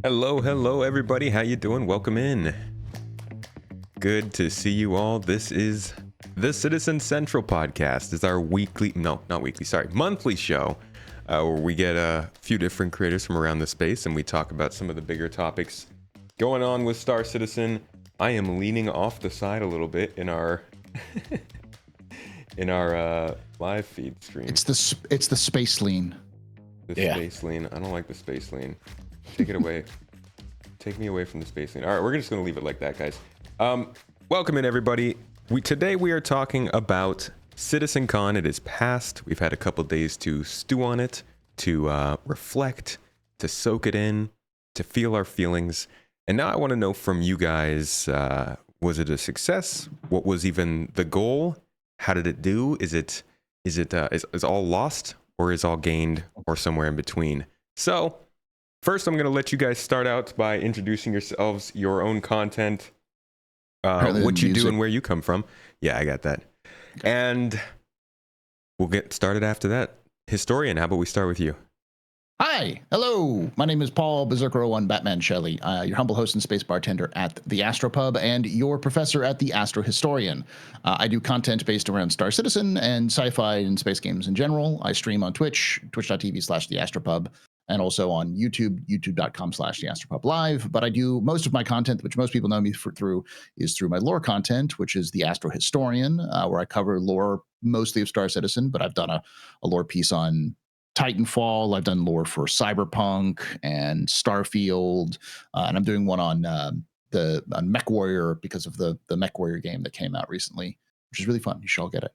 Hello, everybody. How you doing? Welcome in. Good to see you all. This is the Citizen Central podcast. It's our monthly show where we get a few different creators from around the space and we talk about some of the bigger topics going on with Star Citizen. I am leaning off the side a little bit in our live feed stream. It's the space lean. Space lean. I don't like the space lean. Take it away. Take me away from the space lean. All right, we're just going to leave it like that, guys. Welcome in, everybody. Today we are talking about CitizenCon. It is past. We've had a couple days to stew on it, to reflect, to soak it in, to feel our feelings. And now I want to know from you guys, was it a success? What was even the goal? How did it do? Is all lost, or is all gained, or somewhere in between? So first, I'm going to let you guys start out by introducing yourselves, your own content, what you do and where you come from. Yeah, I got that. Okay. And we'll get started after that. Historian, how about we start with you? Hi, hello. My name is Paul Berserker01 Batman Shelley, your humble host and space bartender at the AstroPub and your professor at the AstroHistorian. I do content based around Star Citizen and sci-fi and space games in general. I stream on Twitch, twitch.tv/theastropub, and also on YouTube, youtube.com/theastropub live. But I do most of my content, which most people know me through my lore content, which is the AstroHistorian, where I cover lore mostly of Star Citizen, but I've done a lore piece on Titanfall. I've done lore for Cyberpunk and Starfield, and I'm doing one on Mech Warrior because of the Mech Warrior game that came out recently, which is really fun. You should all get it.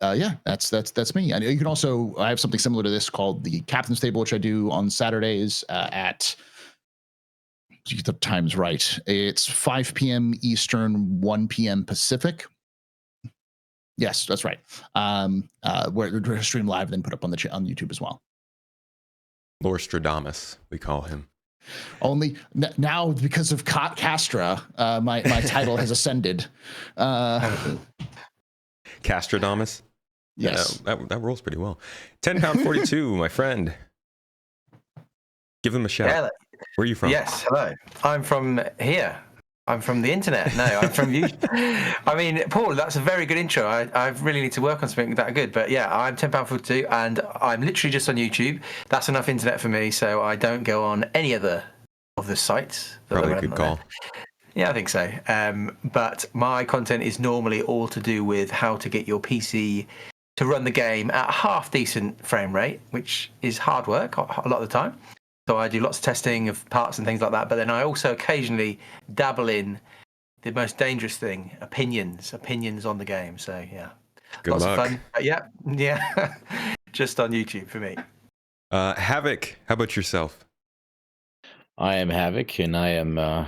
Yeah, that's me. And you can also, I have something similar to this called the Captain's Table, which I do on Saturdays at, the time's right, it's 5 p.m. Eastern, 1 p.m. Pacific. Yes, that's right. We're stream live, then put up on YouTube as well. Lord Stradamus, we call him. Only now because of Castra, my title has ascended. Castradamus? Yes. Yeah, that rolls pretty well. TenPoundFortyTwo, my friend. Give them a shout. Yeah, where are you from? Yes, hello. I'm from here. I'm from the internet. No, I'm from you. I mean, Paul, that's a very good intro. I really need to work on something that good. But yeah, I'm TenPoundFortyTwo, and I'm literally just on YouTube. That's enough internet for me, so I don't go on any other of the sites. Probably a good call. Yeah, I think so. But my content is normally all to do with how to get your PC to run the game at a half-decent frame rate, which is hard work a lot of the time. So I do lots of testing of parts and things like that. But then I also occasionally dabble in the most dangerous thing, opinions on the game. So yeah, good luck. Of fun. Yeah, just on YouTube for me. Hav0k, how about yourself? I am Hav0k, and I am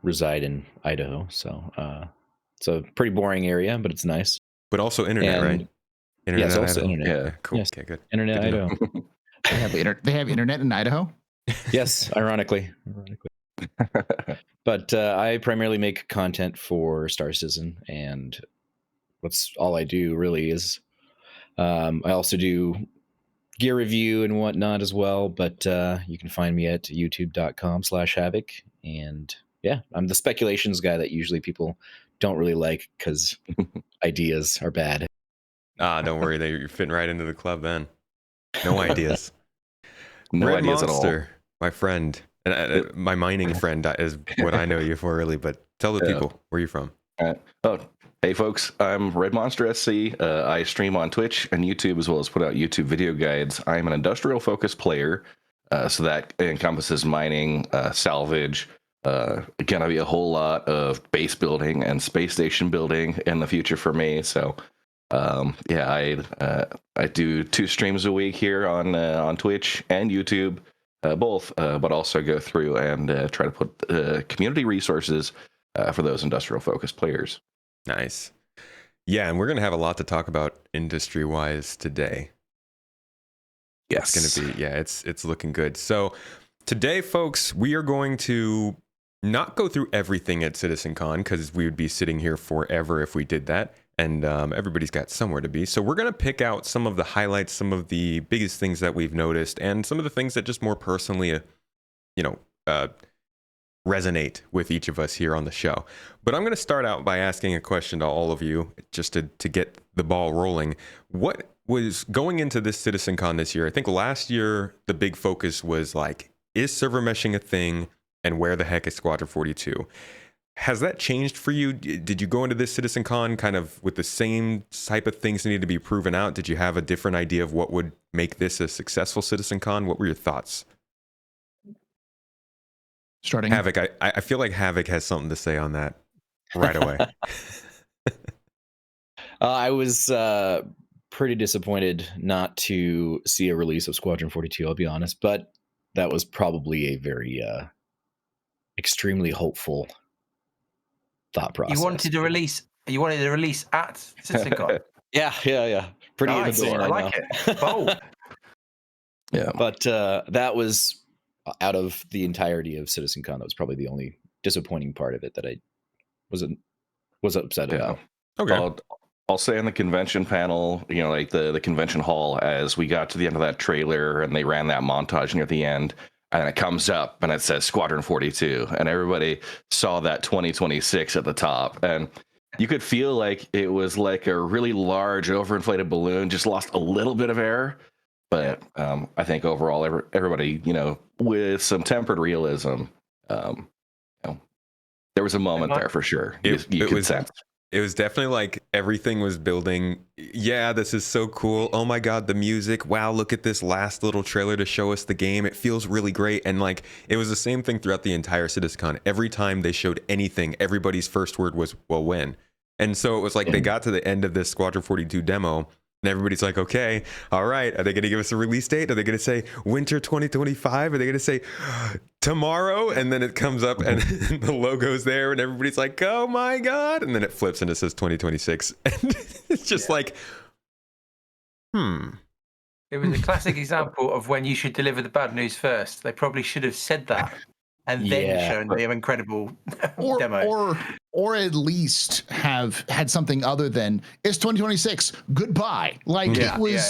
reside in Idaho. So it's a pretty boring area, but it's nice. But also internet, right? Internet, yes, also Idaho. Internet. Yeah, cool. Yes. Okay, good. Internet, good Idaho. They have internet in Idaho? Yes, ironically. But I primarily make content for Star Citizen, and that's all I do really is I also do gear review and whatnot as well, but you can find me at youtube.com/Hav0k. And yeah, I'm the speculations guy that usually people don't really like because ideas are bad. Don't worry, you're fitting right into the club then. No ideas. No ideas at all. My friend, and my mining friend is what I know you for, really. But tell the people where you're from. Hey folks, I'm RedMonsterSC. I stream on Twitch and YouTube as well as put out YouTube video guides. I'm an industrial focused player, so that encompasses mining, salvage. Gonna be a whole lot of base building and space station building in the future for me. So I do 2 streams a week here on Twitch and YouTube, both, but also go through and try to put community resources for those industrial focused players. Nice. Yeah, and we're gonna have a lot to talk about industry wise today. Yes, it's gonna be it's looking good. So today, folks, we are going to not go through everything at CitizenCon because we would be sitting here forever if we did that. and everybody's got somewhere to be. So we're going to pick out some of the highlights, some of the biggest things that we've noticed, and some of the things that just more personally, resonate with each of us here on the show. But I'm going to start out by asking a question to all of you, just to get the ball rolling. What was going into this CitizenCon this year? I think last year the big focus was like, is server meshing a thing, and where the heck is Squadron 42? Has that changed for you? Did you go into this CitizenCon kind of with the same type of things that need to be proven out? Did you have a different idea of what would make this a successful CitizenCon? What were your thoughts? Starting Hav0k, I feel like Hav0k has something to say on that right away. I was pretty disappointed not to see a release of Squadron 42, I'll be honest, but that was probably a very extremely hopeful thought process. You wanted a release at CitizenCon. Yeah. Pretty Nice. in the door. I like it. Bold. Yeah. But that was out of the entirety of CitizenCon. That was probably the only disappointing part of it that I was upset about. Okay. I'll say in the convention panel, like the convention hall, as we got to the end of that trailer and they ran that montage near the end, and it comes up and it says Squadron 42, and everybody saw that 2026 at the top, and you could feel like it was like a really large overinflated balloon, just lost a little bit of air. But I think overall, everybody, with some tempered realism, there was a moment there for sure. You could sense. It was definitely like everything was building. Yeah, this is so cool. Oh my God, the music. Wow, look at this last little trailer to show us the game. It feels really great. And like, it was the same thing throughout the entire CitizenCon. Every time they showed anything, everybody's first word was, well, when? And so it was like they got to the end of this Squadron 42 demo, and everybody's like, okay, all right, are they going to give us a release date? Are they going to say winter 2025? Are they going to say tomorrow? And then it comes up and the logo's there and everybody's like, oh my God. And then it flips and it says 2026. And it's just like, It was a classic example of when you should deliver the bad news first. They probably should have said that and then shown the incredible demo. Or at least have had something other than it's 2026. Goodbye. Like it was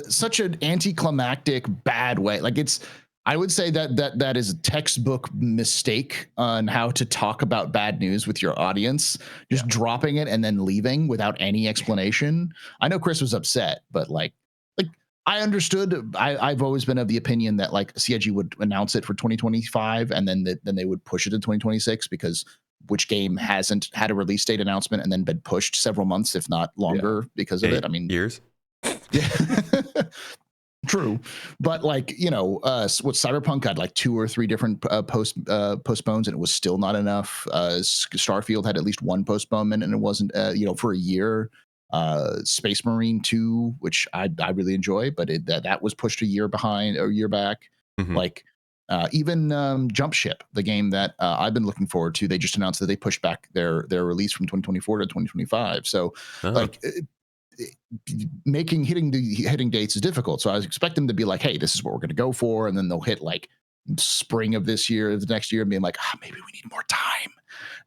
such an anticlimactic bad way. Like I would say that is a textbook mistake on how to talk about bad news with your audience. Just dropping it and then leaving without any explanation. I know Chris was upset, but like I understood. I've always been of the opinion that like CIG would announce it for 2025 and then they would push it to 2026 because which game hasn't had a release date announcement and then been pushed several months, if not longer, because of it? I mean, years. Yeah, true. But like, what Cyberpunk had like 2 or 3 different postpones, and it was still not enough. Starfield had at least 1 postponement, and it wasn't, for a year. Space Marine 2, which I really enjoy, but that was pushed a year back. Mm-hmm. Like. Even Jump Ship, the game that I've been looking forward to, they just announced that they pushed back their release from 2024 to 2025. So, hitting dates is difficult. So I was expecting them to be like, "Hey, this is what we're going to go for," and then they'll hit like spring of this year, the next year, and being like, "Maybe we need more time,"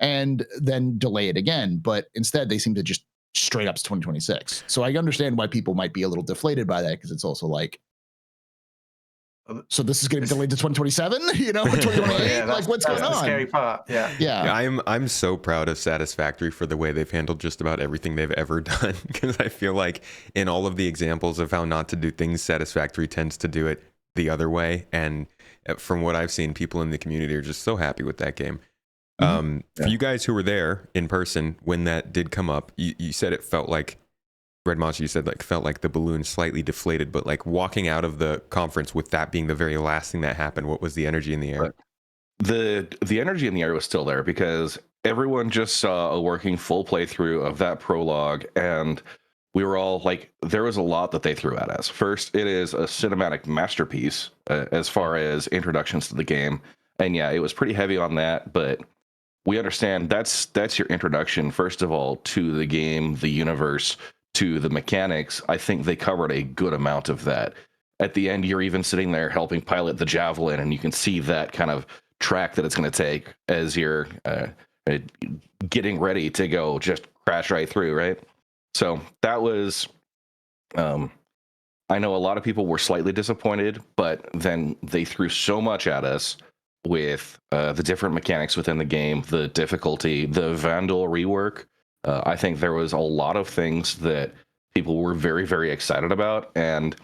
and then delay it again. But instead, they seem to just straight up to 2026. So I understand why people might be a little deflated by that because it's also like. So this is going to be delayed to 2027, or 2028. Like, what's going on? That's the scary part. Yeah. I'm so proud of Satisfactory for the way they've handled just about everything they've ever done. Because I feel like in all of the examples of how not to do things, Satisfactory tends to do it the other way. And from what I've seen, people in the community are just so happy with that game. For you guys who were there in person when that did come up, you said it felt like. Red Monster, you said felt like the balloon slightly deflated, but like walking out of the conference with that being the very last thing that happened, what was the energy in the air? The energy in the air was still there because everyone just saw a working full playthrough of that prologue, and we were all like, there was a lot that they threw at us. First, it is a cinematic masterpiece as far as introductions to the game, and it was pretty heavy on that, but we understand that's your introduction, first of all, to the game, the universe, to the mechanics. I think they covered a good amount of that. At the end, you're even sitting there helping pilot the Javelin, and you can see that kind of track that it's going to take as you're getting ready to go just crash right through, right? So that was, I know a lot of people were slightly disappointed, but then they threw so much at us with the different mechanics within the game, the difficulty, the Vandal rework. I think there was a lot of things that people were very, very excited about. And,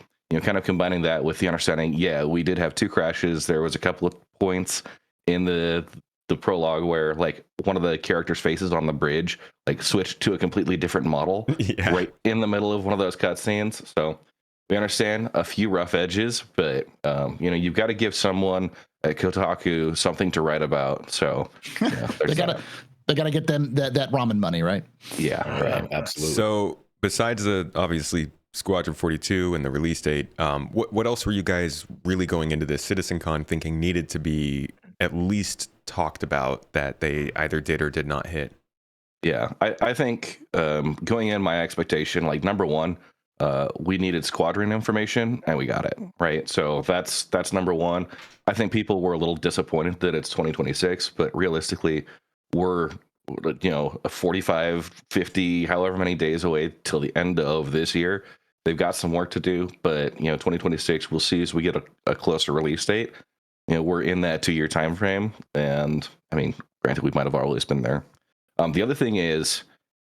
kind of combining that with the understanding, yeah, we did have 2 crashes. There was a couple of points in the prologue where like one of the characters' faces on the bridge like switched to a completely different model right in the middle of one of those cutscenes. So we understand a few rough edges, but you've got to give someone at Kotaku something to write about. So they gotta get them that ramen money, right? Yeah, right. Absolutely. So besides the obviously Squadron 42 and the release date, what else were you guys really going into this CitizenCon thinking needed to be at least talked about that they either did or did not hit? Yeah, I think going in, my expectation, like number one, we needed Squadron information and we got it, right? So that's number one. I think people were a little disappointed that it's 2026, but realistically, we're 45, 50, however many days away till the end of this year. They've got some work to do, but 2026, we'll see as we get a closer release date. We're in that 2-year time frame, and I mean, granted, we might have always been there. The other thing is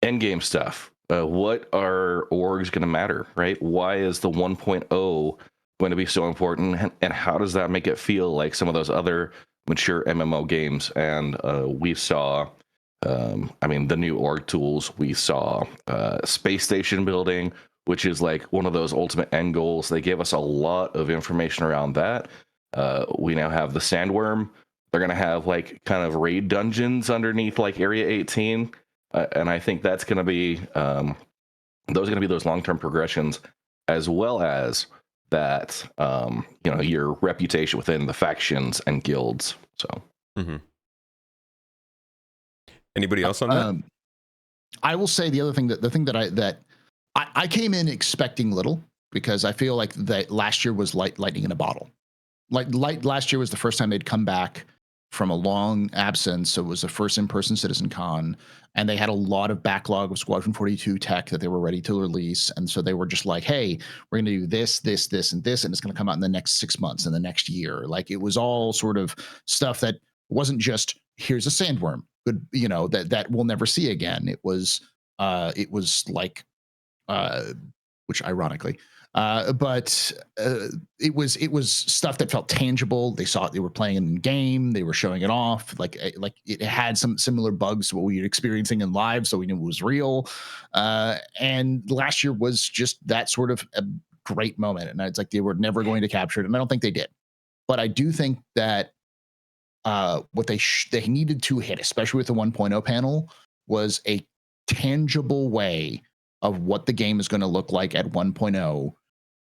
endgame stuff. What are orgs going to matter, right? Why is the 1.0 going to be so important, and how does that make it feel like some of those other mature MMO games? And we saw, the new org tools. We saw space station building, which is like one of those ultimate end goals. They gave us a lot of information around that. We now have the Sandworm. They're going to have like kind of raid dungeons underneath like Area 18. And I think that's going to be, those are going to be those long-term progressions, as well as that, your reputation within the factions and guilds. So, Anybody else on that? I will say the other thing that I came in expecting little, because I feel like that last year was lightning in a bottle. Last year was the first time they'd come back from a long absence. So it was the first in-person CitizenCon, and they had a lot of backlog of Squadron 42 tech that they were ready to release. And so they were just like, hey, we're going to do this, this, this, and this, and it's going to come out in the next 6 months and the next year. Like, it was all sort of stuff that wasn't just, here's a sandworm, good, that we'll never see again. It was like, which ironically, but it was stuff that felt tangible. They saw it, they were playing it in game, they were showing it off. Like it had some similar bugs to what we were experiencing in live, so we knew it was real. And last year was just that sort of a great moment, and it's like they were never going to capture it, and I don't think they did. But I do think that what they needed to hit, especially with the 1.0 panel, was a tangible way of what the game is going to look like at 1.0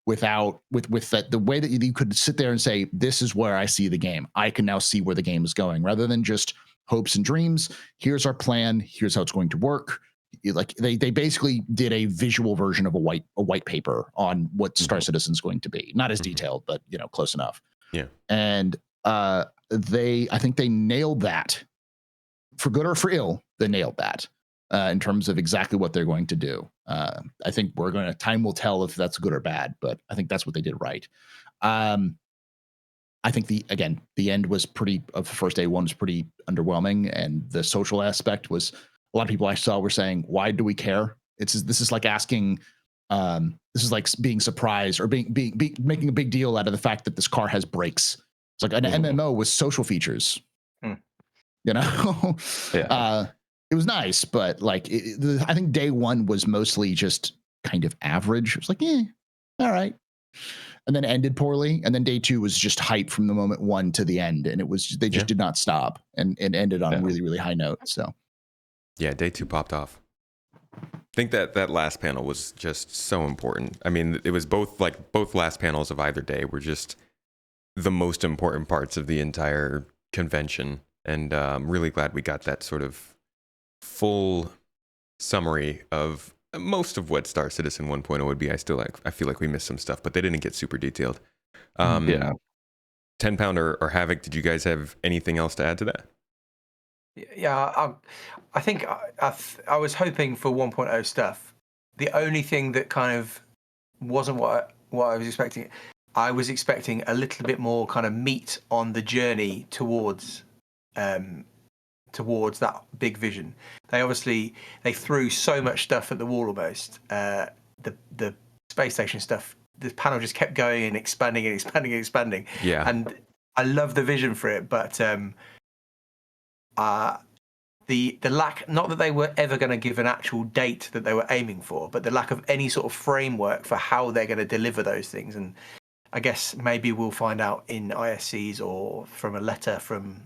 without the way that you could sit there and say, this is where I see the game. I can now see where the game is going, rather than just hopes and dreams. Here's our plan. Here's how it's going to work. Like they basically did a visual version of a white paper on what Star Citizen is going to be. Not as detailed, but close enough. Yeah. And I think they nailed that. For good or for ill, they nailed that. In terms of exactly what they're going to do. I think time will tell if that's good or bad, but I think that's what they did right. I think the end was of the first day one was pretty underwhelming, and the social aspect was, a lot of people I saw were saying, why do we care? This is like asking, this is like being surprised or making a big deal out of the fact that this car has brakes. It's like an MMO with social features. Yeah. It was nice, but like I think day one was mostly just kind of average. It was like, all right, and then ended poorly. And then day two was just hype from the moment one to the end, and they just did not stop, and it ended on a really, really high note. So yeah, day two popped off. I think that last panel was just so important. I mean, it was both last panels of either day were just the most important parts of the entire convention, and I'm really glad we got that sort of full summary of most of what Star Citizen 1.0 would be. I feel like we missed some stuff, but they didn't get super detailed. Yeah. 10 Pound or Hav0k, did you guys have anything else to add to that? Yeah, I think I was hoping for 1.0 stuff the only thing that kind of wasn't what I was expecting. I was expecting a little bit more kind of meat on the journey towards that big vision. They threw so much stuff at the wall almost. The space station stuff, the panel just kept going and expanding and expanding and expanding. Yeah. And I love the vision for it, but the lack, not that they were ever going to give an actual date that they were aiming for, but the lack of any sort of framework for how they're going to deliver those things. And I guess maybe we'll find out in ISCs or from a letter from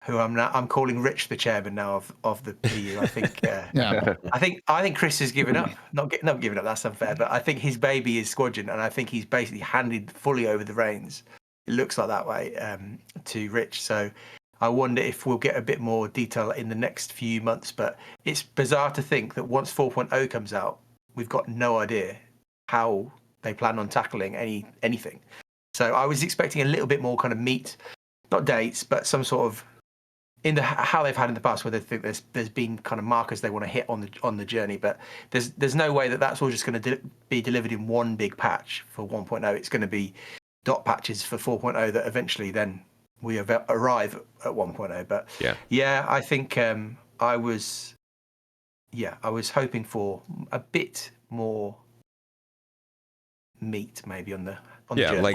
who I'm calling Rich the chairman now of the PU. I think Yeah. I think Chris has given up. Not given up. That's unfair. But I think his baby is Squadron, and I think he's basically handed fully over the reins. It looks like that way to Rich. So I wonder if we'll get a bit more detail in the next few months. But it's bizarre to think that once 4.0 comes out, we've got no idea how they plan on tackling anything. So I was expecting a little bit more kind of meat, not dates, but some sort of how they've had in the past, where they think there's been kind of markers they want to hit on the journey. But there's no way that's all just going to be delivered in one big patch for 1.0. It's going to be dot patches for 4.0 that eventually then we arrive at 1.0. But yeah, I think I was hoping for a bit more meat maybe on the journey. Like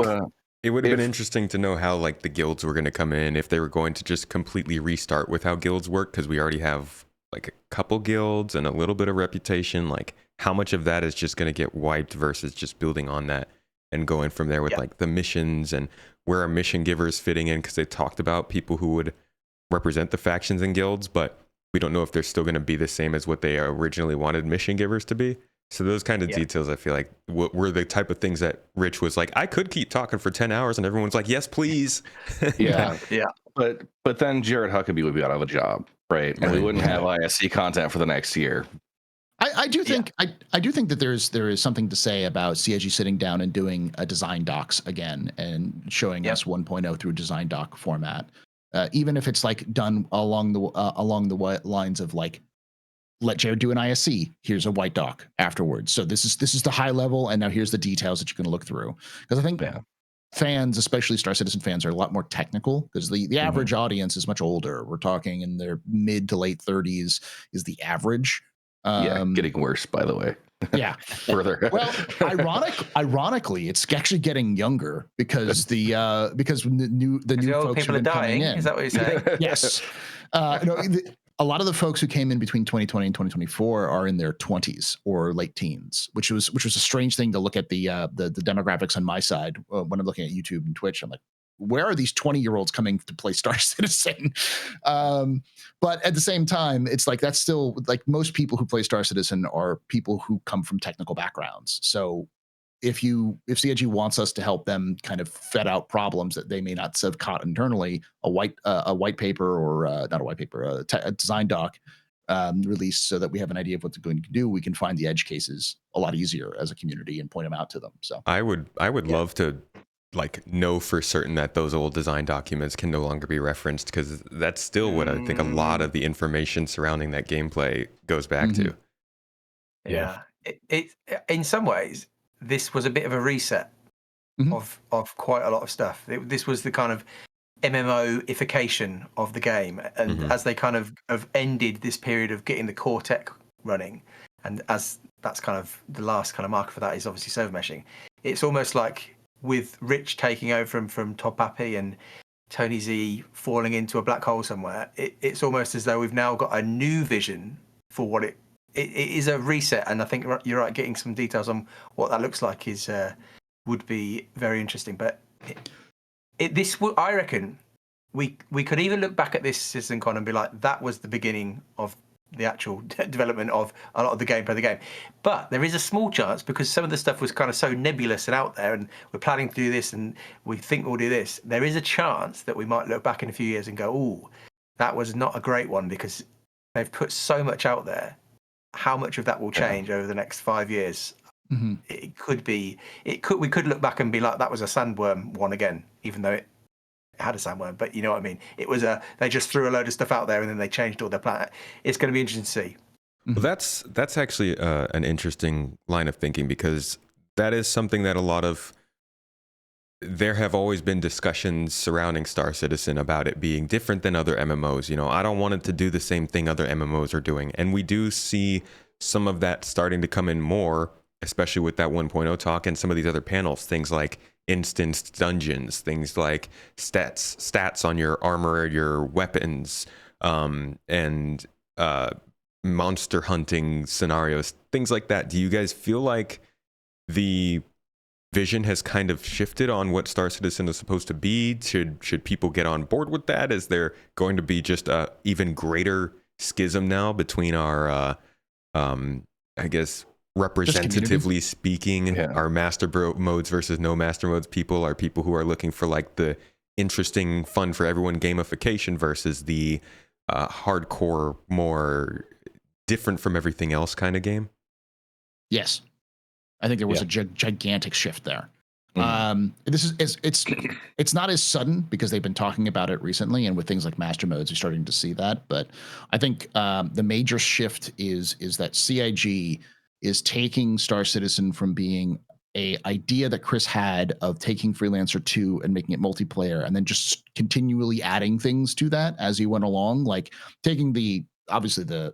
it would have been interesting to know how like the guilds were going to come in, if they were going to just completely restart with how guilds work, because we already have like a couple guilds and a little bit of reputation. Like how much of that is just going to get wiped versus just building on that and going from there with like the missions, and where are mission givers fitting in, because they talked about people who would represent the factions and guilds, but we don't know if they're still going to be the same as what they originally wanted mission givers to be. So those kind of details, I feel like, were the type of things that Rich was like, I could keep talking for 10 hours, and everyone's like, yes, please. Yeah. But then Jared Huckabee would be out of a job, right? And we wouldn't have ISC content for the next year. I do think I do think that there is something to say about CIG sitting down and doing a design docs again and showing us 1.0 through design doc format, even if it's like done along the lines of like, let Jared do an ISC. Here's a white doc afterwards. So this is the high level, and now here's the details that you're going to look through. Because I think fans, especially Star Citizen fans, are a lot more technical, because the average audience is much older. We're talking in their mid to late 30s is the average. Getting worse, by the way. Yeah. Further. Well, ironically, it's actually getting younger because the new old folks people are dying. Is that what you're saying? Yes. A lot of the folks who came in between 2020 and 2024 are in their 20s or late teens, which was a strange thing to look at the demographics on my side when I'm looking at YouTube and Twitch. I'm like, where are these 20-year-olds coming to play Star Citizen? But at the same time, it's like that's still like most people who play Star Citizen are people who come from technical backgrounds. So if CIG wants us to help them kind of vet out problems that they may not have caught internally, a white paper or not a white paper, a design doc released so that we have an idea of what they're going to do, we can find the edge cases a lot easier as a community and point them out to them. So I would love to like know for certain that those old design documents can no longer be referenced, because that's still what I think a lot of the information surrounding that gameplay goes back to. Yeah. It in some ways, this was a bit of a reset of quite a lot of stuff. This was the kind of MMO-ification of the game, and as they kind of have ended this period of getting the core tech running, and as that's kind of the last kind of marker for that is obviously servermeshing. It's almost like with Rich taking over from Todd Pappy and Tony Z falling into a black hole somewhere, it's almost as though we've now got a new vision for what it is, a reset. And I think you're right, getting some details on what that looks like would be very interesting. But I reckon we could even look back at this CitizenCon and be like, that was the beginning of the actual development of a lot of the gameplay of the game. But there is a small chance, because some of the stuff was kind of so nebulous and out there, and we're planning to do this and we think we'll do this, there is a chance that we might look back in a few years and go, oh, that was not a great one, because they've put so much out there. How much of that will change over the next 5 years? It could be. We could look back and be like, that was a sandworm one again, even though it had a sandworm. But you know what I mean? It was they just threw a load of stuff out there and then they changed all their plan. It's going to be interesting to see. Well, that's actually an interesting line of thinking, because that is something that there have always been discussions surrounding Star Citizen about it being different than other MMOs. You know, I don't want it to do the same thing other MMOs are doing. And we do see some of that starting to come in more, especially with that 1.0 talk and some of these other panels, things like instanced dungeons, things like stats on your armor, your weapons, and monster hunting scenarios, things like that. Do you guys feel like the vision has kind of shifted on what Star Citizen is supposed to be? Should people get on board with that? Is there going to be just a even greater schism now between our I guess representatively speaking, our master modes versus no master modes people are people who are looking for like the interesting, fun for everyone gamification versus the hardcore, more different from everything else kind of game? Yes. I think there was a gigantic shift there. This is it's not as sudden because they've been talking about it recently, and with things like master modes, you're starting to see that. But I think the major shift is that CIG is taking Star Citizen from being a idea that Chris had of taking Freelancer 2 and making it multiplayer, and then just continually adding things to that as he went along, like taking obviously the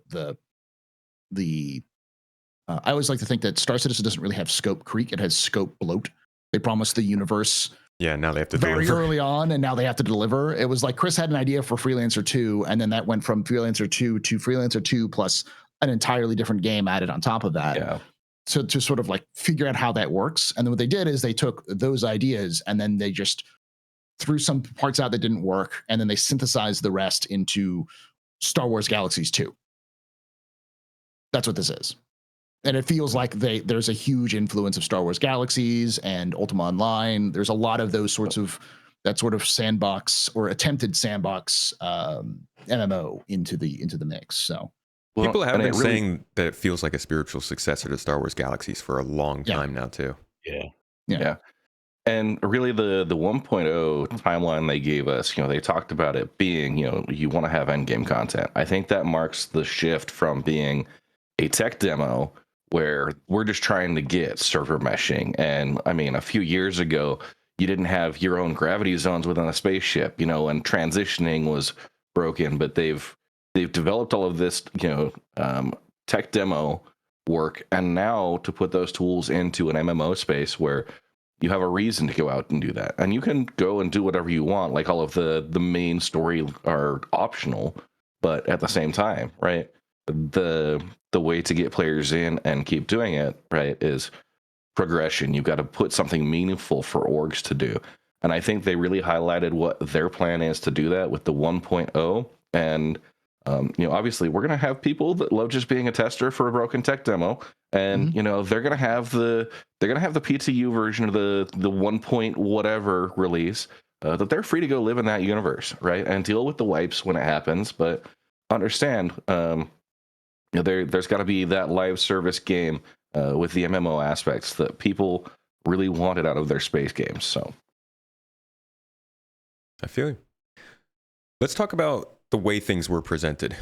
I always like to think that Star Citizen doesn't really have scope creep; it has scope bloat. They promised the universe. Yeah, now they have to very deliver early on, and now they have to deliver. It was like Chris had an idea for Freelancer 2, and then that went from Freelancer 2 to Freelancer 2 plus an entirely different game added on top of that. Yeah. So to sort of like figure out how that works. And then what they did is they took those ideas and then they just threw some parts out that didn't work, and then they synthesized the rest into Star Wars Galaxies 2. That's what this is. And it feels like there's a huge influence of Star Wars Galaxies and Ultima Online. There's a lot of those sorts of that sort of sandbox or attempted sandbox MMO into the mix. So people have been saying that it feels like a spiritual successor to Star Wars Galaxies for a long time now too. Yeah. And really the 1.0 timeline they gave us, they talked about it being, you want to have endgame content. I think that marks the shift from being a tech demo where we're just trying to get server meshing. And I mean, a few years ago, you didn't have your own gravity zones within a spaceship, and transitioning was broken, but they've developed all of this, tech demo work. And now to put those tools into an MMO space where you have a reason to go out and do that. And you can go and do whatever you want. Like all of the main story are optional, but at the same time, right? The way to get players in and keep doing it, right, is progression. You've got to put something meaningful for orgs to do. And I think they really highlighted what their plan is to do that with the 1.0. And, obviously we're going to have people that love just being a tester for a broken tech demo. And, they're going to have the PTU version of the 1 point whatever release that they're free to go live in that universe, right? And deal with the wipes when it happens. But understand, there's got to be that live service game with the MMO aspects that people really wanted out of their space games. So I feel you. Let's talk about the way things were presented.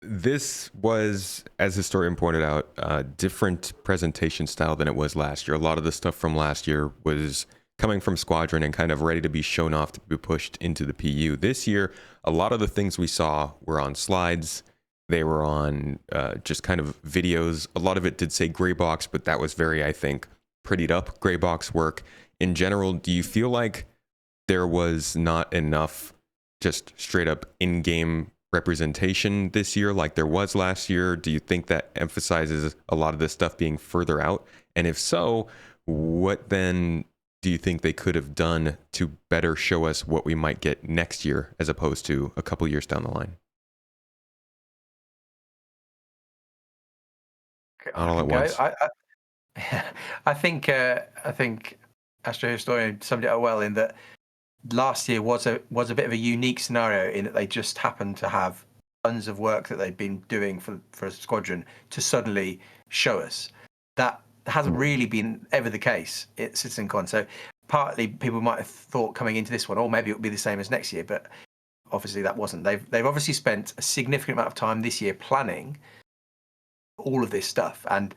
This was, as Historian pointed out, a different presentation style than it was last year. A lot of the stuff from last year was coming from Squadron and kind of ready to be shown off to be pushed into the PU. This year, a lot of the things we saw were on slides. They were on just kind of videos. A lot of it did say gray box, but that was very, I think, prettied up gray box work. In general, do you feel like there was not enough just straight up in-game representation this year like there was last year? Do you think that emphasizes a lot of this stuff being further out? And if so, what then do you think they could have done to better show us what we might get next year as opposed to a couple years down the line? Not all at once. I think AstroHistorian summed it up well in that last year was a bit of a unique scenario in that they just happened to have tons of work that they'd been doing for Squadron to suddenly show us. That hasn't really been ever the case at CitizenCon. So partly people might have thought coming into this one, or maybe it would be the same as next year, but obviously that wasn't. They've obviously spent a significant amount of time this year planning all of this stuff. And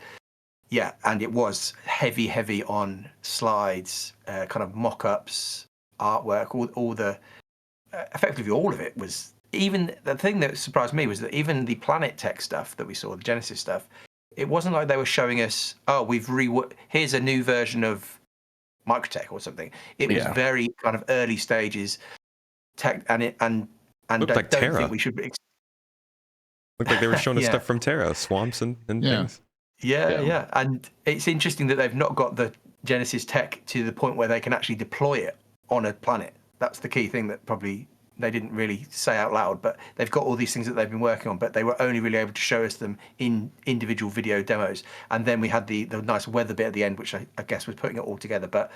yeah, and it was heavy on slides, kind of mock-ups, artwork, all the effectively all of it was. Even the thing that surprised me was that even the Planet Tech stuff that we saw, the Genesis stuff, it wasn't like they were showing us, oh, here's a new version of Microtech or something. It was very kind of early stages tech, and Looked I like don't Terra. think we should. Looked like they were showing us stuff from Terra, swamps and things. Yeah, and it's interesting that they've not got the Genesis tech to the point where they can actually deploy it on a planet. That's the key thing that probably they didn't really say out loud, but they've got all these things that they've been working on, but they were only really able to show us them in individual video demos. And then we had the nice weather bit at the end, which I guess was putting it all together. But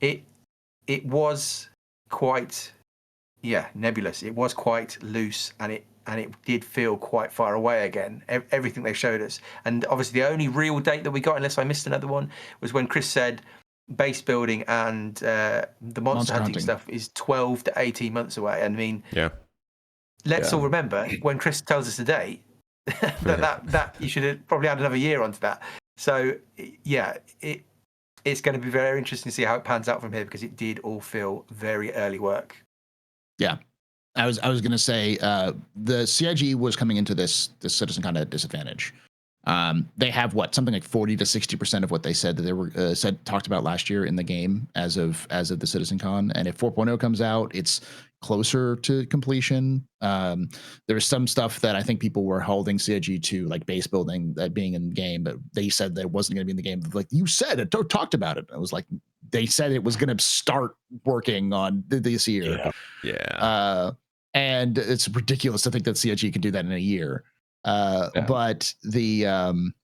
it was quite nebulous. It was quite loose, and it did feel quite far away again. Everything they showed us, and obviously the only real date that we got, unless I missed another one, was when Chris said base building and the monster hunting stuff is 12 to 18 months away. I mean, let's all remember when Chris tells us a date that you should have probably add another year onto that. So yeah, it's going to be very interesting to see how it pans out from here, because it did all feel very early work. Yeah. I was going to say the CIG was coming into this CitizenCon at disadvantage. They have something like 40 to 60% of what they said that they were talked about last year in the game as of the CitizenCon. And if 4.0 comes out, it's closer to completion. There's some stuff that I think people were holding CIG to, like base building, that being in the game, but they said that it wasn't going to be in the game. Like, you said it, talked about it. I was like, they said it was going to start working on this year. And it's ridiculous to think that CIG can do that in a year. But then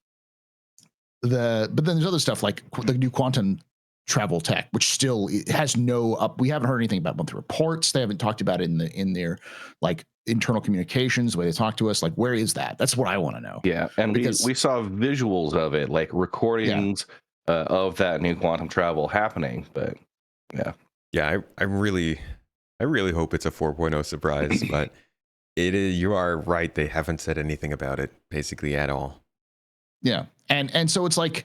there's other stuff like the new quantum travel tech, which still has we haven't heard anything about monthly reports. They haven't talked about it in their like internal communications, the way they talk to us. Like, where is that? That's what I want to know. Yeah, and we saw visuals of it, like recordings of that new quantum travel happening. But I really hope it's a 4.0 surprise, but you are right. They haven't said anything about it basically at all. Yeah. And so it's like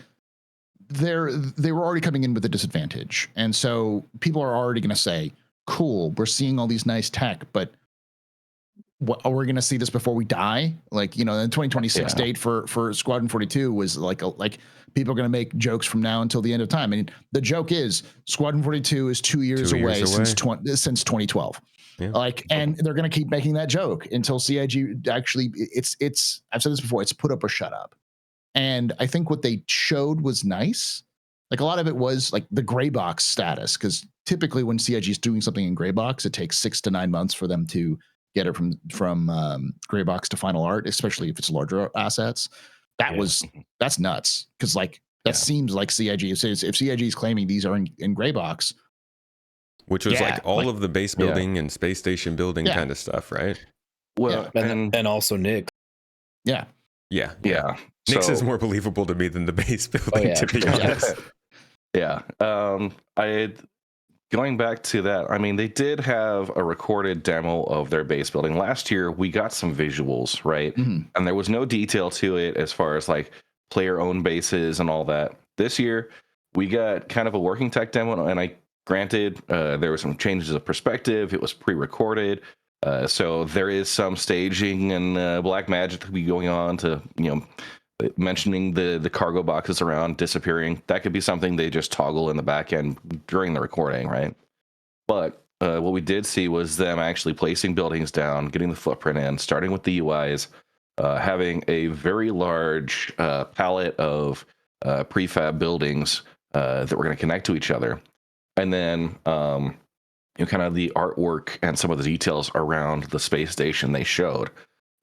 they were already coming in with a disadvantage. And so people are already going to say, cool, we're seeing all these nice tech, but are we going to see this before we die? Like, the 2026 date for Squadron 42 was like people are going to make jokes from now until the end of time. I mean, the joke is Squadron 42 is 2 years away since 2012. Yeah. And they're going to keep making that joke until CIG actually, I've said this before, it's put up or shut up. And I think what they showed was nice. Like, a lot of it was like the gray box status, because typically when CIG is doing something in gray box, it takes 6 to 9 months for them to get it from gray box to final art, especially if it's larger assets. That's nuts, because that seems like CIG. If CIG is claiming these are in gray box, which was all of the base building and space station building kind of stuff, right? Well, and also Nick. Yeah. Nix So, is more believable to me than the base building, to be honest. Going back to that, I mean, they did have a recorded demo of their base building. Last year, we got some visuals, right? Mm-hmm. And there was no detail to it as far as like player-owned bases and all that. This year, we got kind of a working tech demo, and granted, there were some changes of perspective. It was pre-recorded. So there is some staging and black magic to be going on to, mentioning the cargo boxes around disappearing. That could be something they just toggle in the back end during the recording, right? But what we did see was them actually placing buildings down, getting the footprint in, starting with the UIs, having a very large palette of prefab buildings that were going to connect to each other. And then kind of the artwork and some of the details around the space station they showed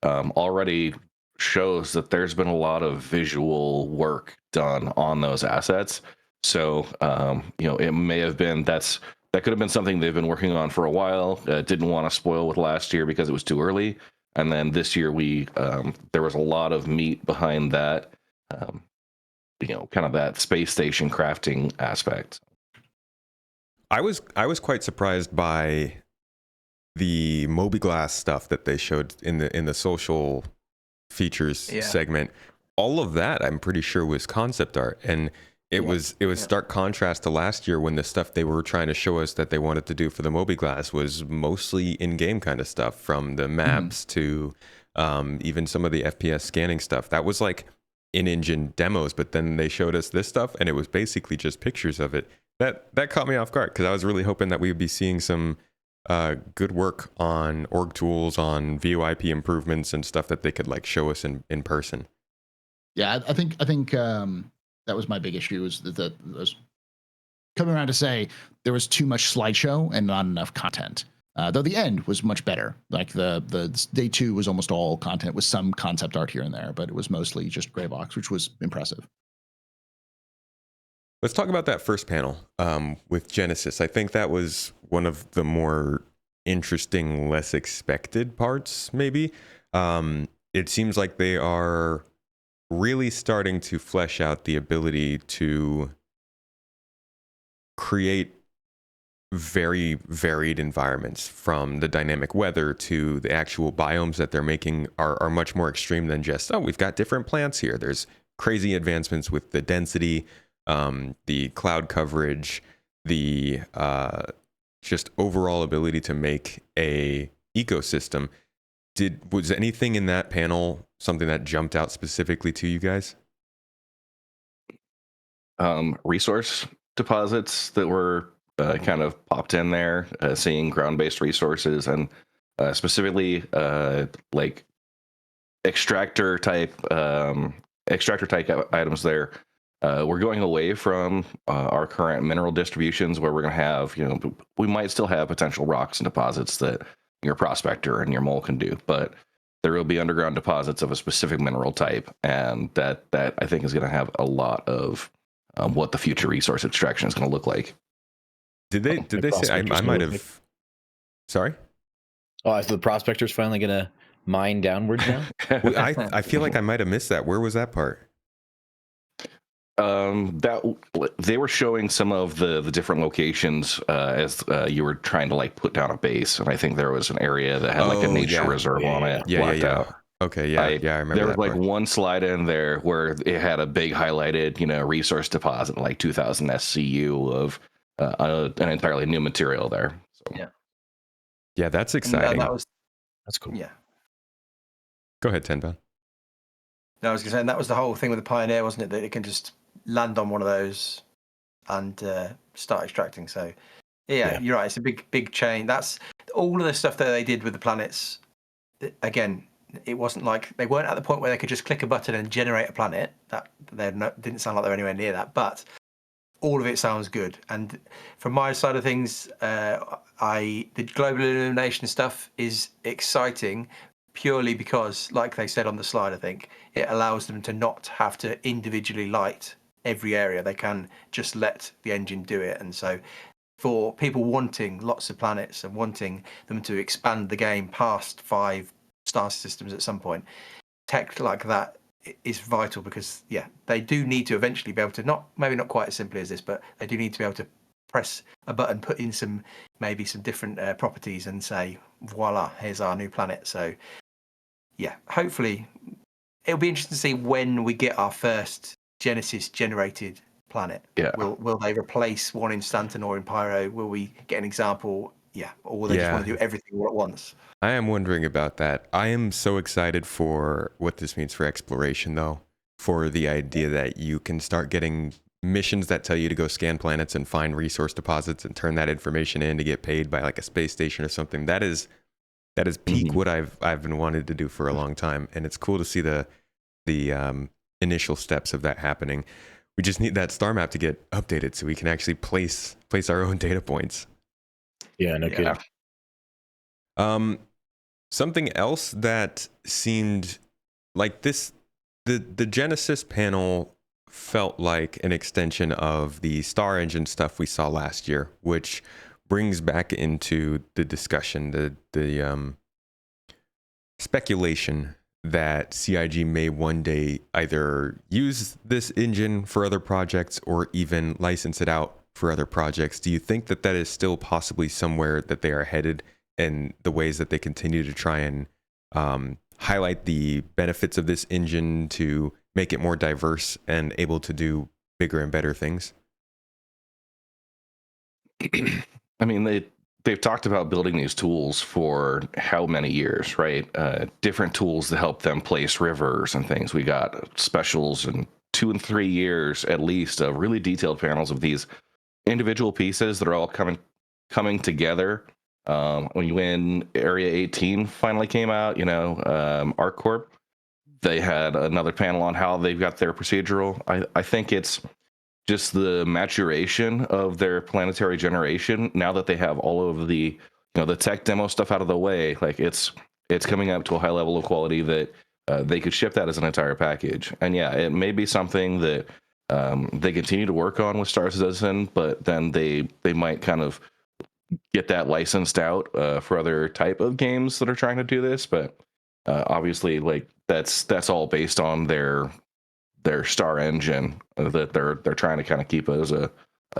already shows that there's been a lot of visual work done on those assets. So it may have been that could have been something they've been working on for a while. Didn't want to spoil with last year because it was too early, and then this year there was a lot of meat behind that kind of that space station crafting aspect. I was quite surprised by the Moby Glass stuff that they showed in the social features segment. all of that I'm pretty sure was concept art, and it was stark contrast to last year when the stuff they were trying to show us that they wanted to do for the mobiGlas was mostly in-game kind of stuff, from the maps to even some of the FPS scanning stuff. That was like in-engine demos, but then they showed us this stuff and it was basically just pictures of it. That caught me off guard, because I was really hoping that we would be seeing some good work on org tools, on VoIP improvements and stuff that they could like show us in person. Yeah, I think that was my big issue, is that was coming around to say there was too much slideshow and not enough content. Though the end was much better. Like the day 2 was almost all content with some concept art here and there, but it was mostly just gray box, which was impressive. Let's talk about that first panel with Genesis. I think that was one of the more interesting, less expected parts, maybe. It seems like they are really starting to flesh out the ability to create very varied environments, from the dynamic weather to the actual biomes that they're making are much more extreme than just, we've got different plants here. There's crazy advancements with the density, the cloud coverage, the just overall ability to make a ecosystem. Was anything in that panel something that jumped out specifically to you guys? Resource deposits that were kind of popped in there, seeing ground-based resources, and specifically like extractor type items there. We're going away from our current mineral distributions, where we're going to have, we might still have potential rocks and deposits that your prospector and your mole can do, but there will be underground deposits of a specific mineral type, and that I think is going to have a lot of what the future resource extraction is going to look like. Did they say? I might have. Sorry. Oh, so the prospector's finally going to mine downwards now? Well, I feel like I might have missed that. Where was that part? That they were showing some of the different locations as you were trying to like put down a base, and I think there was an area that had like a nature reserve on it. Yeah. Okay, I remember. There was that like part. one slide in there where it had a big highlighted, resource deposit, like 2,000 SCU of an entirely new material there. So. Yeah, that's exciting. That's cool. Yeah. Go ahead, TenPound. No, I was going to say, and that was the whole thing with the Pioneer, wasn't it? That it can just land on one of those and start extracting. So, yeah, you're right. It's a big chain. That's all of the stuff that they did with the planets. Again, it wasn't like they weren't at the point where they could just click a button and generate a planet. That didn't sound like they were anywhere near that. But all of it sounds good. And from my side of things, the global illumination stuff is exciting. Purely because, like they said on the slide, I think it allows them to not have to individually light every area. They can just let the engine do it. And so for people wanting lots of planets and wanting them to expand the game past 5 star systems at some point, tech like that is vital, because they do need to eventually be able to, maybe not quite as simply as this, but they do need to be able to press a button, put in some different properties, and say, voila, here's our new planet. So hopefully it'll be interesting to see when we get our first Genesis generated planet. Will they replace one in Stanton or in Pyro? Will we get an example? Or will they just want to do everything all at once? I am wondering about that. I am so excited for what this means for exploration, though, for the idea that you can start getting missions that tell you to go scan planets and find resource deposits and turn that information in to get paid by like a space station or something. That is peak what I've been wanting to do for a long time, and it's cool to see the initial steps of that happening. We just need that star map to get updated so we can actually place our own data points. Yeah, no kidding. Something else that seemed like this, the Genesis panel felt like an extension of the StarEngine stuff we saw last year, which brings back into the discussion the speculation that CIG may one day either use this engine for other projects or even license it out for other projects. Do you think that is still possibly somewhere that they are headed, and the ways that they continue to try and highlight the benefits of this engine to make it more diverse and able to do bigger and better things? I mean, they've talked about building these tools for how many years, right? Different tools to help them place rivers and things. We got specials in 2 and 3 years at least of really detailed panels of these individual pieces that are all coming together. When Area 18 finally came out, ArcCorp, they had another panel on how they've got their procedural. I think it's just the maturation of their planetary generation. Now that they have all of the the tech demo stuff out of the way, like it's coming up to a high level of quality that they could ship that as an entire package. And yeah, it may be something that they continue to work on with Star Citizen, but then they might kind of get that licensed out for other type of games that are trying to do this. But obviously, like that's all based on their Star engine that they're trying to kind of keep as a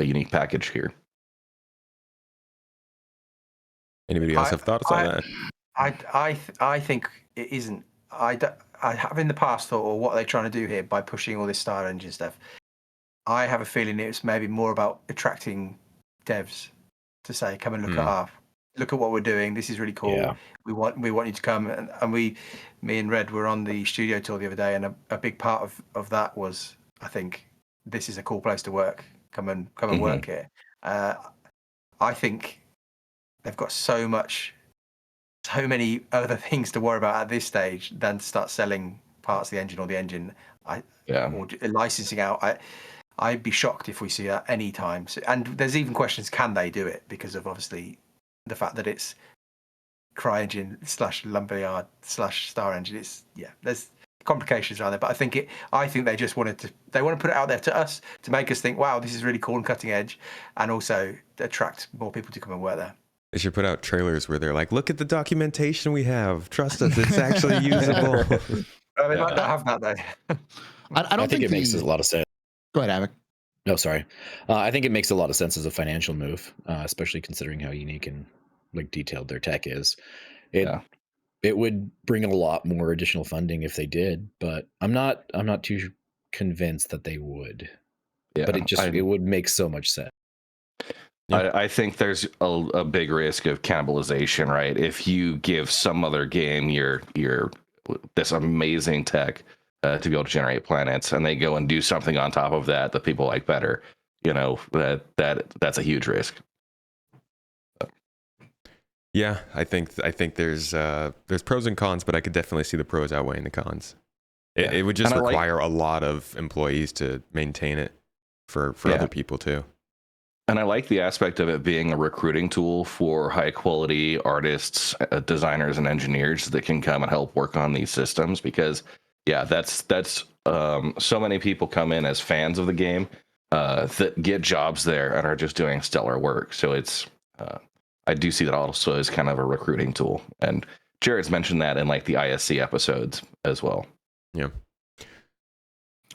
unique package here. Anybody else have thoughts on that? I think it isn't. I have in the past thought, or what are they trying to do here by pushing all this Star engine stuff? I have a feeling it's maybe more about attracting devs to say, come and look at what we're doing. This is really cool. Yeah. We want you to come. And me and Red were on the studio tour the other day, and a big part of that was, I think, this is a cool place to work. Come and work here. I think they've got so many other things to worry about at this stage than to start selling parts of the engine or the engine. Or licensing out. I'd be shocked if we see that any time. And there's even questions: can they do it? Because of obviously the fact that it's CryEngine / Lumberyard / Star Engine. There's complications around there. But I think they just want to put it out there to us to make us think, wow, this is really cool and cutting edge, and also attract more people to come and work there. They should put out trailers where they're like, look at the documentation we have. Trust us, it's actually usable. They might not have that though. I don't think it makes a lot of sense. Go ahead, Hav0k. No, sorry. I think it makes a lot of sense as a financial move, especially considering how unique and like detailed their tech is. It would bring a lot more additional funding if they did, but I'm not too convinced that they would. Yeah, but it would make so much sense. I think there's a big risk of cannibalization, right? If you give some other game your this amazing tech to be able to generate planets, and they go and do something on top of that people like better, that's a huge risk. Yeah, I think there's pros and cons, but I could definitely see the pros outweighing the cons. It would just require a lot of employees to maintain it for other people too. And I like the aspect of it being a recruiting tool for high quality artists, designers, and engineers that can come and help work on these systems, because that's so many people come in as fans of the game that get jobs there and are just doing stellar work. So it's I do see that also as kind of a recruiting tool. And Jared's mentioned that in like the ISC episodes as well. Yeah.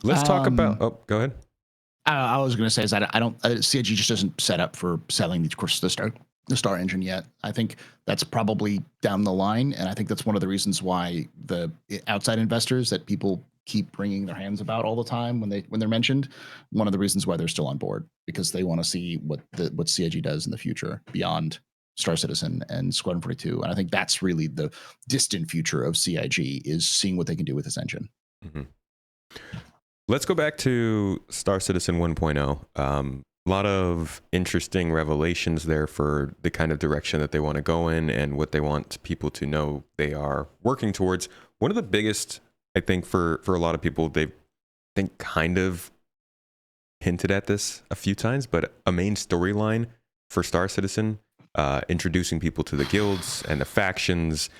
Let's talk about. Oh, go ahead. I was going to say is that I don't. CIG just isn't set up for selling the Star Engine yet. I think that's probably down the line, and I think that's one of the reasons why the outside investors that people keep wringing their hands about all the time when they're mentioned. One of the reasons why they're still on board, because they want to see what CIG does in the future beyond Star Citizen and Squadron 42, and I think that's really the distant future of CIG, is seeing what they can do with this engine. Mm-hmm. Let's go back to Star Citizen 1.0. A lot of interesting revelations there for the kind of direction that they want to go in and what they want people to know they are working towards. One of the biggest, I think, for a lot of people, they've kind of hinted at this a few times, but a main storyline for Star Citizen, introducing people to the guilds and the factions,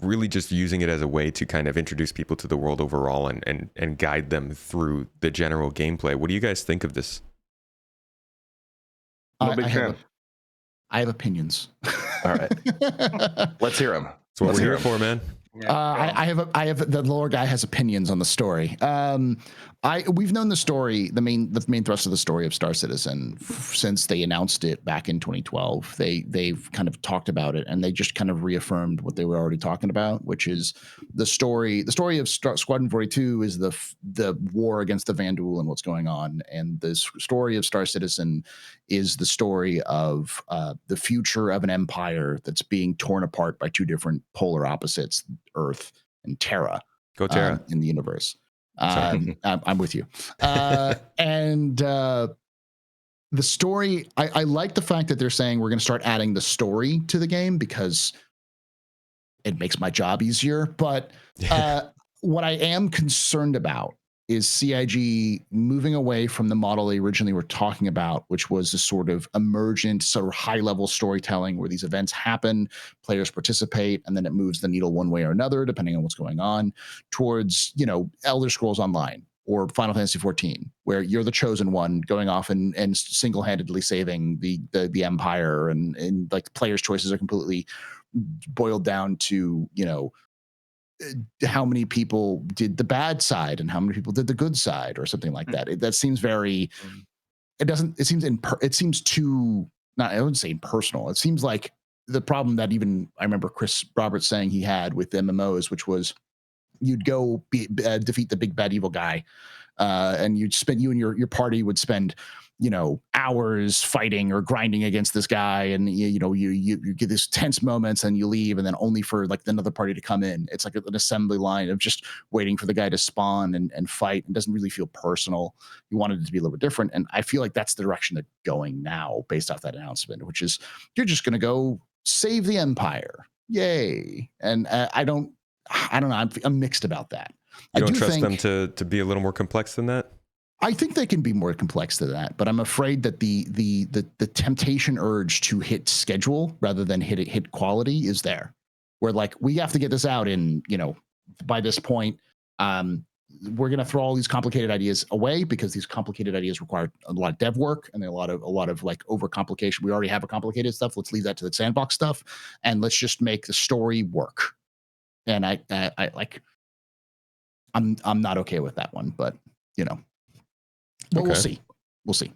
really just using it as a way to kind of introduce people to the world overall and guide them through the general gameplay. What do you guys think of this? I'm a big fan. I have opinions. All right. Let's hear them. That's what we're here for, man. I have the lore guy has opinions on the story. We've known the story, the main thrust of the story of Star Citizen since they announced it back in 2012. They've kind of talked about it, and they just kind of reaffirmed what they were already talking about, which is the story. The story of Squadron 42 is the war against the Vanduul and what's going on, and the story of Star Citizen is the story of the future of an empire that's being torn apart by two different polar opposites, Earth and Terra. Go Terra. In the universe. I'm with you. And the story, I like the fact that they're saying we're going to start adding the story to the game because it makes my job easier. But what I am concerned about is CIG moving away from the model they originally were talking about, which was a sort of emergent, sort of high-level storytelling where these events happen, players participate, and then it moves the needle one way or another, depending on what's going on, towards, Elder Scrolls Online or Final Fantasy XIV, where you're the chosen one going off and single-handedly saving the Empire, and like players' choices are completely boiled down to, how many people did the bad side and how many people did the good side or something like that. That seems very, it seems too, not, I wouldn't say impersonal. It seems like the problem that even I remember Chris Roberts saying he had with MMOs, which was you'd go defeat the big bad evil guy, and you and your party would spend hours fighting or grinding against this guy, and you get these tense moments and you leave, and then only for like another party to come in. It's like an assembly line of just waiting for the guy to spawn and fight. It doesn't really feel personal. You wanted it to be a little bit different, and I feel like that's the direction they're going now based off that announcement, which is you're just going to go save the Empire, yay. And I don't know, I'm mixed about that. You don't trust them to be a little more complex than that? I think they can be more complex than that, but I'm afraid that the temptation urge to hit schedule rather than hit quality is there. Where like we have to get this out in, by this point, we're going to throw all these complicated ideas away because these complicated ideas require a lot of dev work and a lot of like overcomplication. We already have a complicated stuff. Let's leave that to the sandbox stuff, and let's just make the story work. And I like, I'm not okay with that one, but but okay. We'll see.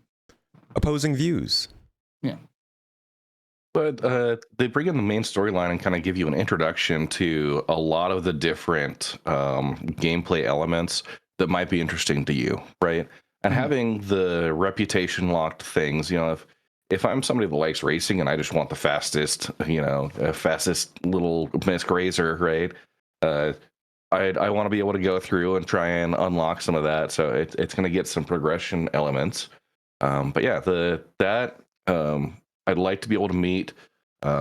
Opposing views. Yeah. But they bring in the main storyline and kind of give you an introduction to a lot of the different gameplay elements that might be interesting to you, right? And having the reputation locked things, if I'm somebody that likes racing and I just want the fastest, fastest little Misk Razor, right? I want to be able to go through and try and unlock some of that, so it's going to get some progression elements. But yeah, I'd like to be able to meet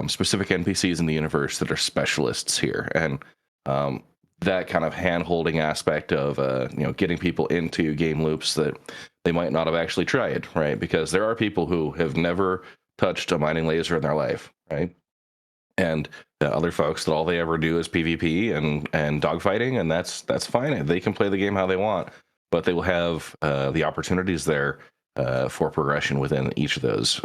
specific NPCs in the universe that are specialists here, and that kind of hand-holding aspect of getting people into game loops that they might not have actually tried, right? Because there are people who have never touched a mining laser in their life, right? And other folks that all they ever do is PvP and dogfighting, and that's fine. They can play the game how they want, but they will have the opportunities there for progression within each of those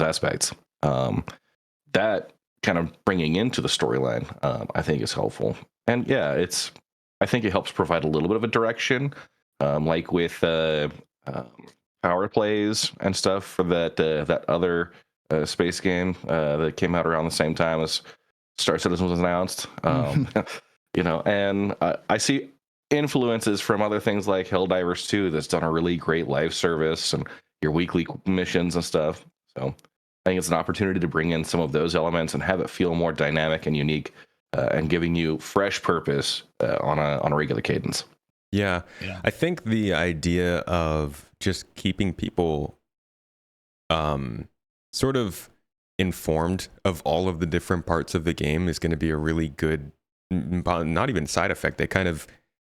aspects. That kind of bringing into the storyline, I think, is helpful. And yeah, I think it helps provide a little bit of a direction, like with power plays and stuff for that other space game that came out around the same time as Star Citizen was announced. And I see influences from other things like Helldivers 2 that's done a really great live service and your weekly missions and stuff. So I think it's an opportunity to bring in some of those elements and have it feel more dynamic and unique, and giving you fresh purpose on a regular cadence. Yeah. I think the idea of just keeping people sort of informed of all of the different parts of the game is going to be a really good, not even side effect. They kind of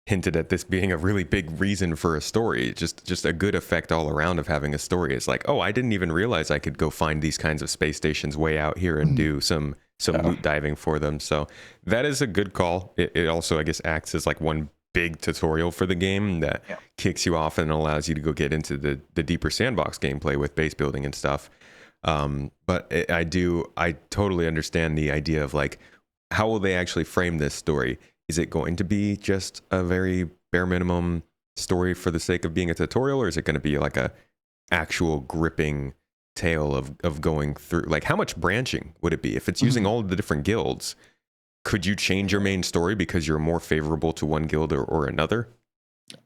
hinted at this being a really big reason for a story. Just a good effect all around of having a story. It's like, oh, I didn't even realize I could go find these kinds of space stations way out here and do some loot diving for them. So that is a good call. It also, I guess, acts as like one big tutorial for the game that kicks you off and allows you to go get into the deeper sandbox gameplay with base building and stuff. But I totally understand the idea of like, how will they actually frame this story? Is it going to be just a very bare minimum story for the sake of being a tutorial, or is it going to be like a actual gripping tale of going through? Like, how much branching would it be if it's using all of the different guilds? Could you change your main story because you're more favorable to one guild or another?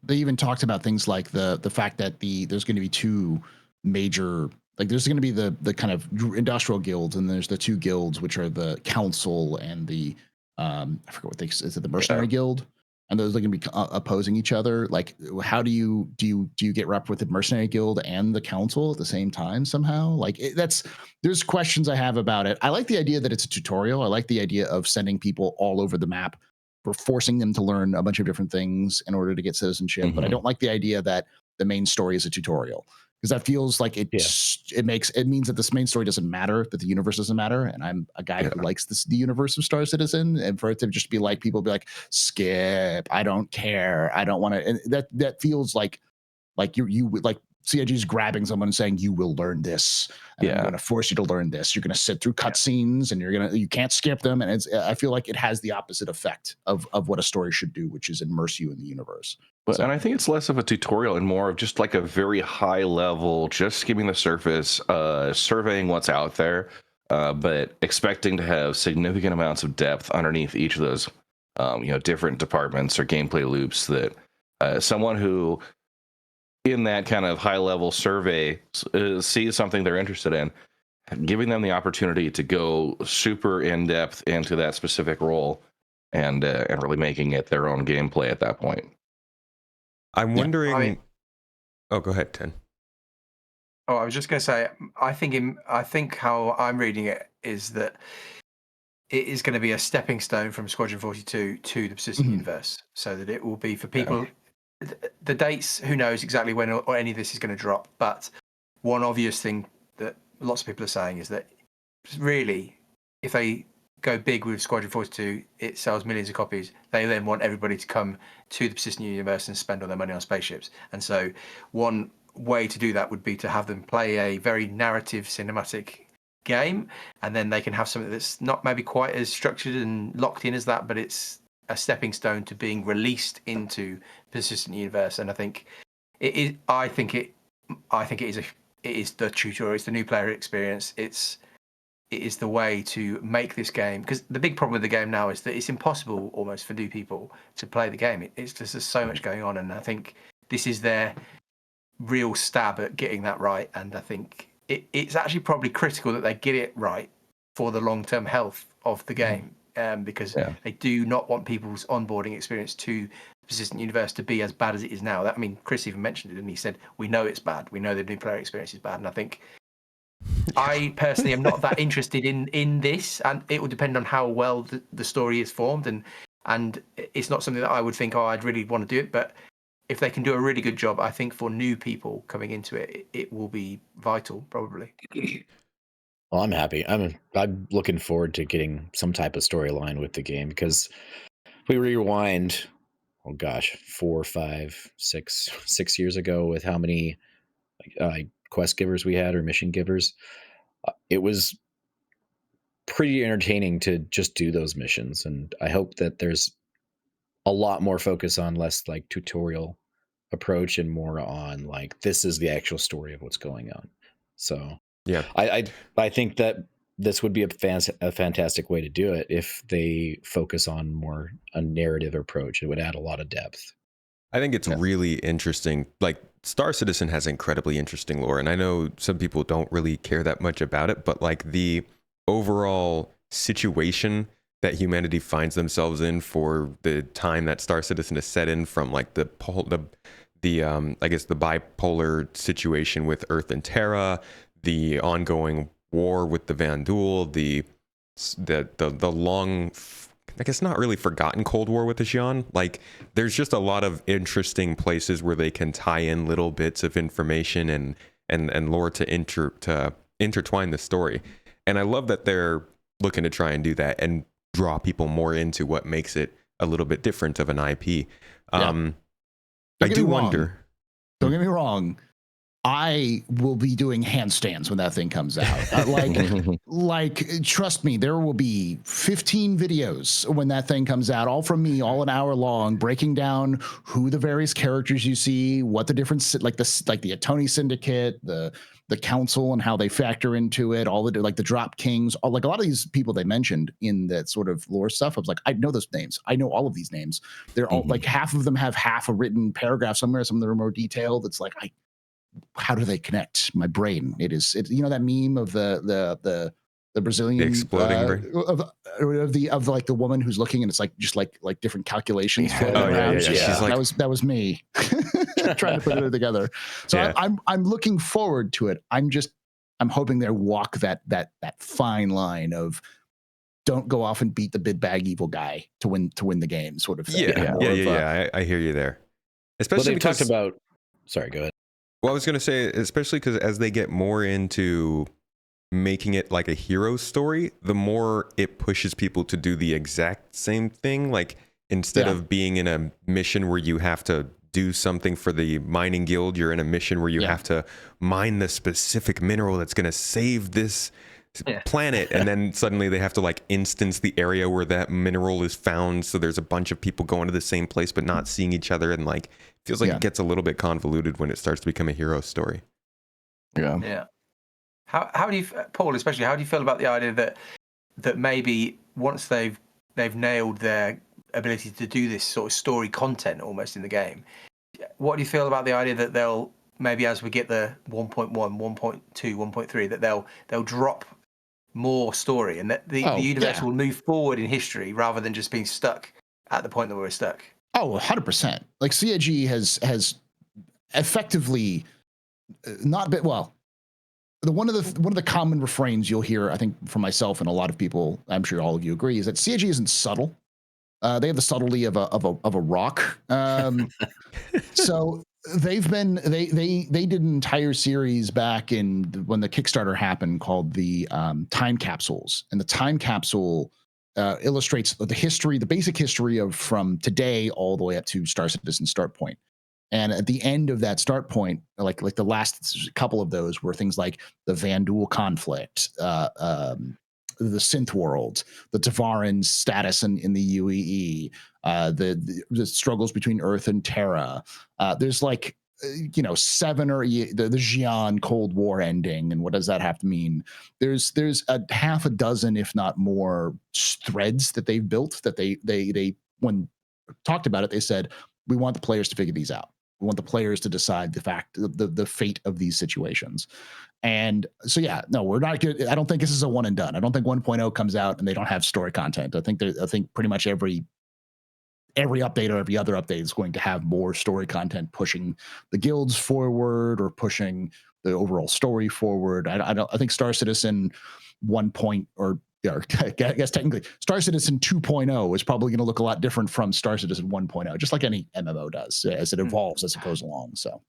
They even talked about things like the fact that there's going to be two major, like there's going to be the kind of industrial guilds, and there's the two guilds which are the council and the I forget what they, is it the mercenary guild, and those are going to be opposing each other. Like, how do you get rep with the mercenary guild and the council at the same time somehow? Like, there's questions I have about it. I like the idea that it's a tutorial. I like the idea of sending people all over the map, for forcing them to learn a bunch of different things in order to get citizenship. But I don't like the idea that the main story is a tutorial, because that feels like it means that this main story doesn't matter, that the universe doesn't matter. And I'm a guy who likes the universe of Star Citizen, and for it to just be like, people be like, skip, I don't care, I don't want to. And that feels like you like CIG's grabbing someone and saying, you will learn this, and I'm going to force you to learn this. You're going to sit through cutscenes, and you can't skip them. And I feel like it has the opposite effect of what a story should do, which is immerse you in the universe. But, and I think it's less of a tutorial and more of just like a very high level, just skimming the surface, surveying what's out there, but expecting to have significant amounts of depth underneath each of those, different departments or gameplay loops that someone who, in that kind of high level survey, sees something they're interested in, giving them the opportunity to go super in depth into that specific role, and really making it their own gameplay at that point. I'm wondering. Oh, go ahead, Ten. Oh, I was just going to say, I think how I'm reading it is that it is going to be a stepping stone from Squadron 42 to the persistent universe, so that it will be for people. Yeah. The dates, who knows exactly when or any of this is going to drop, but one obvious thing that lots of people are saying is that really, if they go big with Squadron 42, it sells millions of copies. They then want everybody to come to the persistent universe and spend all their money on spaceships. And so one way to do that would be to have them play a very narrative, cinematic game, and then they can have something that's not maybe quite as structured and locked in as that, but it's a stepping stone to being released into persistent universe. And I think it is. I think it is the tutorial. It's the new player experience. It is the way to make this game, because the big problem with the game now is that it's impossible almost for new people to play the game. It's just, there's so much going on, and I think this is their real stab at getting that right. And I think it's actually probably critical that they get it right for the long-term health of the game. Because they do not want people's onboarding experience to persistent universe to be as bad as it is now. I mean, Chris even mentioned it, and he said, we know it's bad. We know the new player experience is bad. And I think I personally am not that interested in this, and it will depend on how well the story is formed. And it's not something that I would think, I'd really want to do it. But if they can do a really good job, I think for new people coming into it, it will be vital, probably. Well, I'm happy. I'm looking forward to getting some type of storyline with the game, because if we rewind, 4, 5, 6 years ago, with how many quest givers we had, or mission givers, it was pretty entertaining to just do those missions. And I hope that there's a lot more focus on less like tutorial approach and more on like, this is the actual story of what's going on. So yeah, I think that this would be a fantastic way to do it if they focus on more a narrative approach. It would add a lot of depth. I think it's really interesting. Like, Star Citizen has incredibly interesting lore, and I know some people don't really care that much about it, but like the overall situation that humanity finds themselves in for the time that Star Citizen is set in, from like the I guess the bipolar situation with Earth and Terra, the ongoing war with the Vandul, the long, I guess not really forgotten Cold War with the Xi'an. Like, there's just a lot of interesting places where they can tie in little bits of information and lore to intertwine the story. And I love that they're looking to try and do that and draw people more into what makes it a little bit different of an IP. I do wonder. Don't get me wrong. I will be doing handstands when that thing comes out. Like, trust me, there will be 15 videos when that thing comes out, all from me, all an hour long, breaking down who the various characters you see, what the difference, like the Atoni Syndicate, the council, and how they factor into it. All the like the Drop Kings, like a lot of these people they mentioned in that sort of lore stuff. I was like, I know those names. I know all of these names. They're all like half of them have half a written paragraph somewhere. Some of them are more detailed. It's like how do they connect? My brain. You know that meme of the Brazilian The exploding brain of like the woman who's looking and it's like just like different calculations floating Oh, around. yeah. She's like, that was me trying to put it together. So Yeah. I'm looking forward to it. I'm hoping they walk that fine line of don't go off and beat the big bag evil guy to win the game sort of thing. Yeah. I hear you there. Especially they talked about. Sorry, go ahead. Well, I was going to say, especially because as they get more into making it like a hero story, the more it pushes people to do the exact same thing. Like instead of being in a mission where you have to do something for the mining guild, you're in a mission where you have to mine the specific mineral that's going to save this planet, and then suddenly they have to like instance the area where that mineral is found, so there's a bunch of people going to the same place but not seeing each other, and like feels like it gets a little bit convoluted when it starts to become a hero story. How do you, Paul, especially, how do you feel about the idea that maybe once they've nailed their ability to do this sort of story content almost in the game, what do you feel about the idea that they'll maybe, as we get the 1.1, 1.2, 1.3, that they'll drop more story, and that the universe will move forward in history rather than just being stuck at the point that we're stuck? Oh, 100%. Like CIG has effectively not been, well, one of the common refrains you'll hear, I think, from myself and a lot of people, I'm sure all of you agree, is that CIG isn't subtle. They have the subtlety of a rock. So they did an entire series back in when the Kickstarter happened called the Time Capsules, and the Time Capsule illustrates the basic history of from today all the way up to Star Citizen start point. And at the end of that start point, like the last couple of those were things like the Vandul conflict, the synth world, the Tavaran's status in the UEE, the struggles between Earth and Terra. There's like, 7 or the Xi'an Cold War ending, and what does that have to mean? There's a half a dozen, if not more, threads that they've built that they when talked about it, they said, we want the players to figure these out. We want the players to decide the fate of these situations. And so, we're not good. I don't think this is a one and done. I don't think 1.0 comes out and they don't have story content. I think pretty much every update or every other update is going to have more story content pushing the guilds forward or pushing the overall story forward. I think Star Citizen 1. I guess technically Star Citizen 2.0 is probably going to look a lot different from Star Citizen 1.0, just like any MMO does as it evolves, as it goes along. So,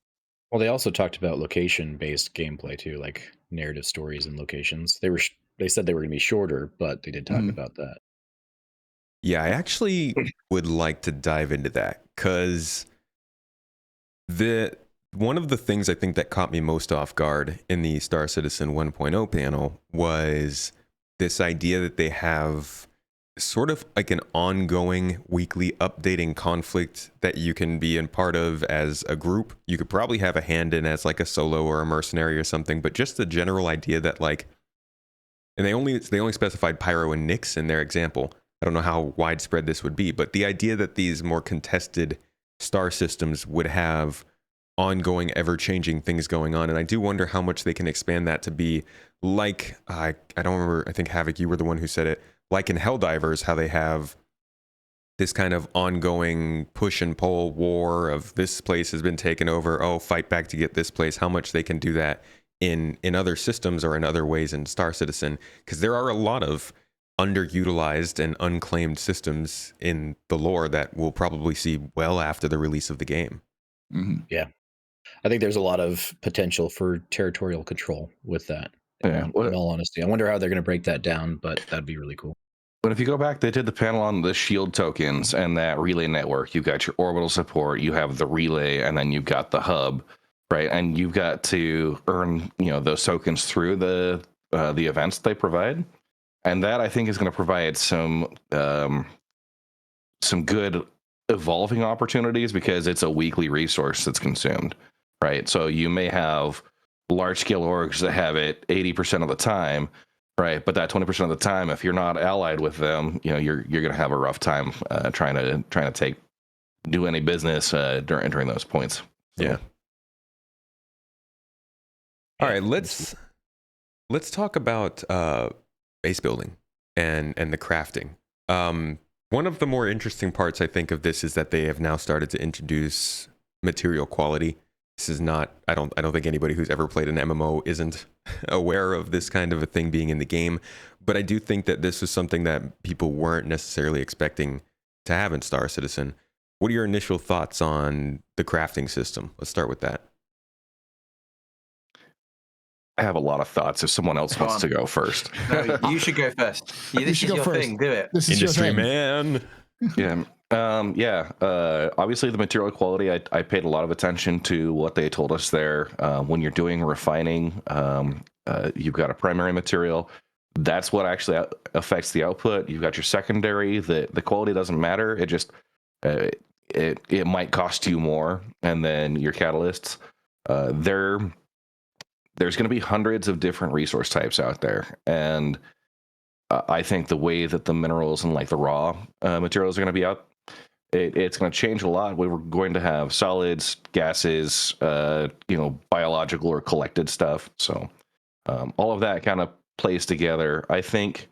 well, they also talked about location-based gameplay too, like narrative stories and locations. They said they were going to be shorter, but they did talk about that. Yeah, I actually would like to dive into that, because one of the things I think that caught me most off guard in the Star Citizen 1.0 panel was this idea that they have sort of like an ongoing weekly updating conflict that you can be in part of as a group. You could probably have a hand in as like a solo or a mercenary or something, but just the general idea that like, and they only specified Pyro and Nyx in their example. I don't know how widespread this would be, but the idea that these more contested star systems would have ongoing, ever-changing things going on. And I do wonder how much they can expand that to be like, I don't remember, I think Hav0k, you were the one who said it, like in Helldivers, how they have this kind of ongoing push and pull war of this place has been taken over, fight back to get this place, how much they can do that in other systems or in other ways in Star Citizen, because there are a lot of underutilized and unclaimed systems in the lore that we'll probably see well after the release of the game. Mm-hmm. Yeah. I think there's a lot of potential for territorial control with that. In all honesty, I wonder how they're going to break that down, but that'd be really cool. But if you go back, they did the panel on the shield tokens and that relay network. You've got your orbital support, you have the relay, and then you've got the hub. right? And you've got to earn, those tokens through the events they provide, and that I think is going to provide some good evolving opportunities because it's a weekly resource that's consumed, right? So you may have large scale orgs that have it 80% of the time, right? But that 20% of the time, if you're not allied with them, you're going to have a rough time trying to do any business during those points. So. Yeah. All right, let's talk about base building and the crafting. One of the more interesting parts, I think, of this is that they have now started to introduce material quality. This is not, I don't think anybody who's ever played an MMO isn't aware of this kind of a thing being in the game. But I do think that this is something that people weren't necessarily expecting to have in Star Citizen. What are your initial thoughts on the crafting system? Let's start with that. I have a lot of thoughts if someone else wants to go first. No, you should go first. This is your thing. Do it. This is Industry your thing. man. Yeah. Obviously, the material quality, I paid a lot of attention to what they told us there. When you're doing refining, you've got a primary material. That's what actually affects the output. You've got your secondary. The quality doesn't matter. It just it might cost you more. And then your catalysts. There's going to be hundreds of different resource types out there, and I think the way that the minerals and like the raw materials are going to be out, it's going to change a lot. We were going to have solids, gases, biological or collected stuff. So all of that kind of plays together. I think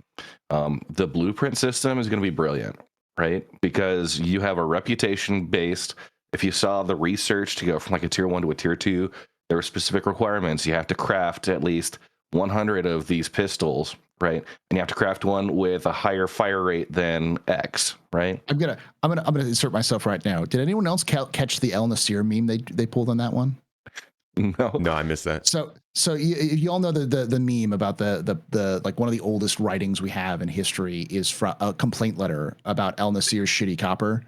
the blueprint system is going to be brilliant, right? Because you have a reputation based. If you saw the research to go from like a tier 1 to a tier 2, there are specific requirements. You have to craft at least 100 of these pistols, right? And you have to craft one with a higher fire rate than X, right? I'm gonna insert myself right now. Did anyone else catch the El Nasir meme they pulled on that one? No, I missed that. So you all know the meme about the like one of the oldest writings we have in history is from a complaint letter about El Nasir's shitty copper.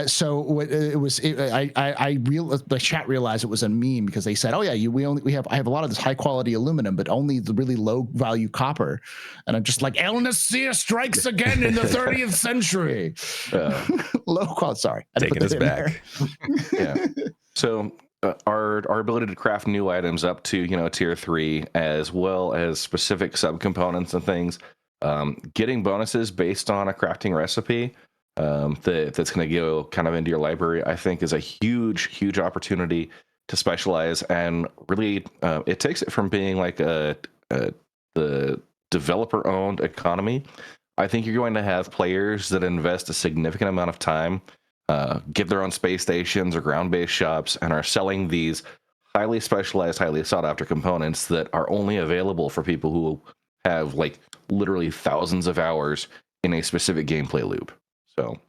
So it was. The chat realized it was a meme because they said, "Oh yeah, I have a lot of this high quality aluminum, but only the really low value copper." And I'm just like, El Nasir strikes again in the 30th century. Low quality. Sorry, taking us back. Yeah. So our ability to craft new items up to tier 3, as well as specific subcomponents and things, getting bonuses based on a crafting recipe. That's going to go kind of into your library, I think, is a huge opportunity to specialize, and really it takes it from being like the developer-owned economy. I think you're going to have players that invest a significant amount of time, get their own space stations or ground-based shops, and are selling these highly specialized, highly sought-after components that are only available for people who have like literally thousands of hours in a specific gameplay loop. So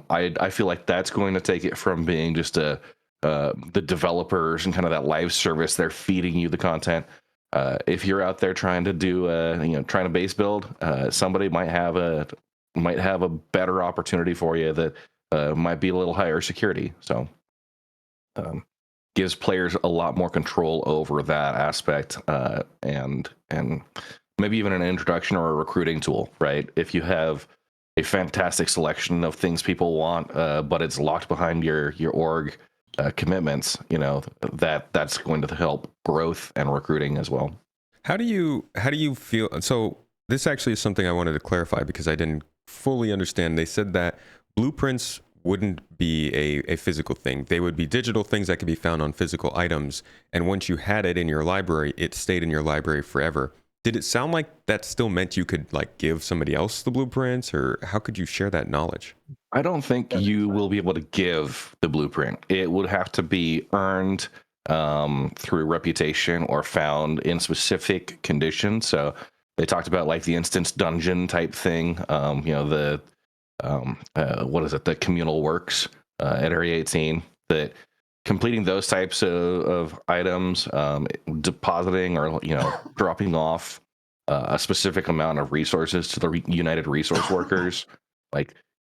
I feel like that's going to take it from being just the developers and kind of that live service. They're feeding you the content. If you're out there trying to do trying to base build, somebody might have a better opportunity for you that might be a little higher security. So gives players a lot more control over that aspect, and maybe even an introduction or a recruiting tool, right? If you have a fantastic selection of things people want, but it's locked behind your org commitments, that's going to help growth and recruiting as well. How do you feel? So this actually is something I wanted to clarify because I didn't fully understand. They said that blueprints wouldn't be a physical thing. They would be digital things that could be found on physical items. And once you had it in your library, it stayed in your library forever. Did it sound like that still meant you could like give somebody else the blueprints, or how could you share that knowledge? I don't think you will be able to give the blueprint. It would have to be earned through reputation or found in specific conditions. So they talked about like the instance dungeon type thing. The communal works at Area 18, that completing those types of items, depositing or dropping off a specific amount of resources to the United Resource Workers, like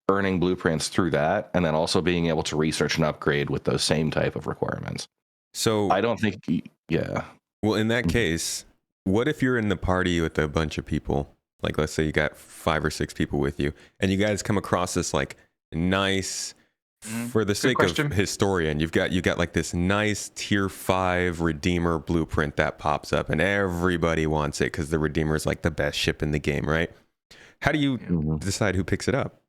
earning blueprints through that, and then also being able to research and upgrade with those same type of requirements. So I don't think, yeah. well, in that case, what if you're in the party with a bunch of people? Like, let's say you got 5 or 6 people with you, and you guys come across this like nice, for the sake of historian, you've got like this nice tier 5 Redeemer blueprint that pops up, and everybody wants it because the Redeemer is like the best ship in the game, right? How do you decide who picks it up?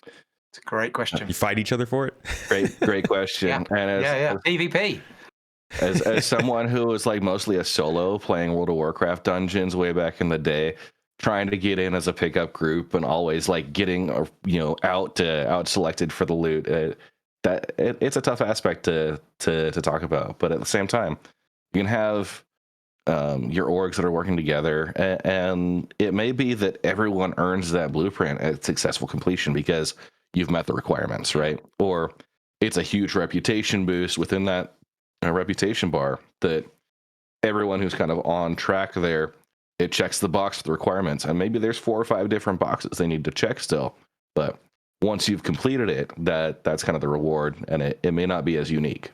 It's a great question. You fight each other for it? Great question. Yeah. And as PvP. As someone who was like mostly a solo playing World of Warcraft dungeons way back in the day, trying to get in as a pickup group and always like getting out selected for the loot, it's a tough aspect to talk about. But at the same time, you can have your orgs that are working together, and it may be that everyone earns that blueprint at successful completion because you've met the requirements, right? Or it's a huge reputation boost within that reputation bar that everyone who's kind of on track there, it checks the box with the requirements, and maybe there's 4 or 5 different boxes they need to check still, but once you've completed it, that's kind of the reward, and it may not be as unique.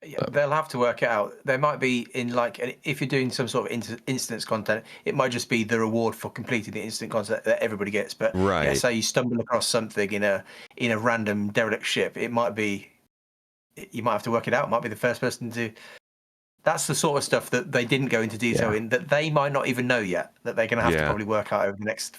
Yeah, they'll have to work it out. There might be if you're doing some sort of instance content, it might just be the reward for completing the instant content that everybody gets. But right, say you stumble across something in a random derelict ship, it might be, you might have to work it out. It might be the first person to. That's the sort of stuff that they didn't go into detail in, that they might not even know yet, that they're going to have to probably work out over the next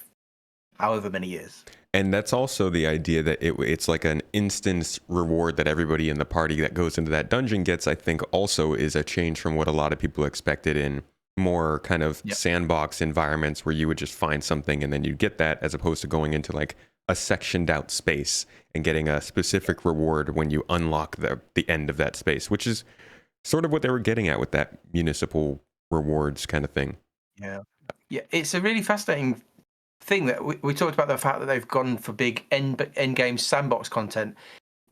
however many years. And that's also the idea that it's like an instance reward that everybody in the party that goes into that dungeon gets, I think also is a change from what a lot of people expected in more kind of sandbox environments where you would just find something and then you get that, as opposed to going into like a sectioned out space and getting a specific reward when you unlock the end of that space, which is sort of what they were getting at with that municipal rewards kind of thing. Yeah, it's a really fascinating thing that we talked about, the fact that they've gone for big end game sandbox content,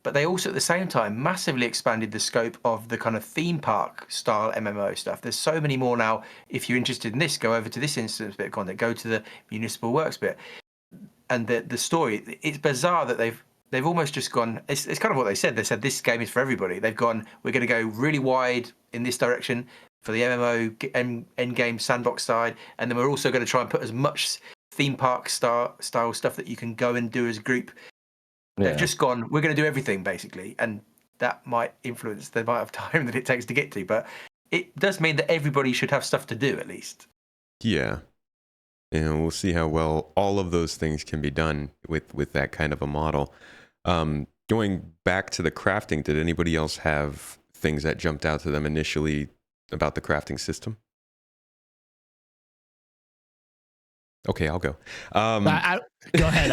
but they also at the same time massively expanded the scope of the kind of theme park style MMO stuff. There's so many more now. If you're interested in this, go over to this instance bit of content, go to the municipal works bit, and the story. It's bizarre that they've almost just gone, it's kind of what they said this game is for everybody. They've gone, we're going to go really wide in this direction for the MMO end game sandbox side, and then we're also going to try and put as much theme park style stuff that you can go and do as a group. They've just gone, we're going to do everything basically, and that might influence the amount of time that it takes to get to, but it does mean that everybody should have stuff to do at least. Yeah, and we'll see how well all of those things can be done with that kind of a model. Going back to the crafting, did anybody else have things that jumped out to them initially about the crafting system? Okay, I'll go. Go ahead.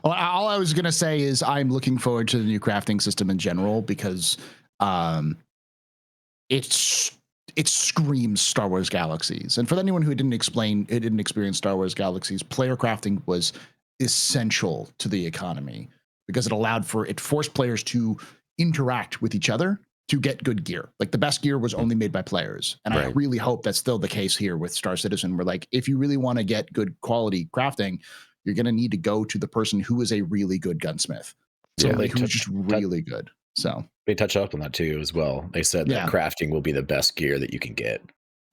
All I was gonna say is I'm looking forward to the new crafting system in general because it screams Star Wars Galaxies. And for anyone who didn't experience Star Wars Galaxies, player crafting was essential to the economy because it forced players to interact with each other to get good gear. Like the best gear was only made by players. And I really hope that's still the case here with Star Citizen, where like, if you really want to get good quality crafting, you're going to need to go to the person who is a really good gunsmith. So who's just really good. So they touch up on that too as well. They said that crafting will be the best gear that you can get.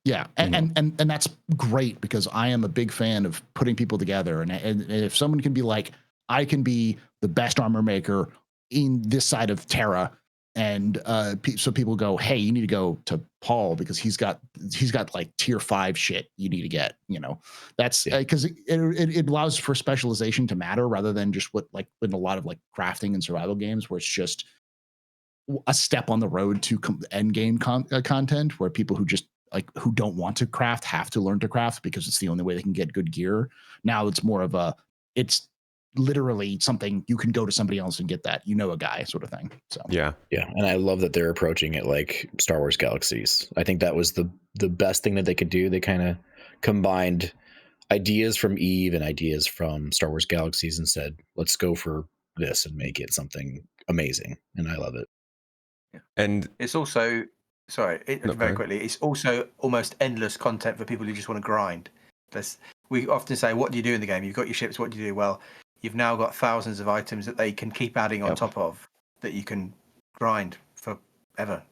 Yeah. And that's great because I am a big fan of putting people together. And if someone can be like, I can be the best armor maker in this side of Terra, and so people go, hey, you need to go to Paul because he's got like tier 5 shit you need to get, that's because it allows for specialization to matter rather than just what like in a lot of like crafting and survival games where it's just a step on the road to end game content where people who just like who don't want to craft have to learn to craft because it's the only way they can get good gear. Now it's more of it's literally something you can go to somebody else and get that, a guy sort of thing. So yeah. And I love that they're approaching it like Star Wars Galaxies. I think that was the best thing that they could do. They kind of combined ideas from Eve and ideas from Star Wars Galaxies and said, let's go for this and make it something amazing. And I love it. And it's also very quickly, it's also almost endless content for people who just want to grind. We often say, what do you do in the game? You've got your ships, what do you do? Well, you've now got thousands of items that they can keep adding on top of that you can grind forever.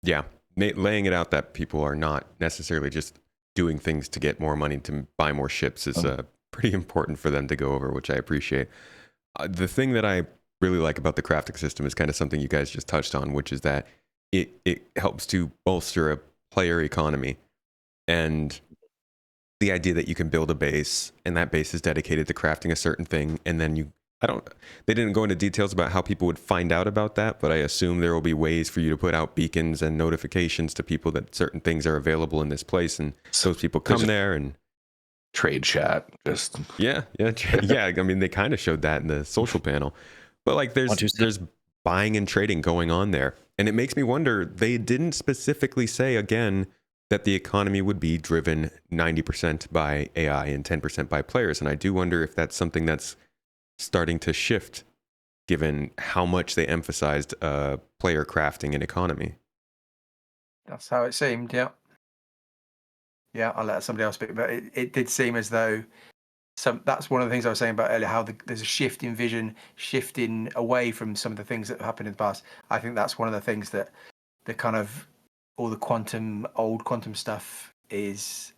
Yeah, laying it out that people are not necessarily just doing things to get more money to buy more ships is pretty important for them to go over, which I appreciate. The thing that I really like about the crafting system is kind of something you guys just touched on, which is that it helps to bolster a player economy. And the idea that you can build a base and that base is dedicated to crafting a certain thing, and then they didn't go into details about how people would find out about that, but I assume there will be ways for you to put out beacons and notifications to people that certain things are available in this place, and those people come there and trade chat. Just yeah. I mean, they kind of showed that in the social panel, but like there's buying and trading going on there, and it makes me wonder. They didn't specifically say again that the economy would be driven 90% by AI and 10% by players, and I do wonder if that's something that's starting to shift given how much they emphasized player crafting and economy. That's how it seemed. Yeah, I'll let somebody else speak, but it did seem as though that's one of the things I was saying about earlier, how there's a shift in vision, shifting away from some of the things that have happened in the past. I think that's one of the things that the kind of all the old quantum stuff is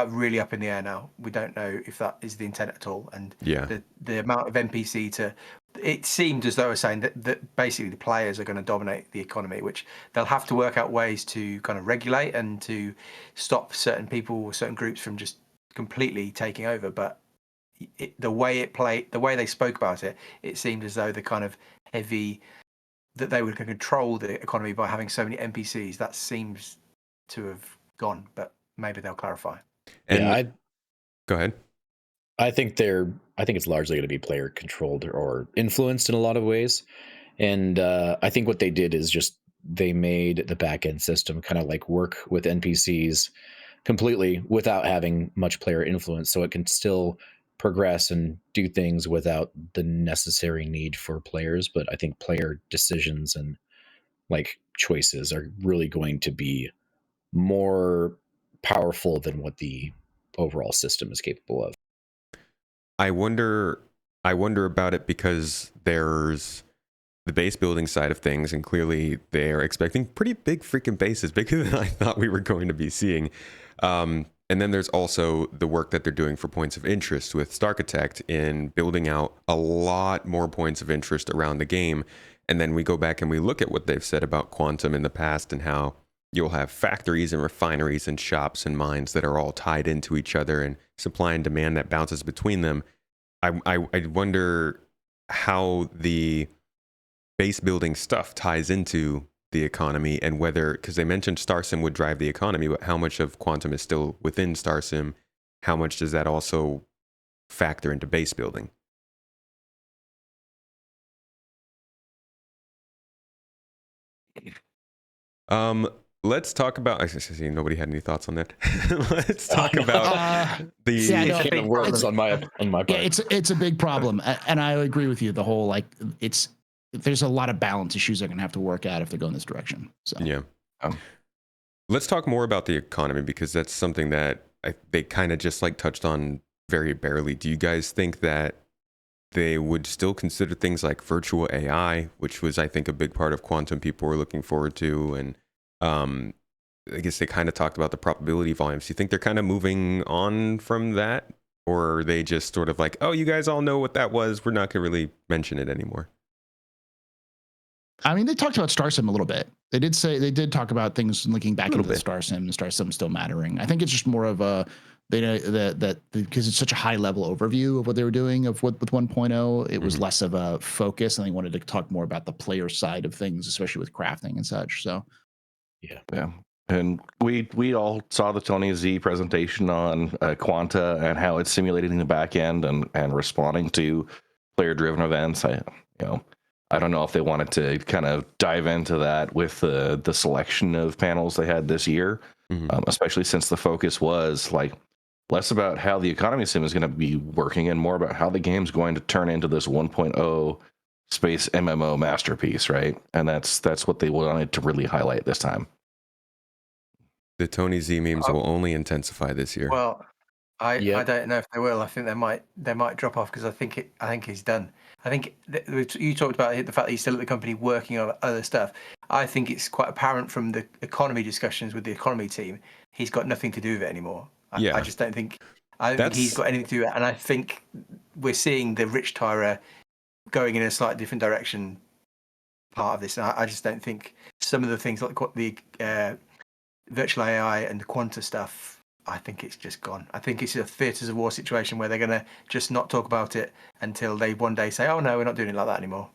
really up in the air now. We don't know if that is the intent at all. And the amount of NPC it seemed as though I was saying that basically the players are going to dominate the economy, which they'll have to work out ways to kind of regulate and to stop certain people, certain groups from just completely taking over. But the way they spoke about it, it seemed as though the kind of heavy that they would control the economy by having so many NPCs. That seems to have gone, but maybe they'll clarify. And go ahead. I think it's largely going to be player controlled or influenced in a lot of ways. And I think what they did is just they made the back end system kind of like work with NPCs completely without having much player influence. So it can still progress and do things without the necessary need for players. But I think player decisions and like choices are really going to be more powerful than what the overall system is capable of. I wonder about it because there's the base building side of things, and clearly they are expecting pretty big freaking bases, bigger than I thought we were going to be seeing. And then there's also the work that they're doing for points of interest with StarArchitect in building out a lot more points of interest around the game. And then we go back and we look at what they've said about quantum in the past and how you'll have factories and refineries and shops and mines that are all tied into each other and supply and demand that bounces between them. I wonder how the base building stuff ties into the economy, and whether, because they mentioned StarSim would drive the economy, but how much of quantum is still within StarSim? How much does that also factor into base building? Let's talk about. I see nobody had any thoughts on that. Let's talk about the. Yeah, no, can of worms on my part. Yeah, it's a big problem, and I agree with you. The whole there's a lot of balance issues they're gonna have to work out if they go in this direction. So yeah, let's talk more about the economy, because that's something that they kind of just like touched on very barely. Do you guys think that they would still consider things like virtual AI, which was, I think, a big part of quantum people were looking forward to, and I guess they kind of talked about the probability volumes. Do you think they're kind of moving on from that, or are they just sort of like, oh, you guys all know what that was, we're not gonna really mention it anymore? I mean, they talked about StarSim a little bit. They did talk about things linking back into the StarSim, and StarSim still mattering. I think it's just more of a that because it's such a high level overview of what they were doing with 1.0, it was less of a focus, and they wanted to talk more about the player side of things, especially with crafting and such. So yeah. And we all saw the Tony Z presentation on Quanta and how it's simulating the back end and responding to player driven events. I don't know if they wanted to kind of dive into that with the selection of panels they had this year, especially since the focus was like less about how the economy sim is going to be working and more about how the game's going to turn into this 1.0 space MMO masterpiece, right? And that's what they wanted to really highlight this time. The Tony Z memes will only intensify this year. Well, I Yep. don't know if they will. I think they might drop off because I think he's done. I think you talked about the fact that he's still at the company working on other stuff. I think it's quite apparent from the economy discussions with the economy team. He's got nothing to do with it anymore. Yeah. I just don't think. I don't think he's got anything to do with it, and I think we're seeing the Rich Tyra going in a slightly different direction. Part of this, and I just don't think some of the things like the virtual AI and the quanta stuff. I think it's just gone. I think it's a theatres of war situation where they're going to just not talk about it until they one day say, "Oh no, we're not doing it like that anymore."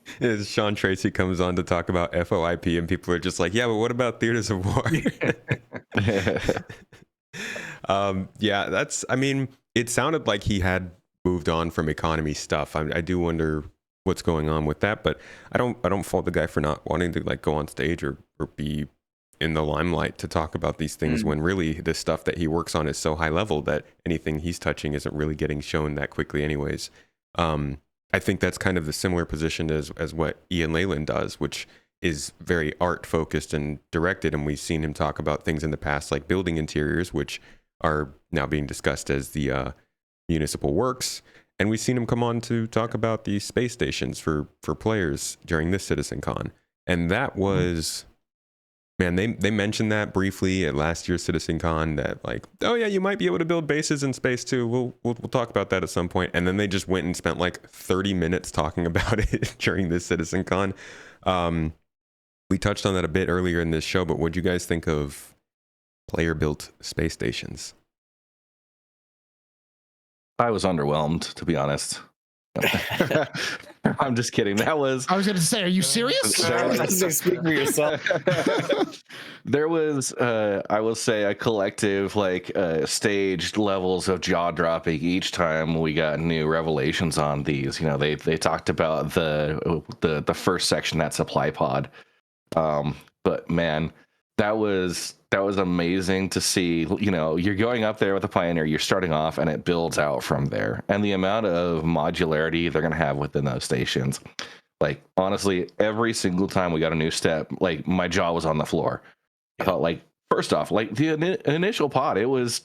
Sean Tracy comes on to talk about FOIP, and people are just like, "Yeah, but what about theaters of war?" Yeah, that's. I mean, it sounded like he had moved on from economy stuff. I do wonder what's going on with that, but I don't fault the guy for not wanting to like go on stage or be in the limelight to talk about these things when really the stuff that he works on is so high level that anything he's touching isn't really getting shown that quickly anyways. I think that's kind of the similar position as what Ian Leyland does, which is very art focused and directed. And we've seen him talk about things in the past, like building interiors, which are now being discussed as the municipal works. And we've seen him come on to talk about the space stations for players during this CitizenCon. And that was, man, they mentioned that briefly at last year's CitizenCon that like, oh yeah, you might be able to build bases in space too. We'll talk about that at some point. And then they just went and spent like 30 minutes talking about it during this CitizenCon. We touched on that a bit earlier in this show, but what do you guys think of player-built space stations? I was underwhelmed, to be honest. I'm just kidding. I was going to say, are you serious? Speak for yourself. There was, I will say, a collective, like, staged levels of jaw dropping each time we got new revelations on these. You know, they talked about the first section, that supply pod. But man, that was amazing to see. You know, you're going up there with a Pioneer, you're starting off, and it builds out from there. And the amount of modularity they're going to have within those stations, like honestly, every single time we got a new step, like my jaw was on the floor. I thought, like, first off, like the initial pod, it was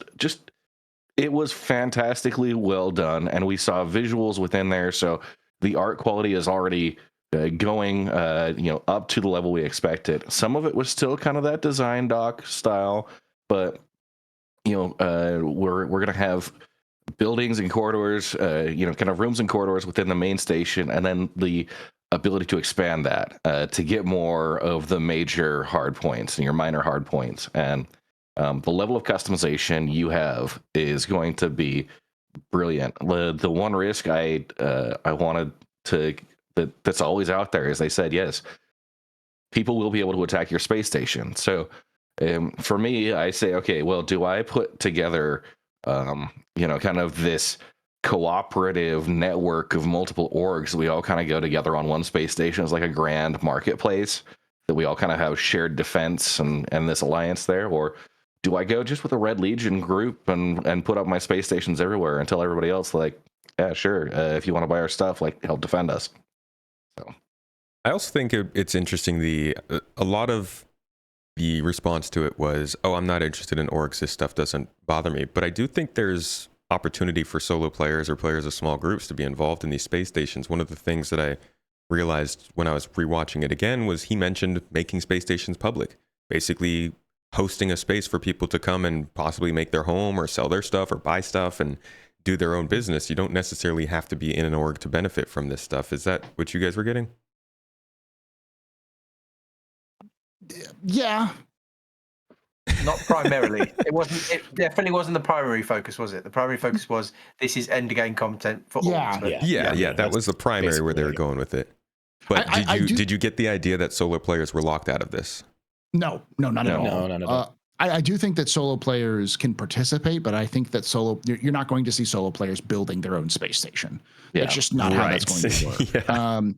fantastically well done, and we saw visuals within there, so the art quality is already going up to the level we expected. Some of it was still kind of that design doc style, but we're gonna have buildings and corridors, kind of rooms and corridors within the main station, and then the ability to expand that to get more of the major hard points and your minor hard points. And the level of customization you have is going to be brilliant. The one risk I wanted to that's always out there is they said, yes, people will be able to attack your space station. So for me, I say, okay, well, do I put together kind of this cooperative network of multiple orgs that we all kind of go together on one space station as like a grand marketplace that we all kind of have shared defense and this alliance there? Or do I go just with a Red Legion group and put up my space stations everywhere and tell everybody else, like, yeah, sure, if you want to buy our stuff, like, help defend us? So I also think it's interesting. A lot of the response to it was, "Oh, I'm not interested in orgs. This stuff doesn't bother me." But I do think there's opportunity for solo players or players of small groups to be involved in these space stations. One of the things that I realized when I was rewatching it again was he mentioned making space stations public, basically hosting a space for people to come and possibly make their home or sell their stuff or buy stuff and do their own business. You don't necessarily have to be in an org to benefit from this stuff. Is that what you guys were getting? Yeah. Not primarily. It definitely wasn't the primary focus, was it? The primary focus was this is end game content for all. Yeah. That was the primary where they were going with it. But did you get the idea that solo players were locked out of this? No, not at all. No. I do think that solo players can participate, but I think that you're not going to see solo players building their own space station. Yeah. That's just not how that's going to work.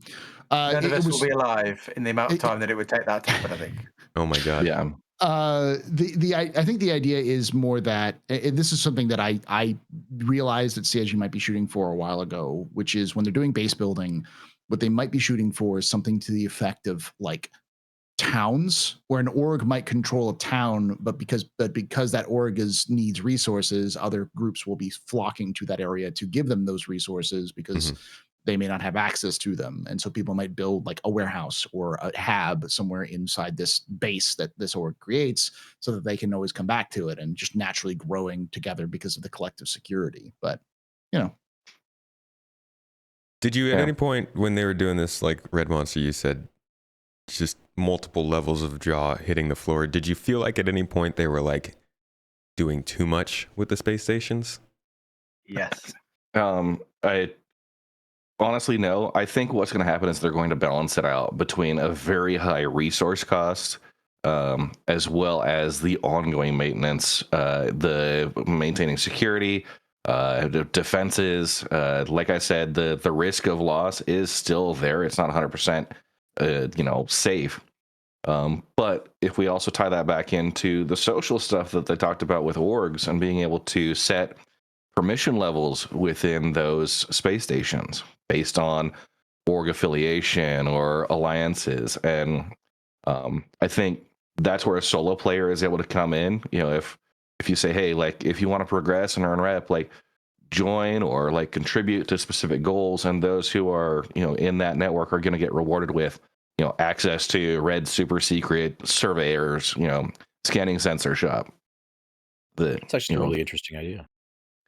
None of us will be alive in the amount of time that it would take that to happen, I think. Oh my God. Yeah. I think the idea is more that this is something that I realized that CIG might be shooting for a while ago, which is when they're doing base building, what they might be shooting for is something to the effect of like towns where an org might control a town, but because that org needs resources, other groups will be flocking to that area to give them those resources because they may not have access to them. And so people might build like a warehouse or a hab somewhere inside this base that this org creates so that they can always come back to it and just naturally growing together because of the collective security. But, you know. Did you at any point when they were doing this, like Red Monster, you said just multiple levels of jaw hitting the floor. Did you feel like at any point they were like doing too much with the space stations? Yes. I honestly no. I think what's going to happen is they're going to balance it out between a very high resource cost, as well as the ongoing maintenance, the maintaining security, defenses. Like I said, the risk of loss is still there. It's not 100%, safe. But if we also tie that back into the social stuff that they talked about with orgs and being able to set permission levels within those space stations based on org affiliation or alliances. And I think that's where a solo player is able to come in. If you say, hey, like if you want to progress and earn rep, like join or like contribute to specific goals, and those who are in that network are going to get rewarded with access to red super secret surveyors, scanning sensor shop. It's actually a really interesting idea.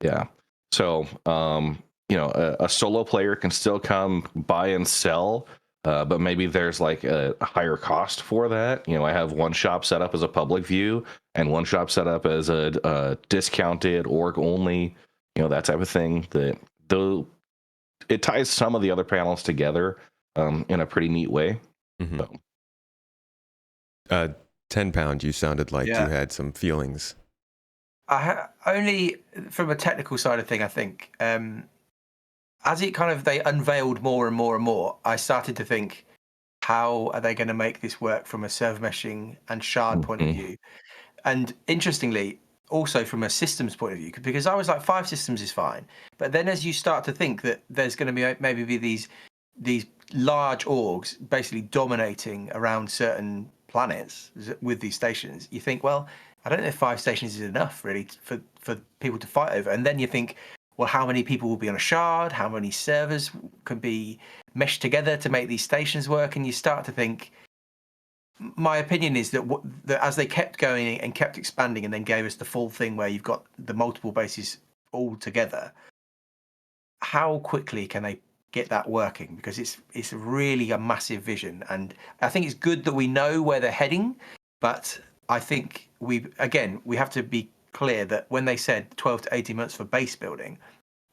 Yeah. So, a solo player can still come buy and sell, but maybe there's like a higher cost for that. I have one shop set up as a public view and one shop set up as a discounted org only, that type of thing. It ties some of the other panels together in a pretty neat way. Mm-hmm. So. 10 pound, you sounded like you had some feelings. Only from a technical side of thing, I think, as it kind of they unveiled more and more and more, I started to think, how are they going to make this work from a server meshing and shard point of view? And interestingly, also from a systems point of view, because I was like 5 systems is fine, but then as you start to think that there's going to be these large orgs basically dominating around certain planets with these stations, you think, well, I don't know if 5 stations is enough really for people to fight over. And then you think, well, how many people will be on a shard? How many servers can be meshed together to make these stations work? And you start to think, my opinion is that as they kept going and kept expanding and then gave us the full thing where you've got the multiple bases all together, how quickly can they get that working? Because it's really a massive vision. And I think it's good that we know where they're heading, but I think we have to be clear that when they said 12 to 18 months for base building,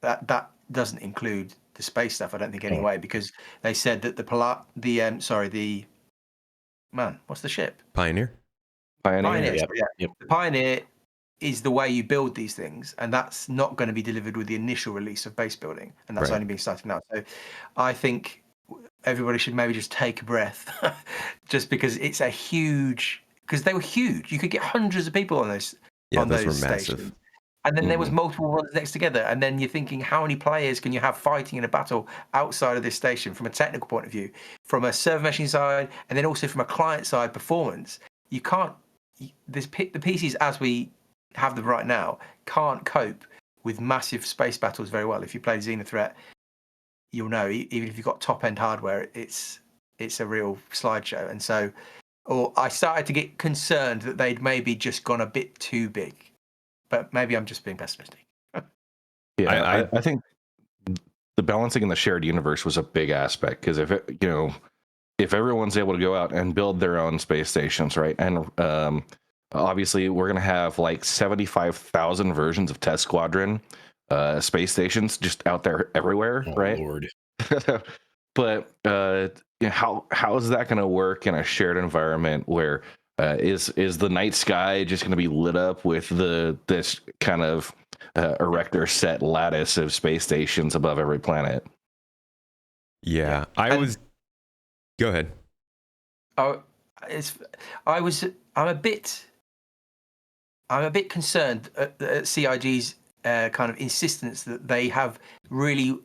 that doesn't include the space stuff, I don't think anyway, because they said that what's the ship? Pioneer. Pioneer. Yep. The Pioneer is the way you build these things, and that's not going to be delivered with the initial release of base building, and that's only being started now. So I think everybody should maybe just take a breath, just because it's because they were huge. You could get hundreds of people on those were stations. massive. And then there was multiple ones next together, and then you're thinking, how many players can you have fighting in a battle outside of this station from a technical point of view, from a server meshing side, and then also from a client side performance? You can't. The PCs as we have them right now can't cope with massive space battles very well. If you play Xenothreat, you'll know, even if you've got top end hardware, it's a real slideshow. And so, I started to get concerned that they'd maybe just gone a bit too big. But maybe I'm just being pessimistic. I think the balancing in the shared universe was a big aspect, because if everyone's able to go out and build their own space stations, right, and obviously we're going to have like 75,000 versions of Test Squadron space stations just out there everywhere, right? Lord. But how is that going to work in a shared environment where is the night sky just going to be lit up with this kind of erector set lattice of space stations above every planet? Yeah. Go ahead. I'm a bit concerned at CIG's kind of insistence that they have really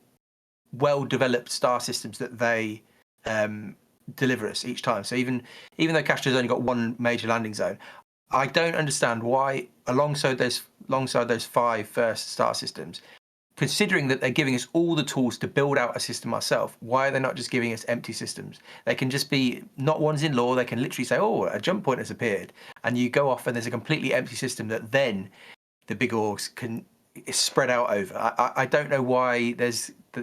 well developed star systems that they deliver us each time. So even though Castro's only got one major landing zone, I don't understand why, alongside those 5 first star systems, considering that they're giving us all the tools to build out a system ourselves, why are they not just giving us empty systems? They can just be not ones in lore. They can literally say, oh, a jump point has appeared, and you go off and there's a completely empty system that then the big orgs can spread out over. I don't know why the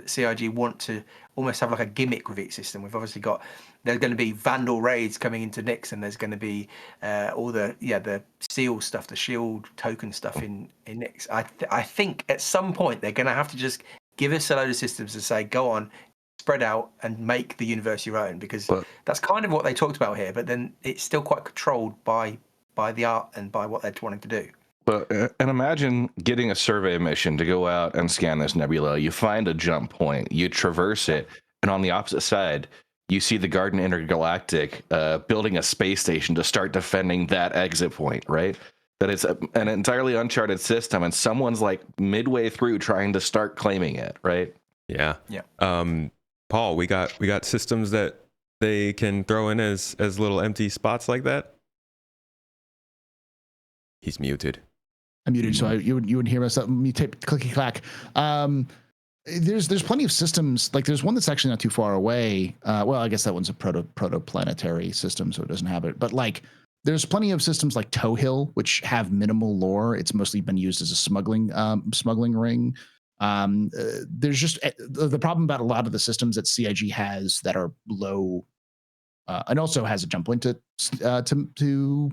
CIG want to almost have like a gimmick with each system. We've obviously got, there's going to be Vandal raids coming into Nyx, and there's going to be all the seal stuff, the shield token stuff in Nyx. I think at some point they're going to have to just give us a load of systems and say, go on, spread out and make the universe your own, because that's kind of what they talked about here. But then it's still quite controlled by the art and by what they're wanting to do. But and imagine getting a survey mission to go out and scan this nebula. You find a jump point, you traverse it, and on the opposite side, you see the Garden Intergalactic building a space station to start defending that exit point, right? That it's an entirely uncharted system, and someone's like midway through trying to start claiming it, right? Yeah. Paul, we got systems that they can throw in as little empty spots like that. He's muted. I'm muted, so you wouldn't hear myself. You tape clicky clack. There's plenty of systems. Like there's one that's actually not too far away. Well, I guess that one's a protoplanetary system, so it doesn't have it. But like there's plenty of systems like Towhill, which have minimal lore. It's mostly been used as a smuggling ring. There's just the problem about a lot of the systems that CIG has that are low, and also has a jump point to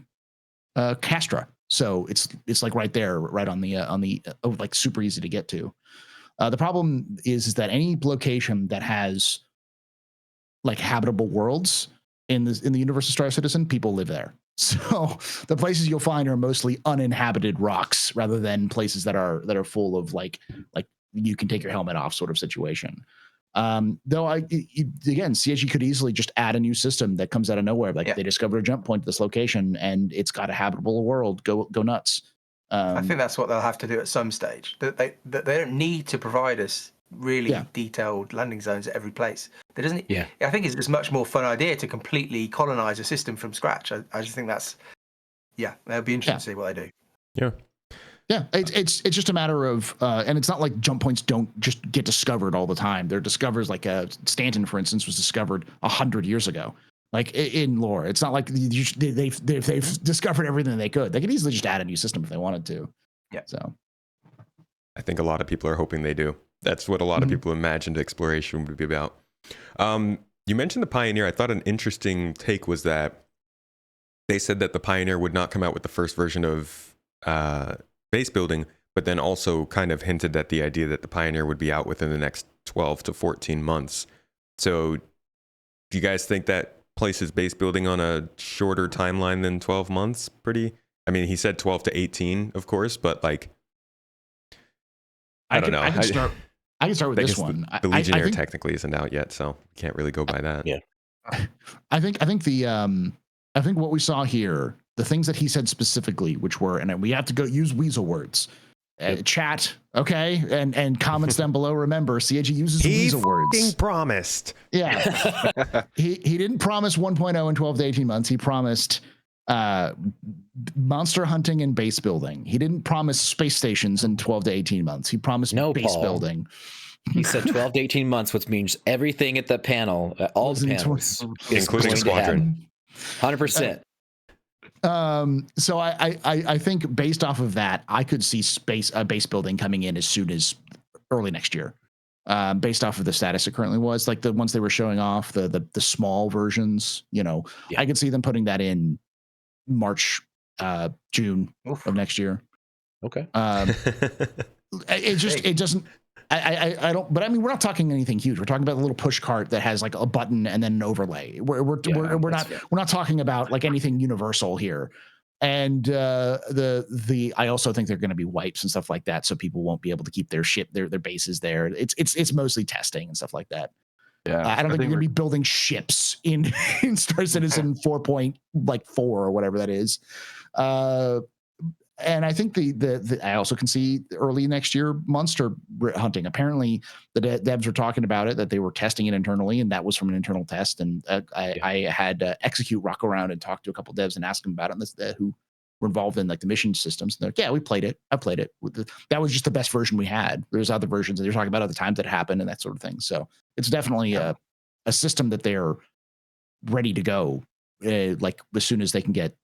Castra. So it's like right there, right on the like super easy to get to. The problem is that any location that has like habitable worlds in the universe of Star Citizen, people live there. So the places you'll find are mostly uninhabited rocks rather than places that are full of like you can take your helmet off sort of situation. Though again, CIG could easily just add a new system that comes out of nowhere. Like they discover a jump point to this location and it's got a habitable world. Go nuts. I think that's what they'll have to do at some stage. That they don't need to provide us really detailed landing zones at every place. There doesn't. Yeah. I think it's just much more fun idea to completely colonize a system from scratch. I just think that's that'll be interesting to see what they do. Yeah. Yeah, it's just a matter of, and it's not like jump points don't just get discovered all the time. They're discovered, like Stanton, for instance, was discovered 100 years ago. Like in lore, it's not like they've discovered everything they could. They could easily just add a new system if they wanted to. Yeah. So, I think a lot of people are hoping they do. That's what a lot of people imagined exploration would be about. You mentioned the Pioneer. I thought an interesting take was that they said that the Pioneer would not come out with the first version of base building, but then also kind of hinted at the idea that the Pioneer would be out within the next 12 to 14 months. So do you guys think that places base building on a shorter timeline than 12 months? I mean, he said 12 to 18, of course, but like, I don't know. I can start with this one. The Legionnaire technically isn't out yet, so can't really go by that. Yeah. I think what we saw here, the things that he said specifically, which were, and we have to go use weasel words, chat, okay, and comments down below. Remember, CIG uses weasel words. He promised. Yeah, he didn't promise 1.0 in 12 to 18 months. He promised monster hunting and base building. He didn't promise space stations in 12 to 18 months. He promised base building. He said 12 to 18 months, which means everything at the panel, all the panels, including Squadron, 100%. So I think based off of that, I could see base building coming in as soon as early next year. Based off of the status it currently was, like the ones they were showing off, the small versions, I could see them putting that in March, June of next year. Okay. It doesn't. I don't. But I mean, we're not talking anything huge. We're talking about a little push cart that has like a button and then an overlay. We're not talking about like anything universal here. And I also think they're going to be wipes and stuff like that, so people won't be able to keep their bases there. It's mostly testing and stuff like that. Yeah, I don't think you're going to be building ships in Star Citizen 4.4 or whatever that is. And I think I also can see early next year monster hunting. Apparently, the devs were talking about it, that they were testing it internally, and that was from an internal test. And I had Execute rock around and talk to a couple devs and ask them about it, and this, who were involved in like the mission systems. And they're like, yeah, we played it. I played it. That was just the best version we had. There's other versions that they're talking about, other times that happened and that sort of thing. So it's definitely a system that they're ready to go, like as soon as they can get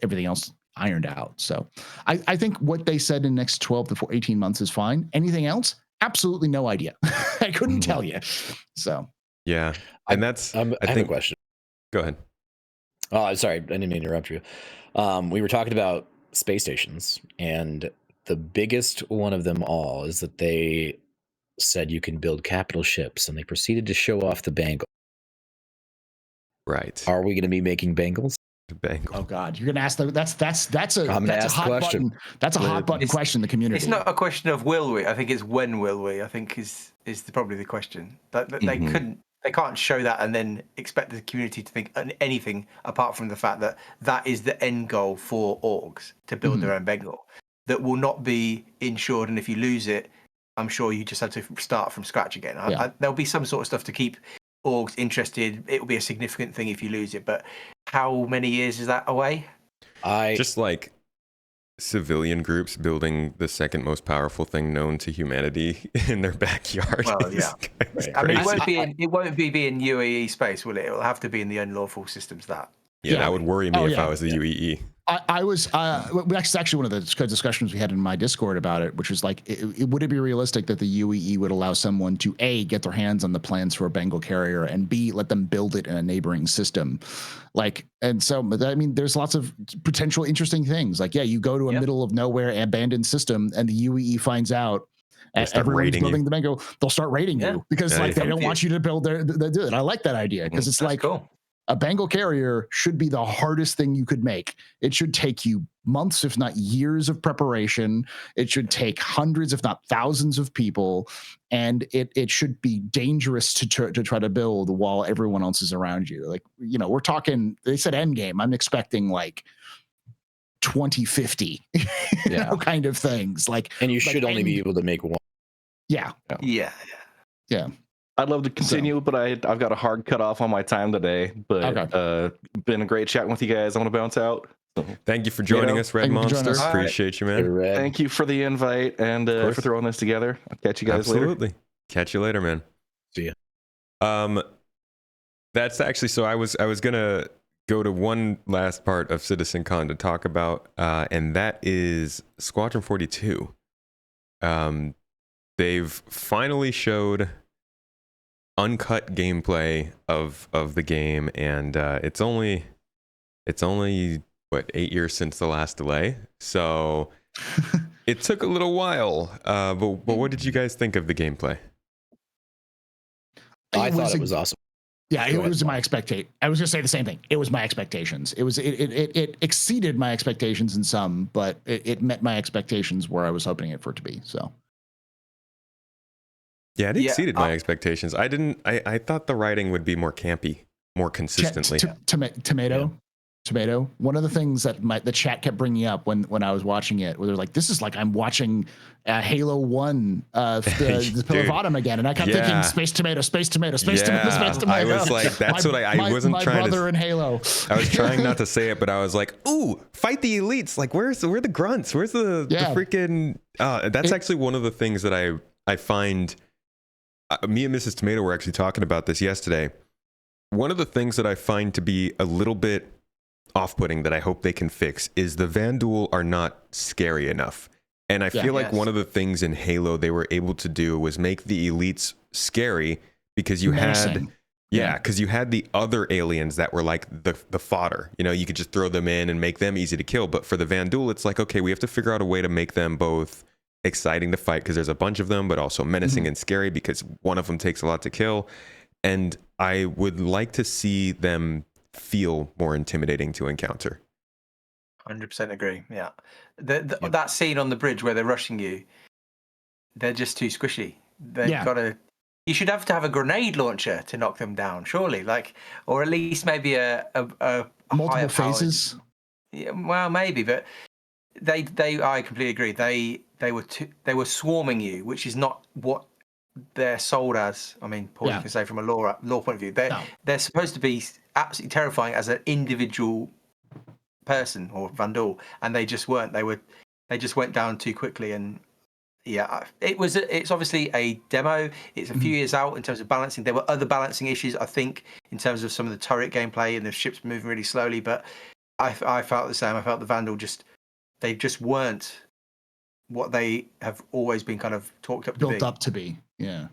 everything else ironed out. So I think what they said in the next 12 to 18 months is fine. Anything else? Absolutely no idea. I couldn't tell you. So yeah, and that's I have a question. Go ahead. Oh, sorry, I didn't mean to interrupt you. We were talking about space stations, and the biggest one of them all is that they said you can build capital ships, and they proceeded to show off the bangle. Right. Are we going to be making bangles? Bangle. Oh God, you're gonna ask that's a hot question. button. That's a hot button question in the community. It's not a question of will we. I think it's when will we. I think is probably the question. That they can't show that and then expect the community to think anything apart from the fact that that is the end goal for orgs, to build their own Bengal that will not be insured, and if you lose it, I'm sure you just have to start from scratch again. There'll be some sort of stuff to keep orgs interested. It will be a significant thing if you lose it, but how many years is that away? Just like civilian groups building the second most powerful thing known to humanity in their backyard. Well, yeah. I mean, it won't be in UAE space, will it? It'll have to be in the unlawful systems that. Yeah, that would worry me if I was the UEE. I was that's actually one of the discussions we had in my Discord about it, which was like, would it be realistic that the UEE would allow someone to A, get their hands on the plans for a Bengal carrier, and B, let them build it in a neighboring system? Like, and so, I mean, there's lots of potential interesting things. Like, yeah, you go to a middle of nowhere abandoned system, and the UEE finds out everyone's building the Bengal, they'll start raiding you because they don't want you to build do it. I like that idea because it's like, cool. A Bengal carrier should be the hardest thing you could make. It should take you months, if not years of preparation. It should take hundreds, if not thousands of people. And it should be dangerous to try to build while everyone else is around you. Like, we're talking, they said endgame. I'm expecting like 2050, kind of things. Like, and you should only be able to make one. Yeah. I'd love to continue, but I've got a hard cutoff on my time today. But been a great chatting with you guys. I want to bounce out. So, thank you for joining us, Red Monster. Appreciate you, man. Thank you for the invite and for throwing this together. I'll catch you guys later. Catch you later, man. See ya. That's actually, so I was gonna go to one last part of CitizenCon to talk about, and that is Squadron 42. They've finally showed uncut gameplay of the game, and it's only what, 8 years since the last delay, so it took a little while, but what did you guys think of the gameplay? I thought it was awesome. Yeah, it was my expectation. I was gonna say the same thing. It was my expectations. It exceeded my expectations in some, but it met my expectations where I was hoping it for it to be. So yeah, it exceeded my expectations. I thought the writing would be more campy, more consistently. Tomato. One of the things that the chat kept bringing up when I was watching it, where they're like, "This is like I'm watching Halo 1, the Pill of Autumn again," and I kept thinking, "Space tomato, space tomato, space tomato, space tomato." I was like, "That's what I wasn't my trying brother in Halo." I was trying not to say it, but I was like, "Ooh, fight the elites! Like, where are the grunts? Where's the freaking?" That's actually one of the things that I find. Me and Mrs. Tomato were actually talking about this yesterday. One of the things that I find to be a little bit off-putting that I hope they can fix is the Vanduul are not scary enough. And I feel like one of the things in Halo they were able to do was make the elites scary because you had because you had the other aliens that were like the fodder. You could just throw them in and make them easy to kill. But for the Vanduul, it's like, okay, we have to figure out a way to make them both exciting to fight because there's a bunch of them, but also menacing and scary because one of them takes a lot to kill. And I would like to see them feel more intimidating to encounter. 100% agree. Yeah. That scene on the bridge where they're rushing you, they're just too squishy. You should have to have a grenade launcher to knock them down, surely. Like, or at least maybe a multiple phases. Yeah, well, maybe, but I completely agree. They were swarming you, which is not what they're sold as. I mean, Paul, you can say from a law point of view, they're supposed to be absolutely terrifying as an individual person or Vandal, and they just weren't. They just went down too quickly, and yeah, it's obviously a demo. It's a few years out in terms of balancing. There were other balancing issues, I think, in terms of some of the turret gameplay and the ships moving really slowly. But I felt the same. I felt the Vandal they just weren't what they have always been kind of built up to be. Yeah.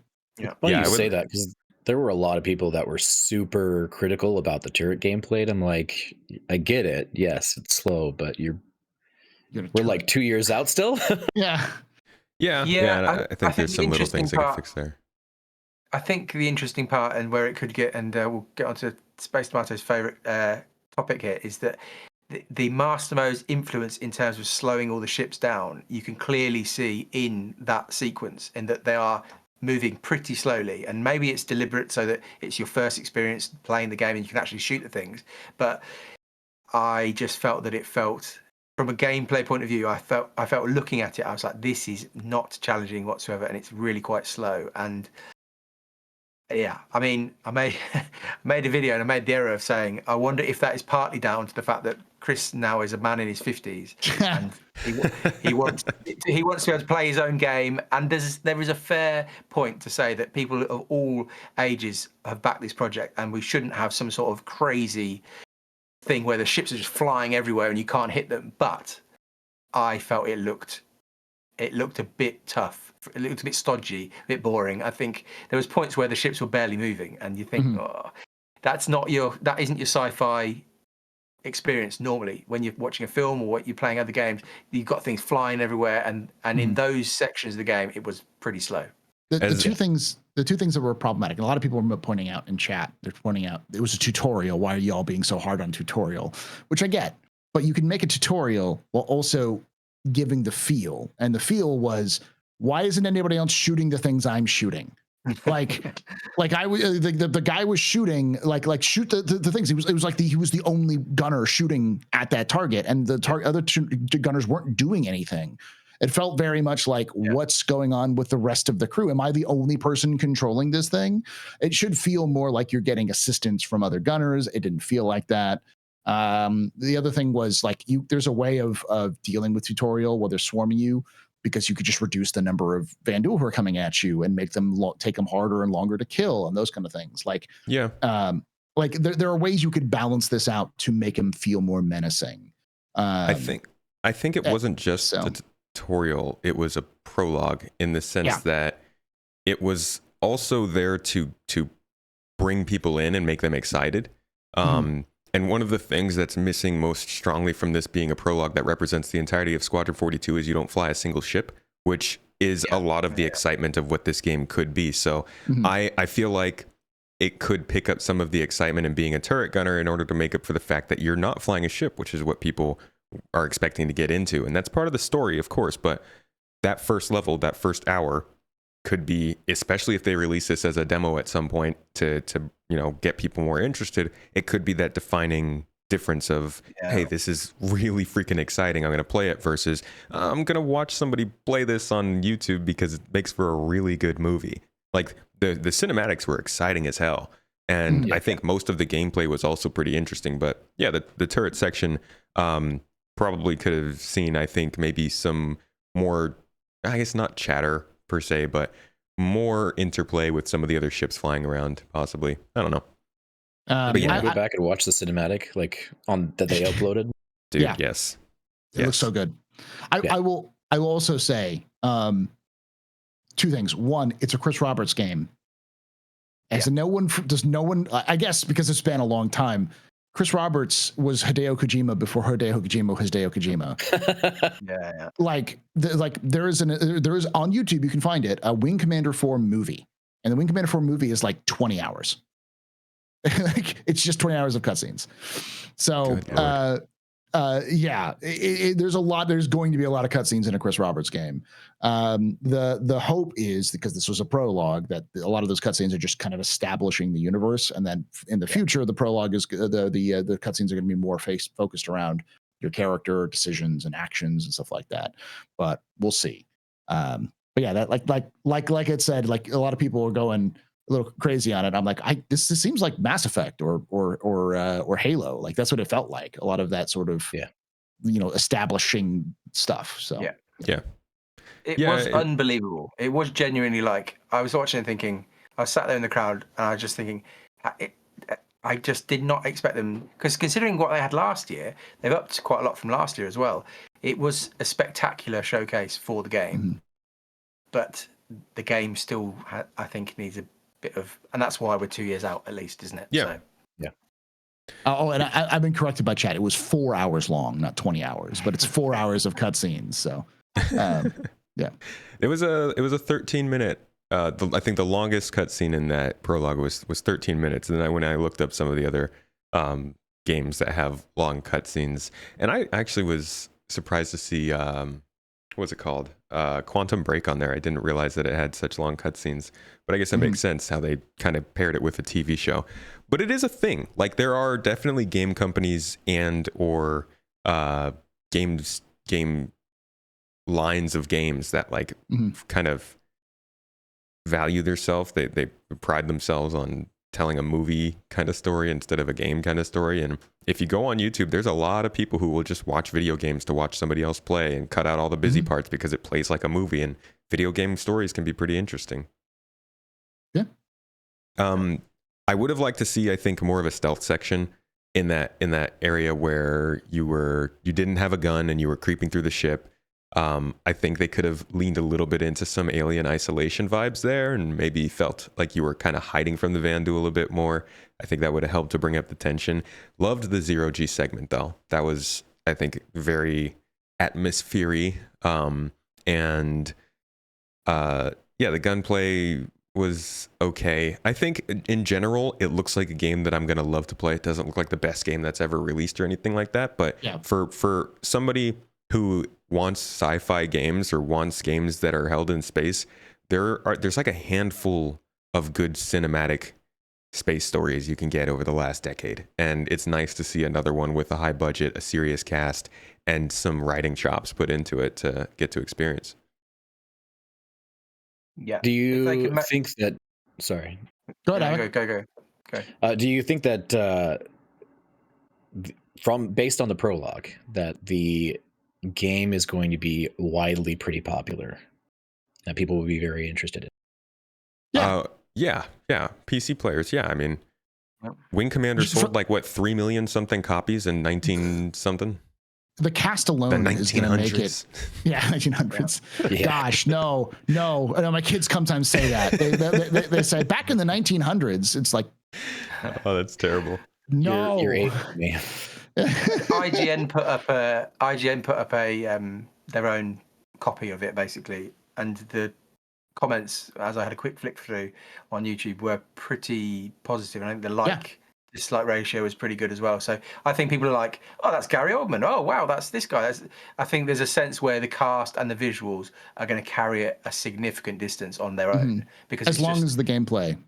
Funny you say that, because there were a lot of people that were super critical about the turret gameplay. And I'm like, I get it. Yes, it's slow, but we're like 2 years out still. Yeah. Yeah. I think there's some little things they can fix there. I think the interesting part, and where it could get, and we'll get onto Space Tomato's favorite topic here, is that the master mode's influence in terms of slowing all the ships down, you can clearly see in that sequence, in that they are moving pretty slowly, and maybe it's deliberate so that it's your first experience playing the game and you can actually shoot the things. But I just felt that it felt, from a gameplay point of view, I felt looking at it, I was like, this is not challenging whatsoever, and it's really quite slow. And yeah, I mean, I made a video and I made the error of saying, I wonder if that is partly down to the fact that Chris now is a man in his 50s and he wants to be able to play his own game. And there is a fair point to say that people of all ages have backed this project, and we shouldn't have some sort of crazy thing where the ships are just flying everywhere and you can't hit them. But I felt it looked a bit tough. It looked a bit stodgy, a bit boring. I think there was points where the ships were barely moving, and you think, oh, that isn't your sci-fi experience normally. When you're watching a film or what you're playing other games, you've got things flying everywhere, and in those sections of the game, it was pretty slow. The two things that were problematic, and a lot of people were pointing out in chat, they're pointing out it was a tutorial. Why are you all being so hard on tutorial? Which I get, but you can make a tutorial while also giving the feel, and the feel was, why isn't anybody else shooting the things I'm shooting? like I was the guy was shooting shoot the things. It was like he was the only gunner shooting at that target, and the other two gunners weren't doing anything. It felt very much like, what's going on with the rest of the crew? Am I the only person controlling this thing? It should feel more like you're getting assistance from other gunners. It didn't feel like that. The other thing was, like, there's a way of dealing with tutorial while they're swarming you, because you could just reduce the number of Vandal who are coming at you and make them take them harder and longer to kill, and those kind of things. Like, there are ways you could balance this out to make them feel more menacing. I think it wasn't just the tutorial; it was a prologue, in the sense that it was also there to bring people in and make them excited. And one of the things that's missing most strongly from this being a prologue that represents the entirety of Squadron 42 is you don't fly a single ship, which is a lot of the excitement of what this game could be. So I feel like it could pick up some of the excitement in being a turret gunner in order to make up for the fact that you're not flying a ship, which is what people are expecting to get into. And that's part of the story, of course, but that first level, that first hour, could be, especially if they release this as a demo at some point to get people more interested, it could be that defining difference of, hey, this is really freaking exciting, I'm going to play it, versus I'm going to watch somebody play this on YouTube because it makes for a really good movie. Like, the cinematics were exciting as hell, and I think most of the gameplay was also pretty interesting. But yeah, the turret section probably could have seen, I think, maybe some more, I guess not chatter per se, but more interplay with some of the other ships flying around, possibly. I don't know. But yeah, go back and watch the cinematic that they uploaded. Dude, yes. It looks so good. I will also say two things. One, it's a Chris Roberts game. As no one, I guess because it's been a long time, Chris Roberts was Hideo Kojima before Hideo Kojima was Hideo Kojima. There is on YouTube, you can find it, a Wing Commander 4 movie, and the Wing Commander 4 movie is like 20 hours. It's just 20 hours of cutscenes. So there's going to be a lot of cutscenes in a Chris Roberts game. The hope is, because this was a prologue, that a lot of those cutscenes are just kind of establishing the universe, and then in the future, the prologue is the cutscenes are going to be more focused around your character decisions and actions and stuff like that. But we'll see. But yeah, that like it said, like a lot of people were going a little crazy on it. I'm like, this seems like Mass Effect or Halo. Like that's what it felt like. A lot of that sort of establishing stuff. So yeah. It was unbelievable. It was genuinely like, I was watching and thinking, I was sat there in the crowd and I was just thinking, I just did not expect them, because considering what they had last year, they've upped quite a lot from last year as well. It was a spectacular showcase for the game, but the game still, I think, needs a bit of, and that's why we're 2 years out at least, isn't it? Yeah. So. Yeah. Oh, and I've been corrected by chat. It was 4 hours long, not 20 hours, but it's 4 hours of cutscenes. So, yeah. It was a 13-minute. I think the longest cutscene in that prologue was 13 minutes. And then when I looked up some of the other games that have long cutscenes, and I actually was surprised to see what's it called, Quantum Break on there. I didn't realize that it had such long cutscenes, but I guess it makes sense how they kind of paired it with a TV show. But it is a thing. Like there are definitely game companies and or game lines of games that like kind of value themselves. They pride themselves on telling a movie kind of story instead of a game kind of story. And if you go on YouTube, there's a lot of people who will just watch video games to watch somebody else play and cut out all the busy parts because it plays like a movie, and video game stories can be pretty interesting. Yeah. I would have liked to see, I think, more of a stealth section in that area where you didn't have a gun and you were creeping through the ship. I think they could have leaned a little bit into some Alien Isolation vibes there and maybe felt like you were kind of hiding from the Vanduul a bit more. I think that would have helped to bring up the tension. Loved the Zero-G segment, though. That was, I think, very atmospheric. The gunplay was okay. I think in general, it looks like a game that I'm going to love to play. It doesn't look like the best game that's ever released or anything like that. But for somebody who wants sci-fi games or wants games that are held in space, there's like a handful of good cinematic space stories you can get over the last decade. And it's nice to see another one with a high budget, a serious cast, and some writing chops put into it to get to experience. Yeah. Do you think that? Sorry. Go ahead. Go. Do you think that based on the prologue that the game is going to be widely pretty popular, that people will be very interested in? Yeah. PC players. Yeah. I mean, Wing Commander sold like what 3 million something copies in 19 something. The cast alone is going to make it. Yeah, 1900s. Yeah. Gosh, no. My kids sometimes say that. They say back in the 1900s. It's like, oh, that's terrible. No, you're able, man. IGN put up their own copy of it basically, and the comments, as I had a quick flick through on YouTube, were pretty positive. And I think the dislike ratio was pretty good as well. So I think people are like, oh, that's Gary Oldman. Oh, wow, that's this guy. I think there's a sense where the cast and the visuals are going to carry it a significant distance on their own, because as long as the gameplay,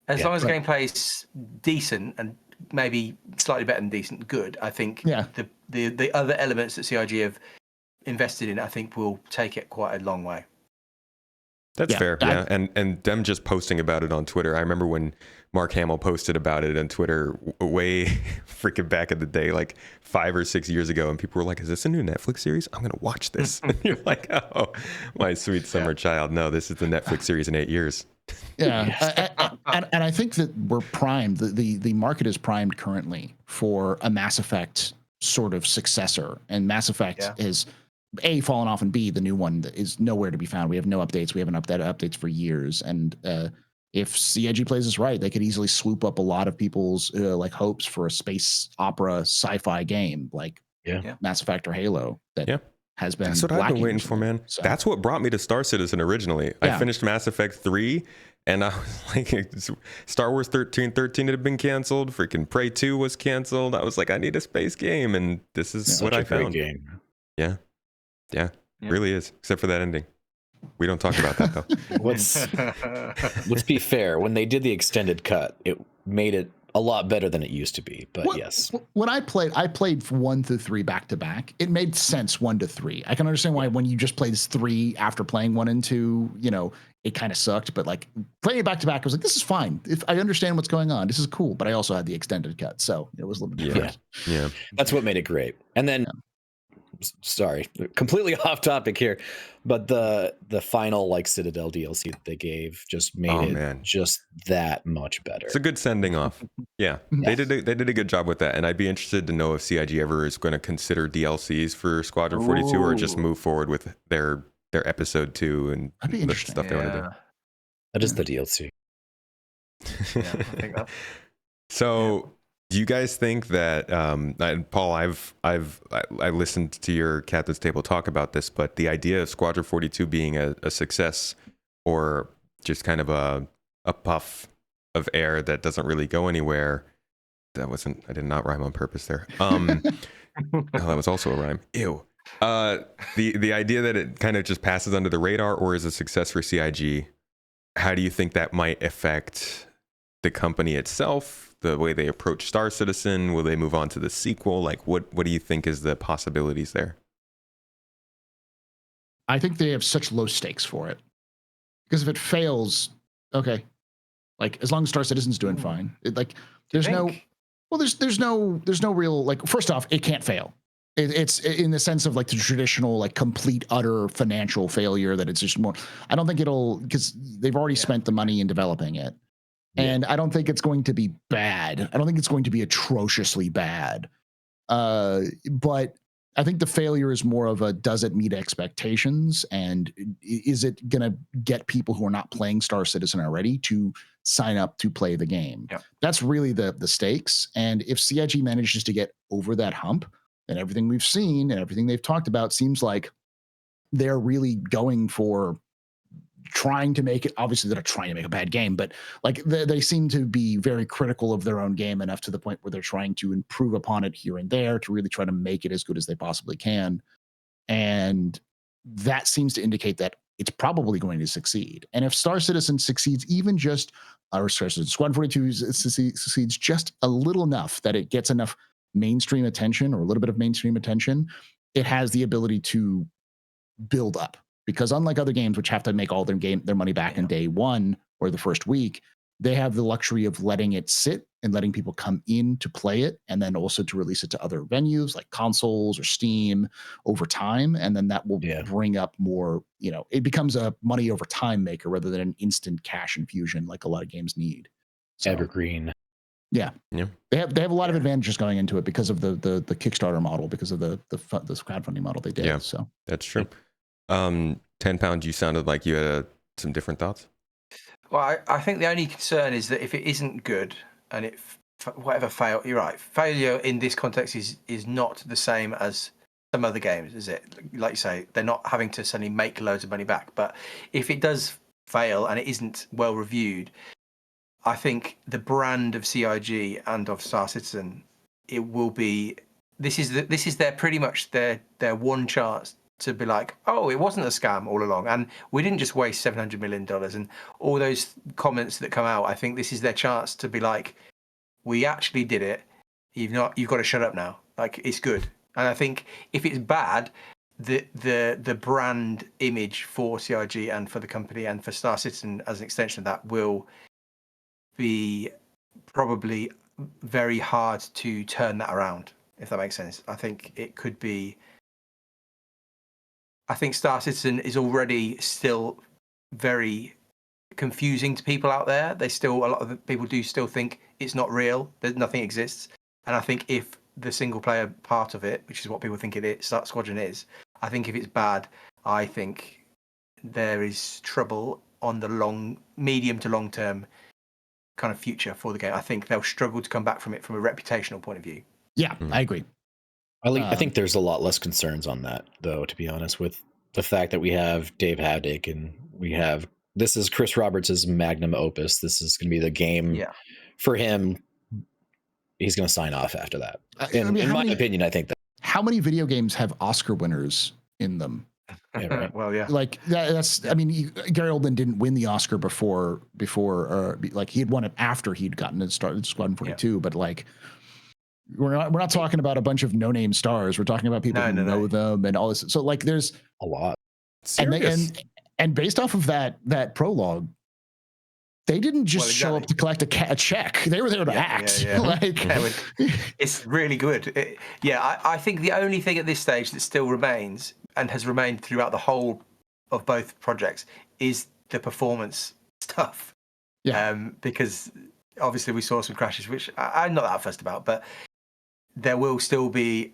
as long as the gameplay is decent and maybe slightly better than decent, good. I think the other elements that CIG have invested in, I think, will take it quite a long way. That's fair, yeah. And them just posting about it on Twitter. I remember when Mark Hamill posted about it on Twitter way freaking back in the day, like 5 or 6 years ago, and people were like, is this a new Netflix series? I'm going to watch this. And you're like, oh, my sweet summer child. No, this is the Netflix series in 8 years. Yeah, and I think that we're primed. The market is primed currently for a Mass Effect sort of successor, and Mass Effect is A, fallen off, and B, the new one is nowhere to be found. We have no updates. We haven't updated updates for years, and if CIG plays this right, they could easily swoop up a lot of people's like hopes for a space opera sci-fi game like Mass Effect or Halo. Has been. That's what I've been waiting for, man. So. That's what brought me to Star Citizen originally. I finished Mass Effect 3, and I was like, Star Wars 13 had been canceled. Freaking Prey 2 was canceled. I was like, I need a space game, and this is what I found. Game. Yeah, really is. Except for that ending. We don't talk about that though. Let's be fair. When they did the extended cut, it made it a lot better than it used to be. But yes, when I played 1 through 3 back to back. It made sense 1 to 3. I can understand why when you just played 3 after playing 1 and 2, it kind of sucked. But like playing it back to back, I was like, this is fine. If I understand what's going on, this is cool. But I also had the extended cut, so it was a little bit different. Yeah. That's what made it great. And then, sorry, completely off topic here, but the final like Citadel DLC that they gave just made it just that much better. It's a good sending off. Yeah, they did a good job with that, and I'd be interested to know if CIG ever is going to consider DLCs for Squadron 42 or just move forward with their episode 2 and the stuff they want to do. That is the DLC. Yeah, I think that. So, do you guys think that, Paul? I listened to your Captain's Table talk about this, but the idea of Squadron 42 being a success, or just kind of a puff of air that doesn't really go anywhere. I did not rhyme on purpose there. That was also a rhyme. Ew. The idea that it kind of just passes under the radar or is a success for CIG, how do you think that might affect the company itself, the way they approach Star Citizen? Will they move on to the sequel? Like, what do you think is the possibilities there? I think they have such low stakes for it, because if it fails, okay, like as long as Star Citizen's doing fine, there's no real, like, first off, it can't fail. It's in the sense of like the traditional, like, complete, utter financial failure, that it's just more, I don't think it'll, because they've already spent the money in developing it. And I don't think it's going to be bad. I don't think it's going to be atrociously bad. But I think the failure is more of a, does it meet expectations? And is it going to get people who are not playing Star Citizen already to sign up to play the game? Yeah. That's really the stakes. And if CIG manages to get over that hump, then everything we've seen and everything they've talked about seems like they're really going for trying to make it. Obviously they're not trying to make a bad game, but like they seem to be very critical of their own game enough to the point where they're trying to improve upon it here and there to really try to make it as good as they possibly can. And that seems to indicate that it's probably going to succeed. And if Star Citizen succeeds, even just, or Squadron 42 succeeds just a little enough that it gets enough mainstream attention, or a little bit of mainstream attention, it has the ability to build up. Because unlike other games, which have to make all their money back in day one or the first week, they have the luxury of letting it sit and letting people come in to play it, and then also to release it to other venues like consoles or Steam over time. And then that will bring up more, it becomes a money over time maker rather than an instant cash infusion like a lot of games need. So, evergreen. Yeah. They have a lot of advantages going into it because of the Kickstarter model, because of the crowdfunding model they did. Yeah, so that's true. 10-Pound, you sounded like you had some different thoughts. Well, I think the only concern is that if it isn't good and it whatever fail, you're right. Failure in this context is not the same as some other games, is it? Like you say, they're not having to suddenly make loads of money back. But if it does fail and it isn't well reviewed, I think the brand of CIG and of Star Citizen, it will be. This is their pretty much their one chance to be like, oh, it wasn't a scam all along, and we didn't just waste $700 million and all those comments that come out. I think this is their chance to be like, we actually did it. You've got to shut up now. Like, it's good. And I think if it's bad, the brand image for CIG and for the company and for Star Citizen as an extension of that will be probably very hard to turn that around, if that makes sense. I think it could be. I think Star Citizen is already still very confusing to people out there. A lot of the people do still think it's not real, that nothing exists. And I think if the single player part of it, which is what people think it is, Squadron is, I think if it's bad, I think there is trouble on the medium to long term kind of future for the game. I think they'll struggle to come back from it from a reputational point of view. Yeah, I agree. I think there's a lot less concerns on that, though, to be honest, with the fact that we have Dave Hav0k and this is Chris Roberts' magnum opus. This is going to be the game for him. He's going to sign off after that. In my opinion, I think that. How many video games have Oscar winners in them Yeah, right. Well, yeah. Like that's, I mean, Gary Oldman didn't win the Oscar before, like he had won it after he'd gotten it started Squadron 42, but like, we're not talking about a bunch of no-name stars. We're talking about people who know them and all this. So like, there's A lot. Serious. and based off of that prologue, they didn't just show up to collect a check. They were there to act. Like, it's really good. I think the only thing at this stage that still remains and has remained throughout the whole of both projects is the performance stuff. Yeah. Because obviously we saw some crashes, which I'm not that fussed about, but there will still be,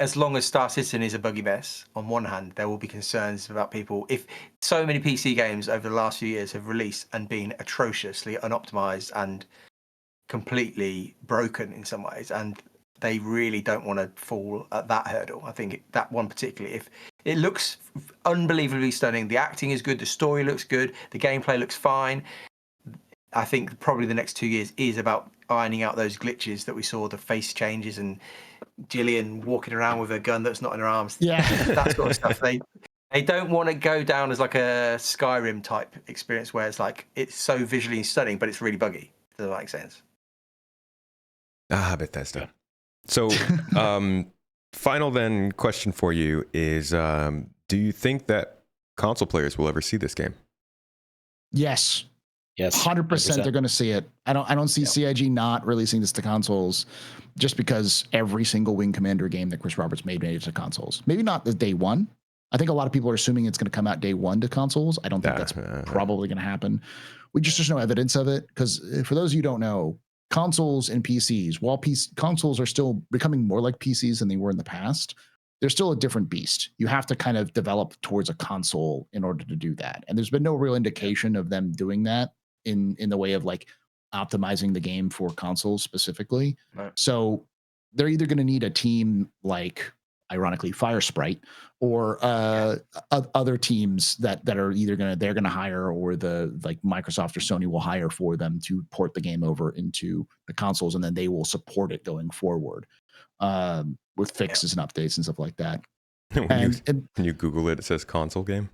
as long as Star Citizen is a buggy mess, on one hand, there will be concerns about people. If so many PC games over the last few years have released and been atrociously unoptimized and completely broken in some ways, and they really don't want to fall at that hurdle. I think that one particularly, if it looks unbelievably stunning, the acting is good, the story looks good, the gameplay looks fine. I think probably the next 2 years is about ironing out those glitches that we saw, the face changes and Jillian walking around with a gun that's not in her arms. Yeah. That sort of stuff. They don't want to go down as like a Skyrim type experience where it's like it's so visually stunning, but it's really buggy. Does that make sense? Bethesda. So, final then question for you is, do you think that console players will ever see this game? Yes. Yes. 100% they're going to see it. I don't see CIG not releasing this to consoles just because every single Wing Commander game that Chris Roberts made it to consoles. Maybe not the day one. I think a lot of people are assuming it's going to come out day one to consoles. I don't think that's probably going to happen. We just there's no evidence of it, because for those of you who don't know, consoles and PCs, while consoles are still becoming more like PCs than they were in the past, they're still a different beast. You have to kind of develop towards a console in order to do that. And there's been no real indication of them doing that in the way of like optimizing the game for consoles specifically. Right. So they're either going to need a team like, ironically, Firesprite, or other teams that are either they're gonna hire, or the like Microsoft or Sony will hire for them to port the game over into the consoles, and then they will support it going forward with fixes and updates and stuff like that. When you Google it, it says console game.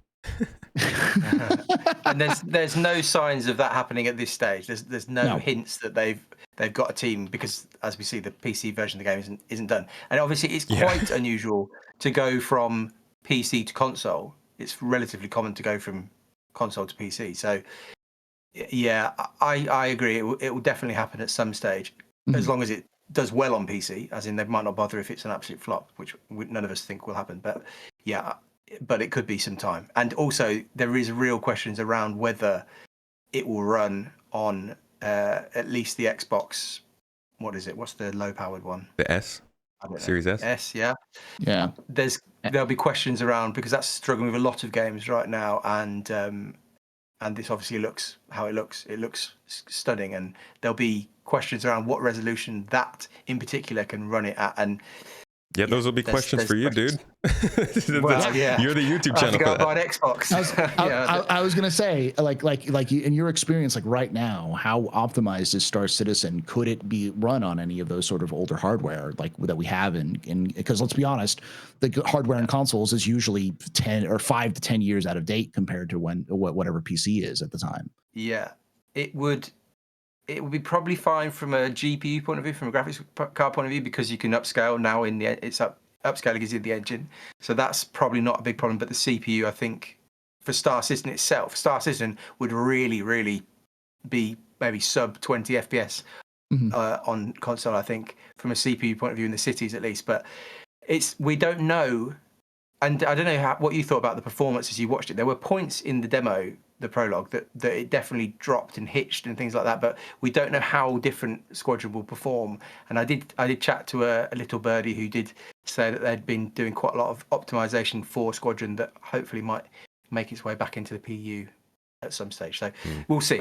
And there's no signs of that happening at this stage. There's no hints that they've got a team, because as we see, the PC version of the game isn't done. And obviously it's quite unusual to go from PC to console. It's relatively common to go from console to PC. So yeah, I agree. It will definitely happen at some stage, as long as it does well on PC, as in they might not bother if it's an absolute flop, which none of us think will happen. But yeah, but it could be some time. And also there is real questions around whether it will run on at least the Xbox. What is it? What's the low-powered one? The S? Series S? S, yeah. Yeah. There'll be questions around, because that's struggling with a lot of games right now, and this obviously looks how it looks. It looks stunning, and there'll be questions around what resolution that in particular can run it at. And yeah, those will be questions for you, dude. Well, yeah. You're the YouTube channel. I have to go buy an Xbox. I was gonna say, like you, in your experience, like right now, how optimized is Star Citizen? Could it be run on any of those sort of older hardware like that we have in? Because let's be honest, the hardware in consoles is usually 10 or 5 to 10 years out of date compared to whatever PC is at the time. Yeah, it would be probably fine from a GPU point of view, from a graphics card point of view, because you can upscale now. Upscaling is in the engine, so that's probably not a big problem. But the CPU, I think, for Star Citizen itself, Star Citizen would really be maybe sub 20 FPS on console, I think, from a CPU point of view, in the cities at least. But we don't know, and I don't know what you thought about the performance as you watched it. There were points in the demo, the prologue, that it definitely dropped and hitched and things like that, but we don't know how different Squadron will perform. And I did chat to a little birdie who did say that they'd been doing quite a lot of optimization for Squadron that hopefully might make its way back into the PU at some stage. So we'll see.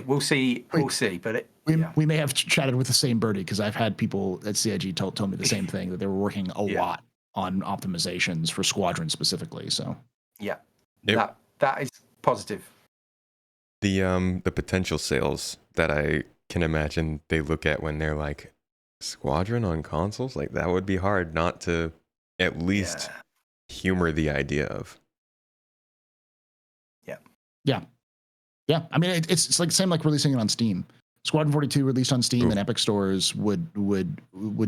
But we may have chatted with the same birdie, because I've had people at CIG told me the same thing, that they were working a lot on optimizations for Squadron specifically. So yeah, that is positive. The potential sales that I can imagine they look at when they're like, Squadron on consoles, like that would be hard not to at least humor the idea of. Yeah. I mean, it's like same like releasing it on Steam. Squadron 42 released on Steam, and Epic stores would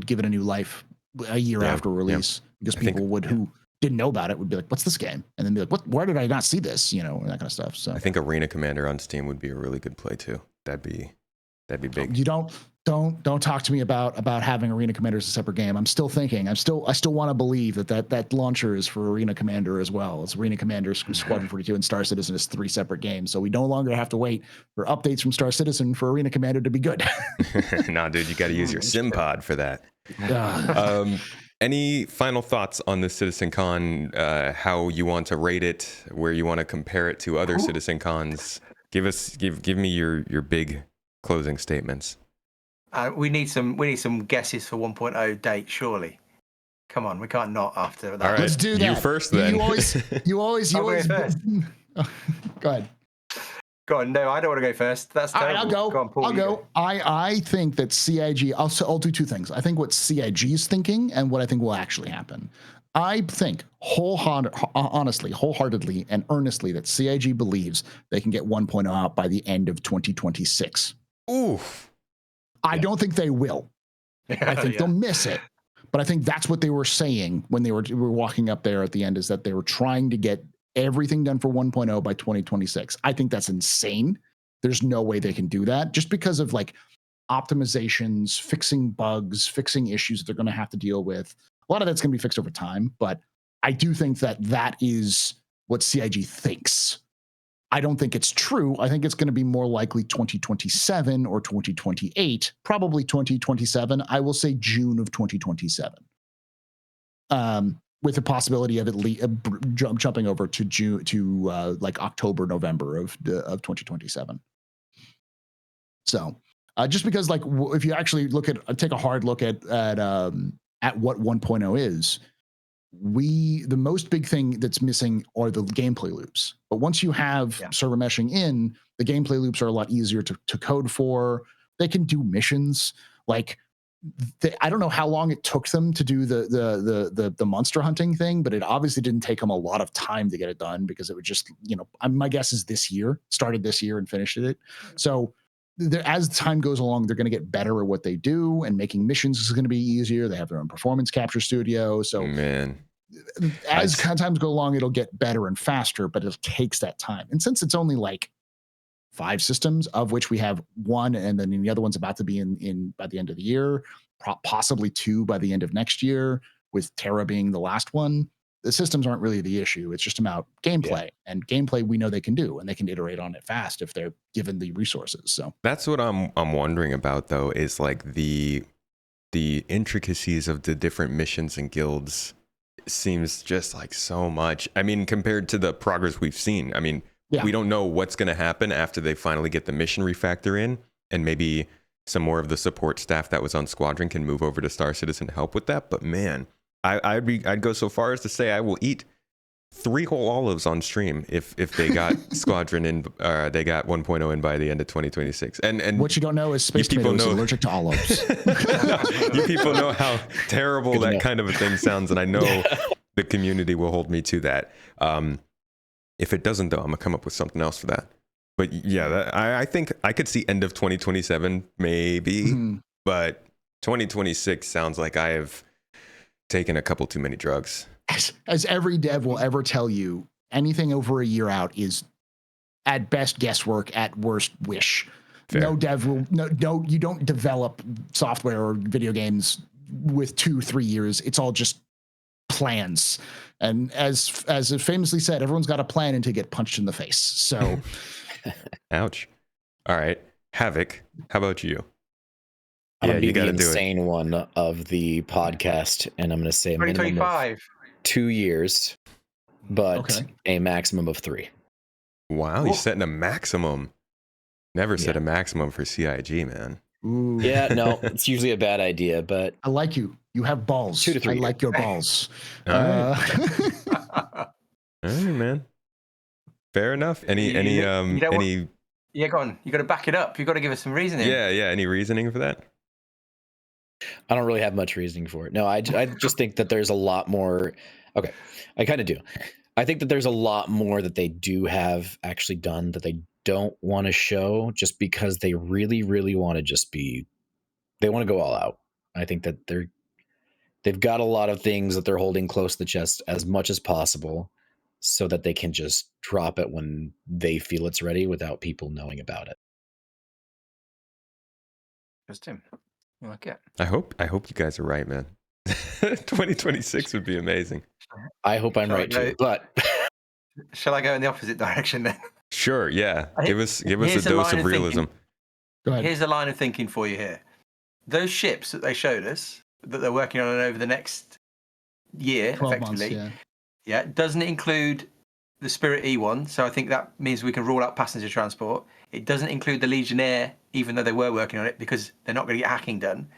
give it a new life a year after release, because people who didn't know about it would be like, "What's this game?" And then be like, "What? Where did I not see this?" You know, and that kind of stuff. So I think Arena Commander on Steam would be a really good play too. That'd be big. You don't talk to me about having Arena Commander as a separate game. I'm still thinking. I still want to believe that launcher is for Arena Commander as well. It's Arena Commander, Squadron 42, and Star Citizen is 3 separate games. So we no longer have to wait for updates from Star Citizen for Arena Commander to be good. Nah, dude, you got to use your sim pod for that. Any final thoughts on the CitizenCon? How you want to rate it? Where you want to compare it to other CitizenCons? Give me your big closing statements. We need some guesses for 1.0 date, surely. Come on, we can't not after that. All right, let's do that. You first, then. You always first. Go ahead. Go on. No, I don't want to go first. That's terrible. All right, I'll go. Go on, Paul, I'll go. I think that CIG. I'll do 2 things. I think what CIG is thinking and what I think will actually happen. I think wholeheartedly and earnestly that CIG believes they can get 1.0 out by the end of 2026. Oof. I don't think they will. I think they'll miss it. But I think that's what they were saying when they were walking up there at the end, is that they were trying to get everything done for 1.0 by 2026. I think that's insane. There's no way they can do that, just because of like optimizations, fixing bugs, fixing issues that they're going to have to deal with. A lot of that's going to be fixed over time, but I do think that is what CIG thinks. I don't think it's true. I think it's going to be more likely 2027 or 2028, probably 2027. I will say June of 2027, with the possibility of at least jumping over to June to like October, November of 2027. So just because, like, if you actually take a hard look at what 1.0 is. The most big thing that's missing are the gameplay loops. But once you have server meshing in, the gameplay loops are a lot easier to code for. They can do missions. Like, I don't know how long it took them to do the monster hunting thing, but it obviously didn't take them a lot of time to get it done, because it would just, my guess is started this year and finished it. So as time goes along, they're going to get better at what they do, and making missions is going to be easier. They have their own performance capture studio. So as times go along, it'll get better and faster, but it takes that time. And since it's only like 5 systems, of which we have 1, and then the other one's about to be in by the end of the year, possibly 2 by the end of next year, with Terra being the last one. The systems aren't really the issue. It's just about gameplay, and gameplay we know they can do, and they can iterate on it fast if they're given the resources. So that's what I'm wondering about, though, is like the intricacies of the different missions and guilds. Seems just like so much. I mean, compared to the progress we've seen. I mean, we don't know what's going to happen after they finally get the mission refactor in, and maybe some more of the support staff that was on Squadron can move over to Star Citizen to help with that. But man, I'd go so far as to say I will eat 3 whole olives on stream if they got Squadron in, they got 1.0 in by the end of 2026. And what you don't know is Space Tomato is allergic to olives. You people know how terrible that kind of a thing sounds, and I know the community will hold me to that. If it doesn't, though, I'm gonna come up with something else for that. But yeah, I think I could see end of 2027 maybe, but 2026 sounds like I have taken a couple too many drugs. As every dev will ever tell you, anything over a year out is at best guesswork, at worst wish. Fair. No dev will no you don't develop software or video games with 2-3 years. It's all just plans. And as it famously said, everyone's got a plan until you get punched in the face. So ouch. All right. Hav0k, how about you? I'm gonna be the insane one of the podcast, and I'm gonna say 2025. 2 years, but a maximum of 3. Wow, you're setting a maximum. Never set a maximum for CIG, man. Ooh. Yeah, no, it's usually a bad idea, but I like you. You have balls. 2 to 3. I like your balls. All right, man. Fair enough. Any? Yeah, go on. You got to back it up. You got to give us some reasoning. Yeah. Any reasoning for that? I don't really have much reasoning for it. No, I just think that there's a lot more. Okay, I kind of do. I think that there's a lot more that they do have actually done that they don't want to show just because they really, really want to they want to go all out. I think that they've got a lot of things that they're holding close to the chest as much as possible so that they can just drop it when they feel it's ready without people knowing about it. Just Tim. You like it? I hope you guys are right, man. 2026 would be amazing. I hope I'm right too, but shall I go in the opposite direction then? Sure, yeah. Give us a Here's a dose line of of realism. thinking. Go ahead. Here's a line of thinking for you here. Those ships that they showed us that they're working on over the next year, 12 effectively, months, yeah, doesn't include the Spirit E1. So I think that means we can rule out passenger transport. It doesn't include the Legionnaire, even though they were working on it, because they're not going to get hacking done.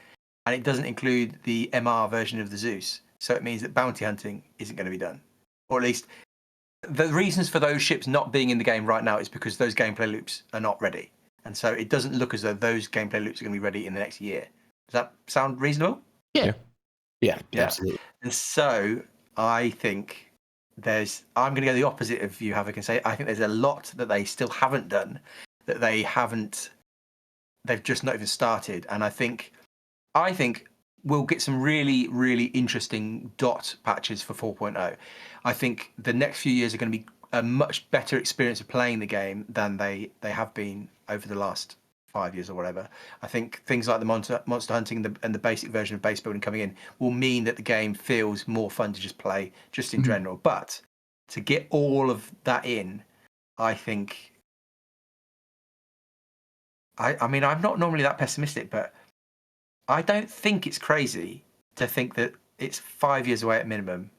And it doesn't include the MR version of the Zeus. So it means that bounty hunting isn't going to be done. Or at least the reasons for those ships not being in the game right now is because those gameplay loops are not ready. And so it doesn't look as though those gameplay loops are going to be ready in the next year. Does that sound reasonable? Yeah. yeah, absolutely. And so I think I'm going to go the opposite of you, Hav0k, and say I think there's a lot that they still haven't done, that they've just not even started. And I think we'll get some really, really interesting dot patches for 4.0. I think the next few years are going to be a much better experience of playing the game than they have been over the last 5 years or whatever. I think things like the monster hunting and the basic version of base building coming in will mean that the game feels more fun to just play just in general. But to get all of that in, I think... I mean, I'm not normally that pessimistic, but I don't think it's crazy to think that it's 5 years away at minimum.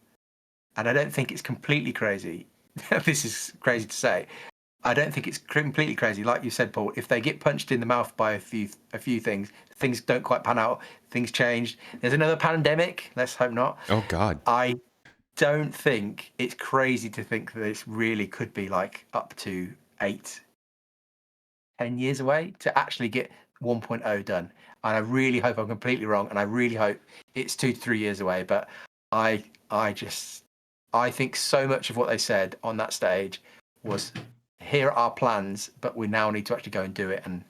And I don't think it's completely crazy. This is crazy to say. I don't think it's completely crazy. Like you said, Paul, if they get punched in the mouth by a few things don't quite pan out, things change. There's another pandemic. Let's hope not. Oh, God. I don't think it's crazy to think that this really could be like up to 8-10 years away to actually get 1.0 done. And I really hope I'm completely wrong, and I really hope it's 2 to 3 years away. But I think so much of what they said on that stage was, here are our plans, but we now need to actually go and do it. And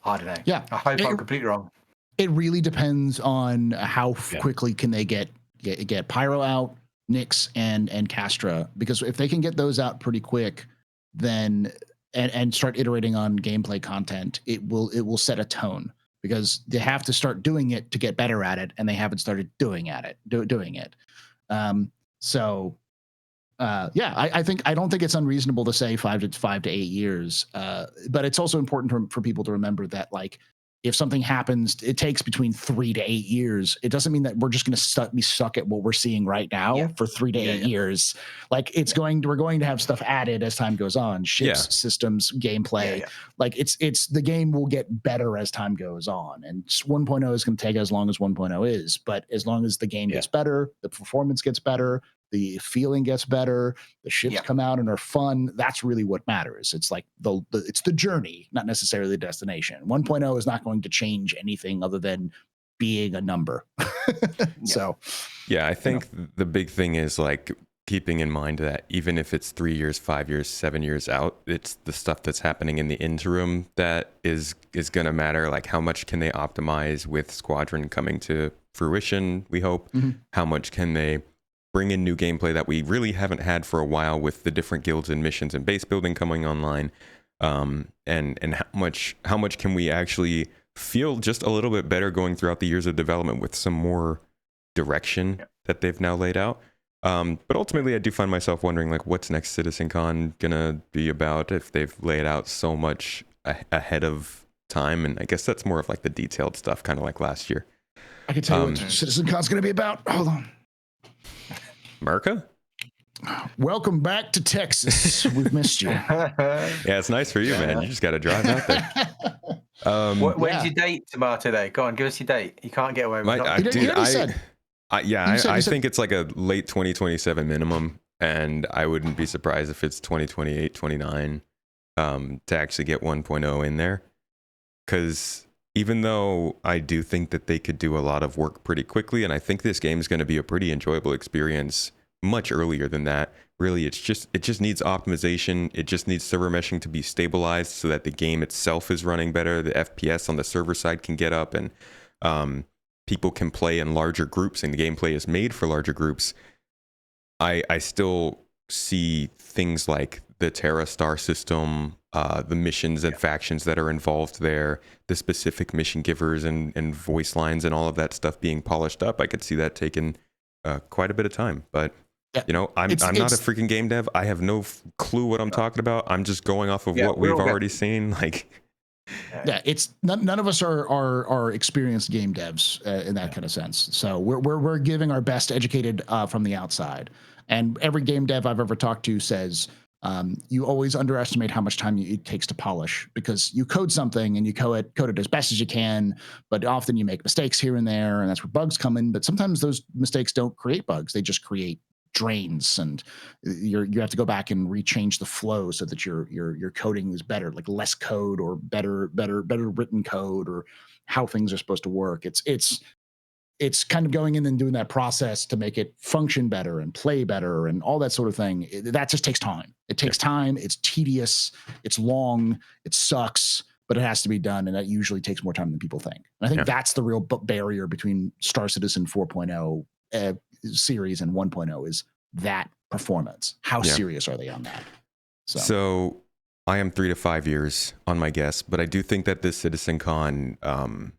I don't know. Yeah. I hope I'm completely wrong. It really depends on how quickly can they get Pyro out, Nyx, and Castra, because if they can get those out pretty quick, then and start iterating on gameplay content, it will set a tone, because they have to start doing it to get better at it, and they haven't started doing it. I don't think it's unreasonable to say 5 to 8 years. But it's also important for people to remember that, like, if something happens, it takes between 3 to 8 years. It doesn't mean that we're just going to be stuck at what we're seeing right now for 3 to 8 years. Like, we're going to have stuff added as time goes on, ships, systems, gameplay. Like, it's the game will get better as time goes on. And 1.0 is going to take as long as 1.0 is, but as long as the game gets better, the performance gets better, the feeling gets better, the ships come out and are fun. That's really what matters. It's like it's the journey, not necessarily the destination. 1.0 is not going to change anything other than being a number. So, yeah, I think the big thing is, like, keeping in mind that even if it's 3 years, 5 years, 7 years out, it's the stuff that's happening in the interim that is going to matter. Like, how much can they optimize with Squadron coming to fruition, we hope? How much can they bring in new gameplay that we really haven't had for a while with the different guilds and missions and base building coming online? And how much can we actually feel just a little bit better going throughout the years of development with some more direction that they've now laid out? But ultimately, I do find myself wondering, like, what's next CitizenCon gonna be about if they've laid out so much ahead of time? And I guess that's more of like the detailed stuff, kind of like last year. I can tell you what CitizenCon's going to be about. Hold on. America? Welcome back to Texas. We've missed you. Yeah, it's nice for you, man. You just got to drive out there. When's your date, Tomato? Though, go on, give us your date. You can't get away with it. I think it's like a late 2027 minimum, and I wouldn't be surprised if it's 2028, 29 to actually get 1.0 in there. Because even though I do think that they could do a lot of work pretty quickly, and I think this game is going to be a pretty enjoyable experience much earlier than that. Really, it just needs optimization. It just needs server meshing to be stabilized so that the game itself is running better. The FPS on the server side can get up, and people can play in larger groups, and the gameplay is made for larger groups. I still see things like the Terra star system, the missions and factions that are involved there, the specific mission givers and voice lines and all of that stuff being polished up. I could see that taking quite a bit of time, but you know, I'm not a freaking game dev. I have no clue what I'm talking about. I'm just going off of what we've already seen. Like, it's none of us are experienced game devs in that kind of sense. So we're giving our best educated from the outside. And every game dev I've ever talked to says you always underestimate how much time it takes to polish, because you code something and you code it as best as you can, but often you make mistakes here and there, and that's where bugs come in. But sometimes those mistakes don't create bugs; they just create drains, and you have to go back and rechange the flow so that your coding is better, like less code or better written code, or how things are supposed to work. It's kind of going in and doing that process to make it function better and play better and all that sort of thing. That just takes time. It takes time. It's tedious. It's long. It sucks, but it has to be done. And that usually takes more time than people think. And I think that's the real barrier between Star Citizen 4.0 series and 1.0 is that performance. How serious are they on that? So I am 3 to 5 years on my guess, but I do think that this CitizenCon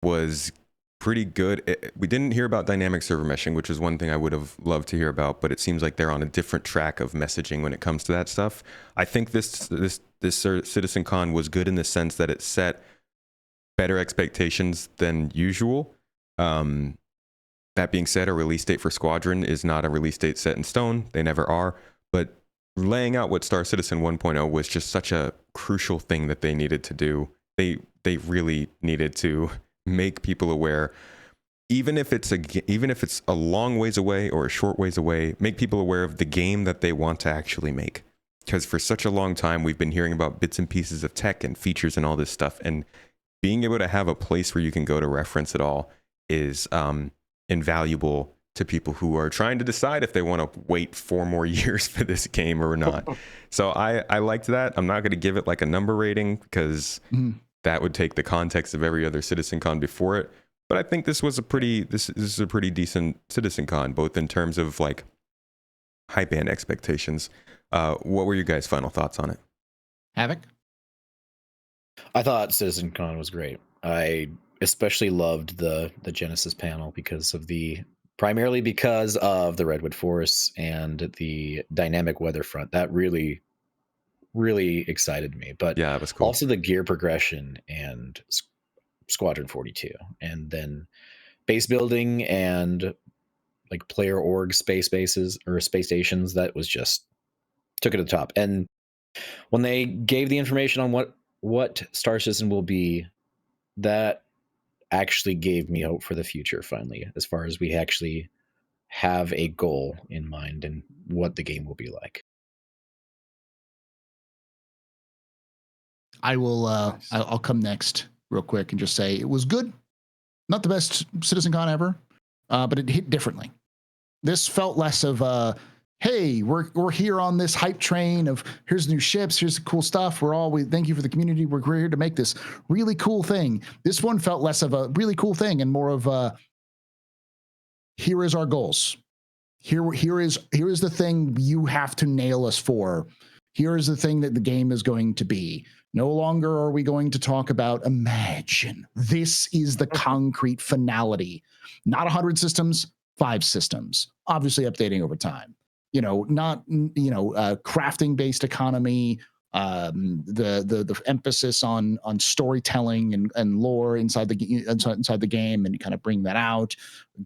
was pretty good. We didn't hear about dynamic server meshing, which is one thing I would have loved to hear about, but it seems like they're on a different track of messaging when it comes to that stuff. I think this CitizenCon was good in the sense that it set better expectations than usual. That being said, a release date for Squadron is not a release date set in stone. They never are. But laying out what Star Citizen 1.0 was just such a crucial thing that they needed to do. They really needed to make people aware, even if it's a long ways away or a short ways away, make people aware of the game that they want to actually make. Because for such a long time, we've been hearing about bits and pieces of tech and features and all this stuff, and being able to have a place where you can go to reference it all is invaluable to people who are trying to decide if they want to wait 4 more years for this game or not. So I liked that. I'm not going to give it like a number rating, because that would take the context of every other CitizenCon before it. But I think this is a pretty decent CitizenCon, both in terms of like hype and expectations. What were your guys' final thoughts on it? Hav0k? I thought CitizenCon was great. I especially loved the Genesis panel primarily because of the redwood forests and the dynamic weather front. That really excited me. But yeah, it was cool. Also the gear progression and Squadron 42, and then base building and like player org space bases or space stations. That was just took it to the top. And when they gave the information on what Star Citizen will be, that actually gave me hope for the future finally, as far as we actually have a goal in mind and what the game will be like. I'll come next real quick and just say it was good. Not the best CitizenCon ever, but it hit differently. This felt less of hey, we're here on this hype train of here's new ships, here's the cool stuff. We thank you for the community. We're here to make this really cool thing. This one felt less of a really cool thing and more of here is our goals. Here is the thing you have to nail us for. Here is the thing that the game is going to be. No longer are we going to talk about imagine. This is the concrete finality. Not 100 systems, 5 systems. Obviously updating over time. Not crafting based economy. The emphasis on storytelling and lore inside the game, and kind of bring that out.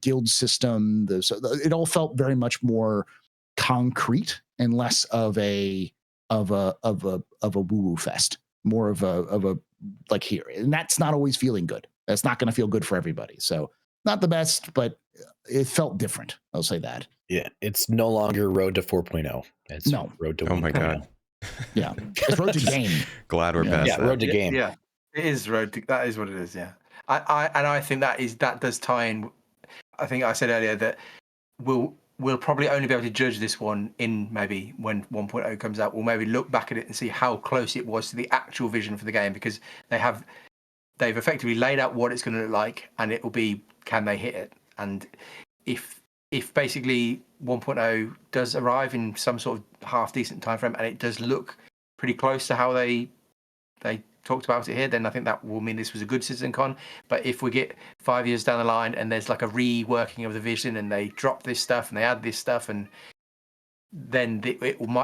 Guild system. It all felt very much more concrete and less of a woo-woo fest. More of a like here, and that's not always feeling good. That's not going to feel good for everybody. So not the best, but it felt different. I'll say that. Yeah, it's no longer Road to 4.0. It's Road to 1.0. Oh my god. Yeah, it's Road to Game. Glad we're past that. Road to Game. Yeah, it is that is what it is. Yeah, I think that does tie in. I think I said earlier that we'll probably only be able to judge this one in maybe when 1.0 comes out. We'll maybe look back at it and see how close it was to the actual vision for the game, because they've effectively laid out what it's going to look like, and it will be, can they hit it? And if basically 1.0 does arrive in some sort of half decent time frame and it does look pretty close to how they talked about it here, then I think that will mean this was a good CitizenCon. But if we get 5 years down the line and there's like a reworking of the vision and they drop this stuff and they add this stuff, and then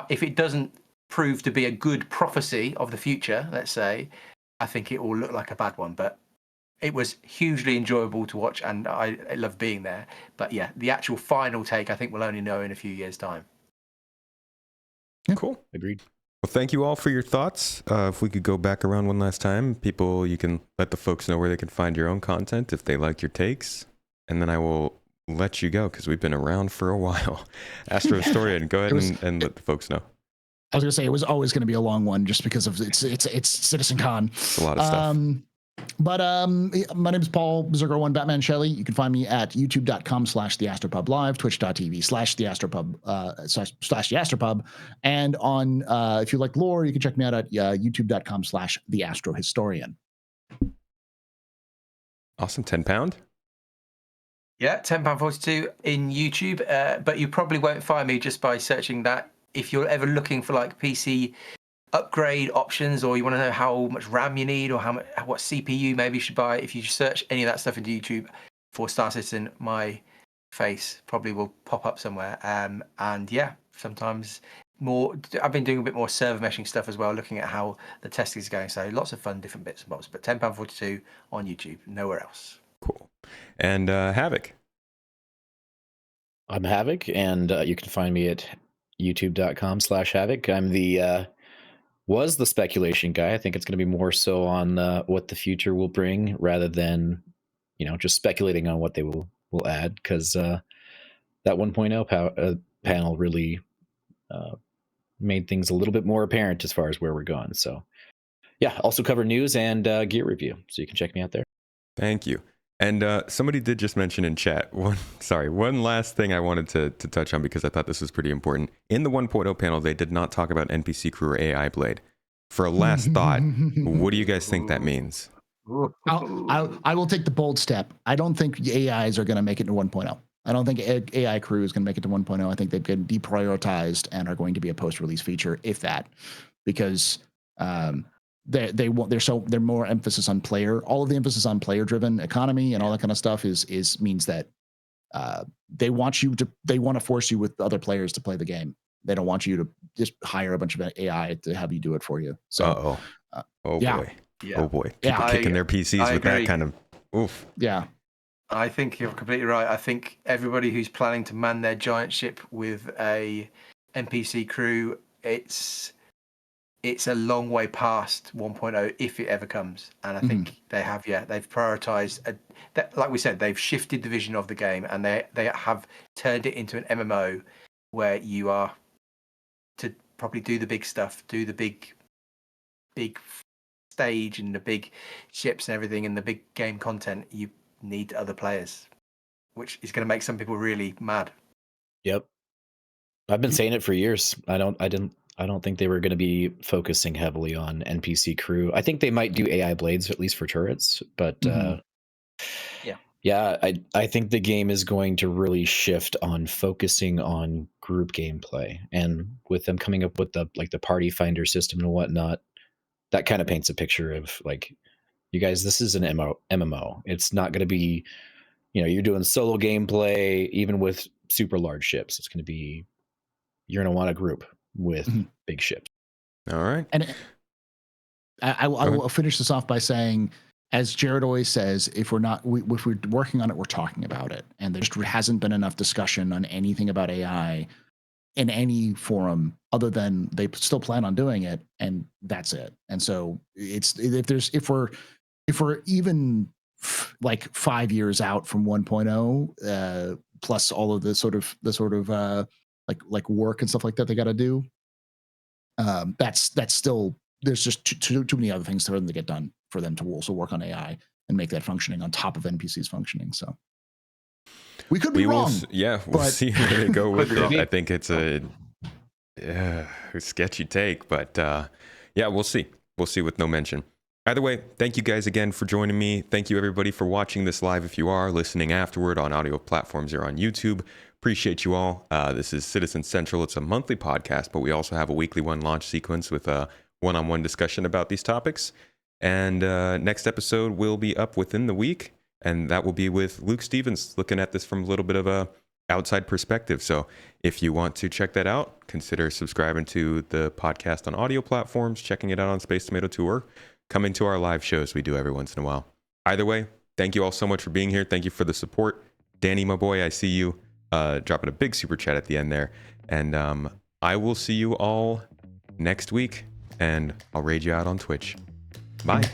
if it doesn't prove to be a good prophecy of the future, let's say, I think it will look like a bad one. But it was hugely enjoyable to watch, and I love being there. But yeah, the actual final take, I think we'll only know in a few years' time. Cool. Agreed. Well, thank you all for your thoughts. If we could go back around one last time, people, you can let the folks know where they can find your own content if they like your takes. And then I will let you go because we've been around for a while. AstroHistorian, go ahead and let the folks know. I was going to say it was always going to be a long one just because of it's CitizenCon. It's a lot of stuff. But my name is Paul Berserker1 Batman Shelley. You can find me at youtube.com/theastropub live, twitch.tv/theastropub, and on if you like lore, you can check me out at youtube.com/theastrohistorian. Awesome. 10 pound. Yeah, TenPoundFortyTwo in YouTube, but you probably won't find me just by searching that. If you're ever looking for like PC upgrade options, or you want to know how much RAM you need, or what CPU maybe you should buy, if you search any of that stuff into YouTube for Star Citizen, my face probably will pop up somewhere. And yeah, sometimes more. I've been doing a bit more server meshing stuff as well, looking at how the testing is going. So lots of fun, different bits and bobs. But TenPoundFortyTwo on YouTube, nowhere else. Cool. And Hav0k. I'm Hav0k, and you can find me at youtube.com/Hav0k. I'm was the speculation guy. I think it's going to be more so on what the future will bring rather than, just speculating on what they will add, because that 1.0 panel really made things a little bit more apparent as far as where we're going. So yeah, also cover news and gear review, so you can check me out there. Thank you. And somebody did just mention in chat, one last thing I wanted to touch on, because I thought this was pretty important. In the 1.0 panel, they did not talk about NPC crew or AI blade. For a last thought, what do you guys think that means? I will take the bold step. I don't think the AIs are going to make it to 1.0. I don't think AI crew is going to make it to 1.0. I think they've been deprioritized and are going to be a post-release feature, if that, because they're more emphasis on player. All of the emphasis on player-driven economy and all that kind of stuff means that they want to force you with other players to play the game. They don't want you to just hire a bunch of AI to have you do it for you. So, boy. Yeah. Oh boy. People kicking their PCs with that kind of oof. Yeah. I think you're completely right. I think everybody who's planning to man their giant ship with a NPC crew, it's a long way past 1.0 if it ever comes. And I think they've prioritized, like we said, they've shifted the vision of the game, and they have turned it into an MMO where you are to probably do the big stuff, do the big stage and the big ships and everything and the big game content. You need other players, which is going to make some people really mad. Yep. I've been saying it for years. I don't think they were going to be focusing heavily on NPC crew. I think they might do AI blades, at least for turrets, but I think the game is going to really shift on focusing on group gameplay, and with them coming up with the party finder system and whatnot, that kind of paints a picture of like, you guys, this is an MMO. It's not going to be, you're doing solo gameplay, even with super large ships. It's going to be, you're going to want a group with big ships. All right. And I will finish this off by saying, as Jared always says, if we're working on it, we're talking about it. And there just hasn't been enough discussion on anything about AI in any forum other than they still plan on doing it, and that's it. And so if we're even like 5 years out from 1.0, plus all of the sort of like work and stuff like that they got to do, that's still, there's just too many other things for them to get done for them to also work on AI and make that functioning on top of NPCs functioning. So We could be wrong. We'll but- see where they go with Could be. it. I think it's a sketchy take, but yeah, we'll see. We'll see with no mention. Either way, thank you guys again for joining me. Thank you everybody for watching this live. If you are listening afterward on audio platforms or on YouTube, appreciate you all. This is Citizen Central. It's a monthly podcast, but we also have a weekly one launch sequence with a one-on-one discussion about these topics. And next episode will be up within the week, and that will be with Luke Stevens, looking at this from a little bit of a outside perspective. So if you want to check that out, consider subscribing to the podcast on audio platforms, checking it out on Space Tomato Tour, coming to our live shows we do every once in a while. Either way, thank you all so much for being here. Thank you for the support. Danny, my boy, I see you dropping a big super chat at the end there. And I will see you all next week, and I'll raid you out on Twitch. Bye.